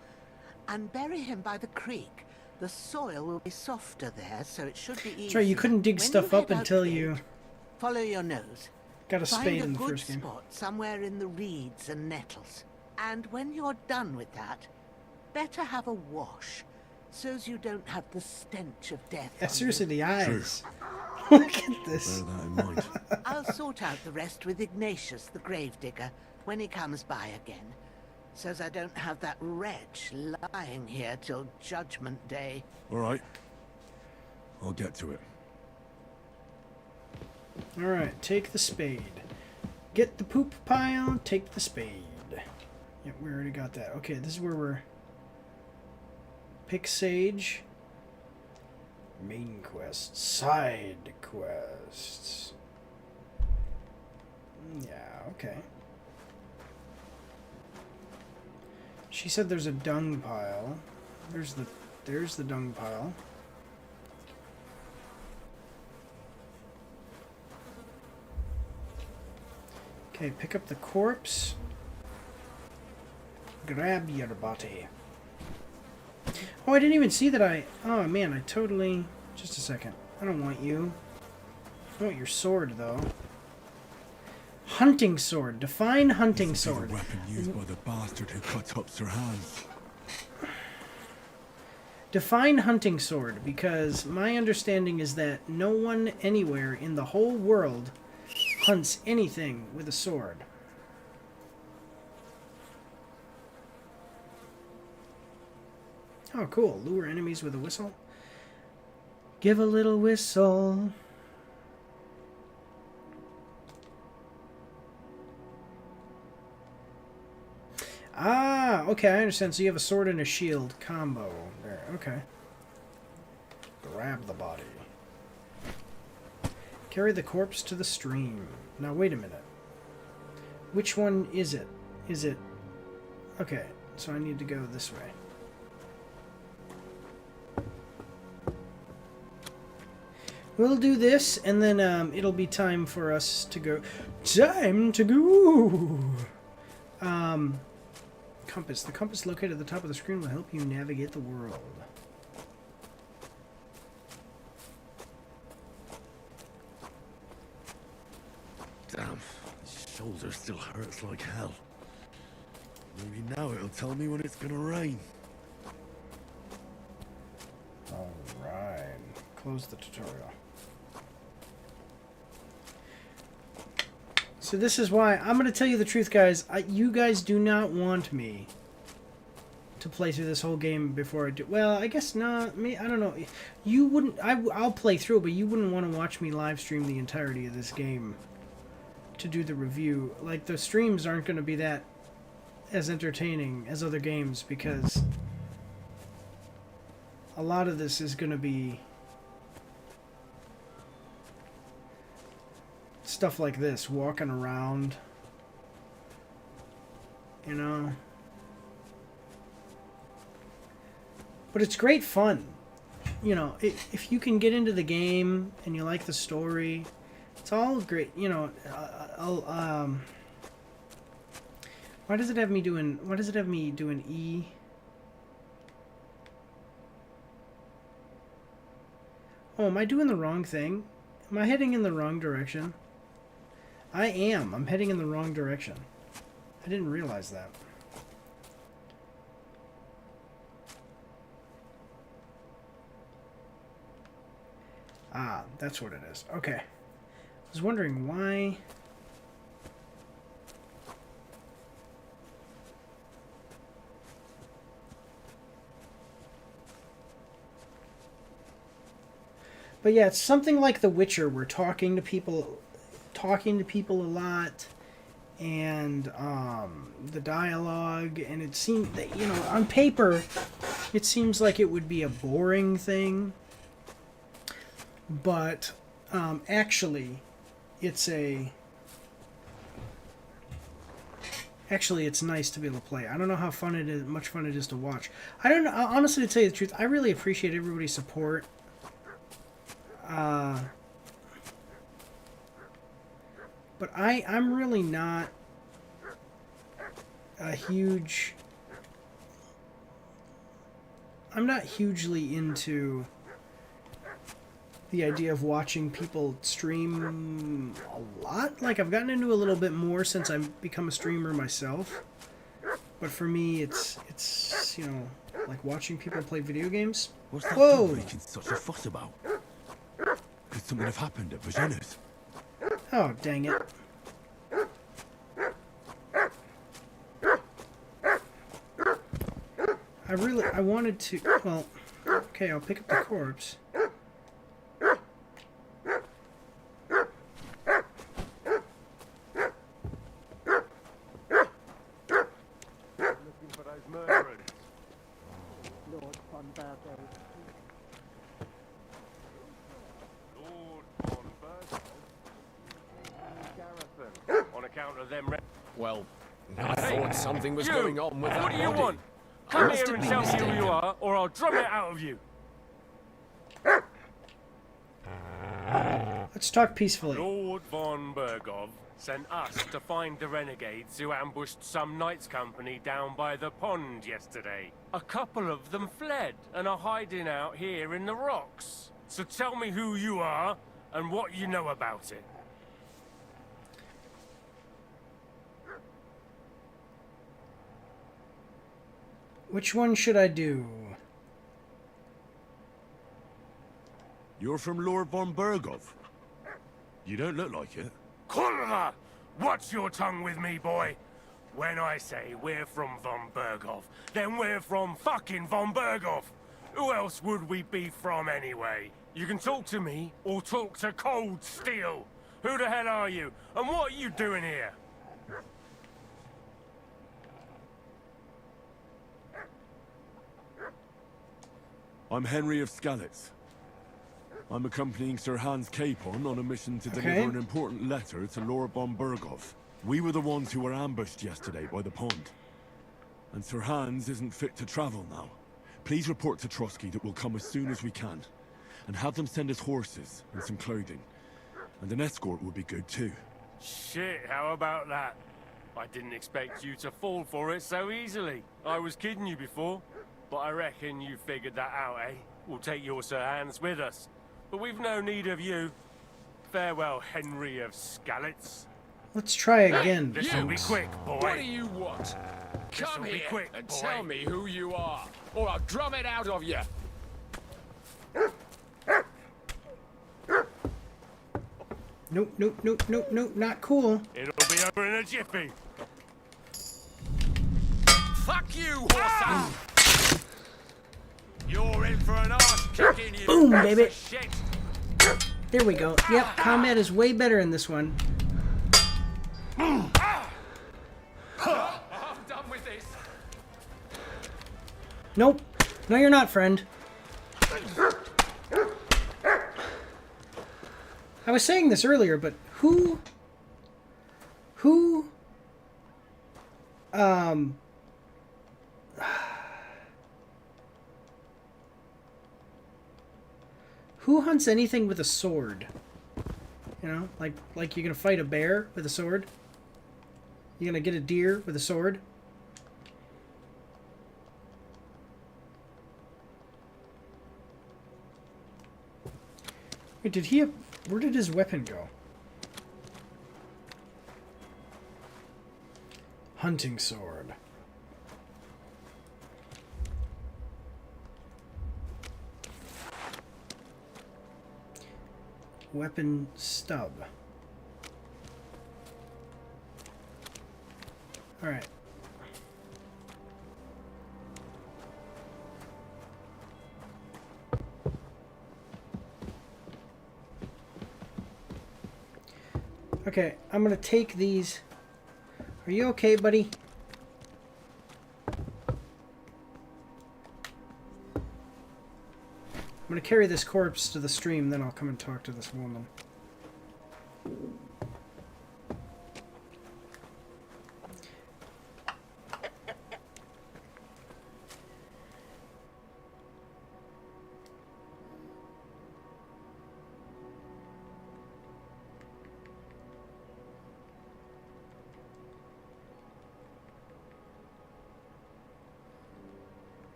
and bury him by the creek. The soil will be softer there, so it should be easy. That's right, you couldn't dig stuff up until you follow your nose. got a spade in the Find a first good game. spot somewhere in the reeds and nettles. And when you're done with that, better have a wash, so's you don't have the stench of death. Yeah, on seriously, you. the eyes. Look at this. Bear that in mind. I'll sort out the rest with Ignatius, the gravedigger, when he comes by again, so's I don't have that wretch lying here till Judgment Day. All right. I'll get to it. Alright, take the spade. Get the poop pile, take the spade. Yep, we already got that. Okay, this is where we're... Pick sage. Main quest. Side quests. Yeah, okay. She said there's a dung pile. There's the dung pile. Okay, pick up the corpse. Grab your body. Oh, I didn't even see that oh man, I totally... Just a second. I don't want you. I want your sword, though. Hunting sword. Define hunting sword. The weapon used by the bastard who cut up Sir Hans. Define hunting sword, because my understanding is that no one anywhere in the whole world hunts anything with a sword. Oh, cool. Lure enemies with a whistle. Give a little whistle. Ah, okay, I understand. So you have a sword and a shield combo there. Okay. Grab the body. Carry the corpse to the stream. Now, wait a minute. Which one is it? Is it... Okay, so I need to go this way. We'll do this, and then it'll be time for us to go. Time to go! Compass. The compass located at the top of the screen will help you navigate the world. Damn, his shoulder still hurts like hell. Maybe now it'll tell me when it's gonna rain. Alright. Close the tutorial. So this is why, I'm going to tell you the truth, guys. You guys do not want me to play through this whole game before I do. Well, I guess not. Me, I don't know. You wouldn't. I'll play through, but you wouldn't want to watch me live stream the entirety of this game to do the review. Like, the streams aren't going to be that as entertaining as other games, because a lot of this is going to be stuff like this, walking around, you know. But it's great fun, you know. If you can get into the game and you like the story, it's all great, you know. Why does it have me doing E? Oh, am I doing the wrong thing? Am I heading in the wrong direction? I am. I'm heading in the wrong direction. I didn't realize that. Ah, that's what it is. Okay. I was wondering why... But yeah, it's something like The Witcher. We're talking to people a lot, and the dialogue, and it seems that, you know, on paper, it seems like it would be a boring thing, but actually, it's nice to be able to play. I don't know how fun it is, much fun it is to watch. I don't know, honestly, to tell you the truth, I really appreciate everybody's support. But I'm really not a huge... I'm not hugely into the idea of watching people stream a lot. Like, I've gotten into a little bit more since I've become a streamer myself. But for me, it's you know, like watching people play video games. What's that Whoa! dog making such a fuss about? Could something have happened at Virginia's? Oh, dang it. I wanted to, well, okay, I'll pick up the corpse. Looking for those murderers. Lord von Burgo. Lord von Burgo? Garrison. On account of them... Well, I thought something was going on with What that do you body. want? Come Must here have and been tell me who mistaken. you are, or I'll drum it out of you. Let's talk peacefully. Lord von Bergov sent us to find the renegades who ambushed some knights' company down by the pond yesterday. A couple of them fled and are hiding out here in the rocks. So tell me who you are and what you know about it. Which one should I do? You're from Lord von Bergov. You don't look like it. Kurva! Watch your tongue with me, boy. When I say we're from von Bergov, then we're from fucking von Bergov. Who else would we be from anyway? You can talk to me or talk to Cold Steel. Who the hell are you? And what are you doing here? I'm Henry of Skalitz. I'm accompanying Sir Hans Capon on a mission to Okay. deliver an important letter to Lord von Bergov. We were the ones who were ambushed yesterday by the pond. And Sir Hans isn't fit to travel now. Please report to Trotsky that we'll come as soon as we can. And have them send us horses and some clothing. And an escort would be good too. Shit, how about that? I didn't expect you to fall for it so easily. I was kidding you before, but I reckon you figured that out, eh? We'll take your Sir Hans with us. But we've no need of you. Farewell, Henry of Skalitz. Let's try again, This'll be folks. quick, boy. What do you want? This'll Come be here quick, and boy. tell me who you are, or I'll drum it out of you. Nope, nope, nope, nope, nope, not cool. It'll be over in a jiffy. Fuck you, horse! You're in for an arse kicking, you Boom, piece baby. of shit. There we go. Yep, combat is way better in this one. I'm done with this. Nope. No, you're not, friend. I was saying this earlier, but who hunts anything with a sword? You know, like you're gonna fight a bear with a sword? You're gonna get a deer with a sword? Wait, where did his weapon go? Hunting sword. Weapon stub. Alright. Okay, I'm gonna take these. Are you okay, buddy? I'm gonna carry this corpse to the stream, then I'll come and talk to this woman.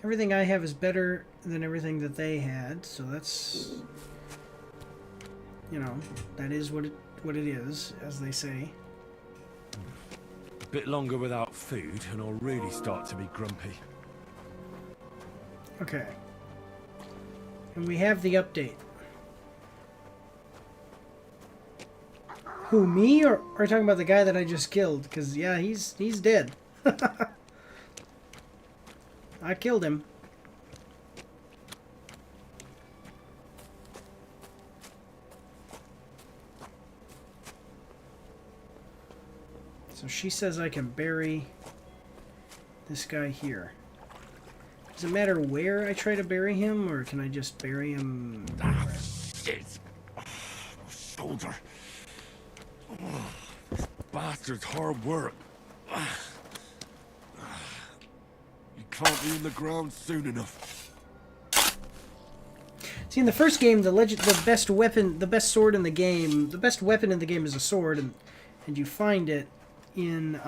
Everything I have is better than everything that they had, so that's, you know, that is what it is, as they say. A bit longer without food, and I'll really start to be grumpy. Okay. And we have the update. Who, me, or are you talking about the guy that I just killed? Because, yeah, he's dead. I killed him. So she says I can bury this guy here. Does it matter where I try to bury him, or can I just bury him? Ah, shit! Shoulder. This bastard's hard work. You can't be in the ground soon enough. See, in the first game, the best weapon, the best sword in the game, the best weapon in the game is a sword, and you find it in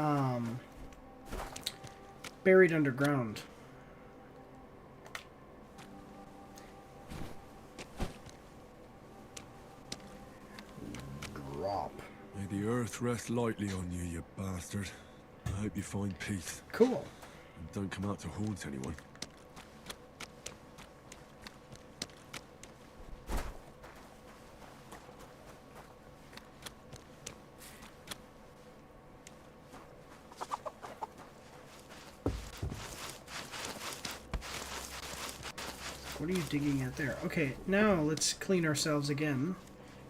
buried underground. Drop. May the earth rest lightly on you, you bastard. I hope you find peace. Cool. And don't come out to haunt anyone. What are you digging at there? Okay, now let's clean ourselves again.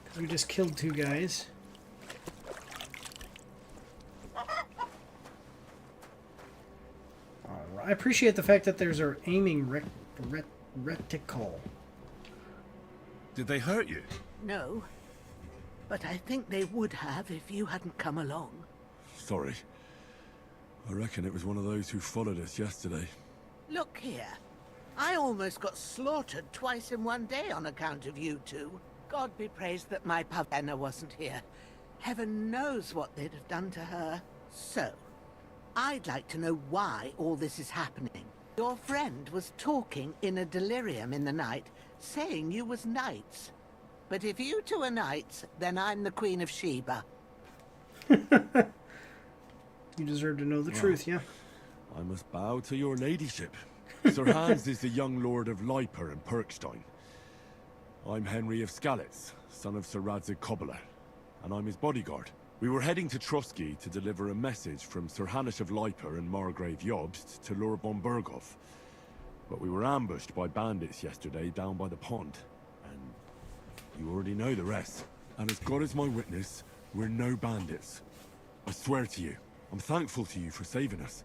Because we just killed 2 guys. I appreciate the fact that there's our aiming reticle. Did they hurt you? No, but I think they would have if you hadn't come along. Sorry. I reckon it was one of those who followed us yesterday. Look here. I almost got slaughtered twice in one day on account of you two. God be praised that my Pavenna wasn't here. Heaven knows what they'd have done to her. So, I'd like to know why all this is happening. Your friend was talking in a delirium in the night, saying you was knights. But if you two are knights, then I'm the Queen of Sheba. You deserve to know the truth, yeah. I must bow to your ladyship. Sir Hans is the young lord of Leiper and Perkstein. I'm Henry of Skalitz, son of Sir Radzig Cobbler, and I'm his bodyguard. We were heading to Trotsky to deliver a message from Sir Hanish of Leiper and Margrave Jobst to Lord von Berghoff. But we were ambushed by bandits yesterday down by the pond. And you already know the rest. And as God is my witness, we're no bandits. I swear to you, I'm thankful to you for saving us.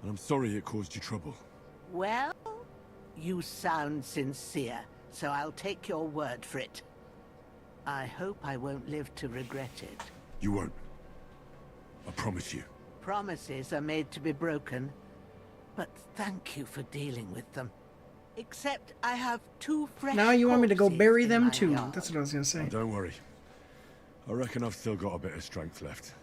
And I'm sorry it caused you trouble. Well, you sound sincere, so I'll take your word for it. I hope I won't live to regret it. You won't. I promise you. Promises are made to be broken, but thank you for dealing with them. Except I have 2 fresh Now you want me to go corpses bury in them my too. yard. That's what I was going to say. Don't worry. I reckon I've still got a bit of strength left.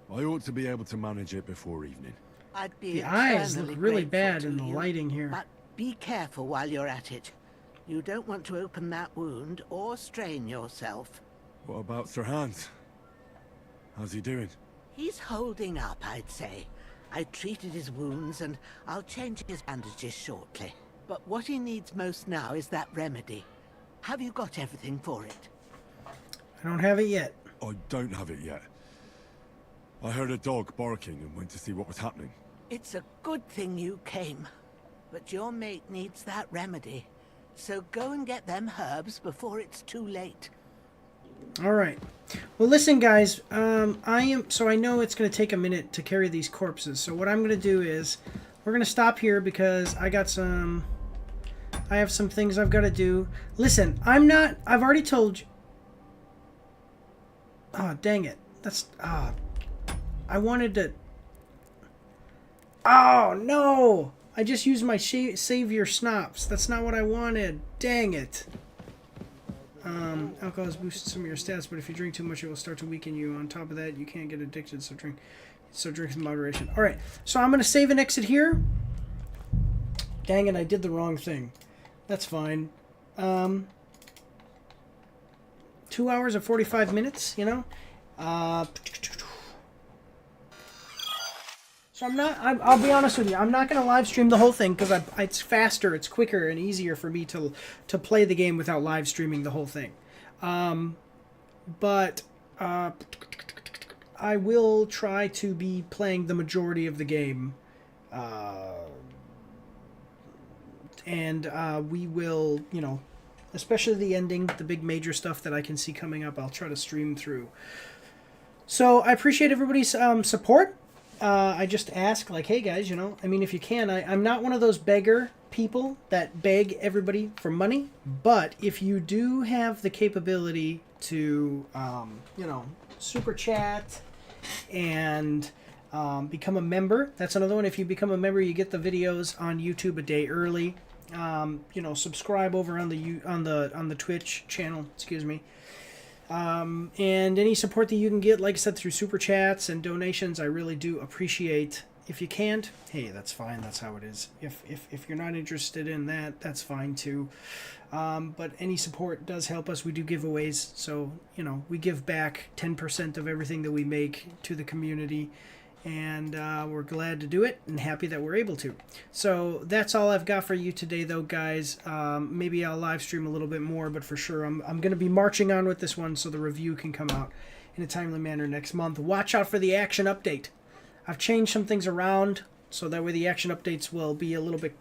I ought to be able to manage it before evening. I'd be The eyes eternally look really grateful bad to in the you, lighting here. But be careful while you're at it. You don't want to open that wound or strain yourself. What about Sir Hans? How's he doing? He's holding up, I'd say. I treated his wounds and I'll change his bandages shortly. But what he needs most now is that remedy. Have you got everything for it? I don't have it yet. I don't have it yet. I heard a dog barking and went to see what was happening. It's a good thing you came. But your mate needs that remedy. So go and get them herbs before it's too late. All right. Well, listen, guys. I know it's going to take a minute to carry these corpses. So what I'm going to do is we're going to stop here because I have some things I've got to do. Listen, I've already told you. Oh, dang it. I wanted to. Oh, no. I just used my Savior Snops. That's not what I wanted. Dang it. Alcohol has boosted some of your stats, but if you drink too much, it will start to weaken you. On top of that, you can't get addicted, so drink in moderation. All right, so I'm going to save and exit here. Dang it, I did the wrong thing. That's fine. 2 hours and 45 minutes, you know? So I'll be honest with you, I'm not going to live stream the whole thing because it's faster, it's quicker, and easier for me to play the game without live streaming the whole thing. But I will try to be playing the majority of the game. And we will, you know, especially the ending, the big major stuff that I can see coming up, I'll try to stream through. So I appreciate everybody's support. I just ask, like, hey guys, you know, I mean, if you can, I'm not one of those beggar people that beg everybody for money, but if you do have the capability to, you know, super chat and become a member. That's another one. If you become a member, you get the videos on YouTube a day early. You know, subscribe over on the Twitch channel. Excuse me. And any support that you can get, like I said, through super chats and donations, I really do appreciate. If you can't, hey, that's fine. That's how it is. If you're not interested in that, that's fine too. But any support does help us. We do giveaways, so you know we give back 10% of everything that we make to the community, and we're glad to do it and happy that we're able to. So that's all I've got for you today, though, guys. Maybe I'll live stream a little bit more, but for sure I'm going to be marching on with this one so the review can come out in a timely manner next month. Watch out for the action update. I've changed some things around so that way the action updates will be a little bit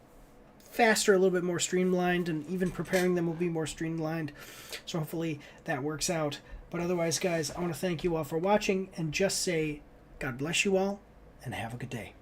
faster, a little bit more streamlined, and even preparing them will be more streamlined. So hopefully that works out. But otherwise, guys, I want to thank you all for watching and just say God bless you all and have a good day.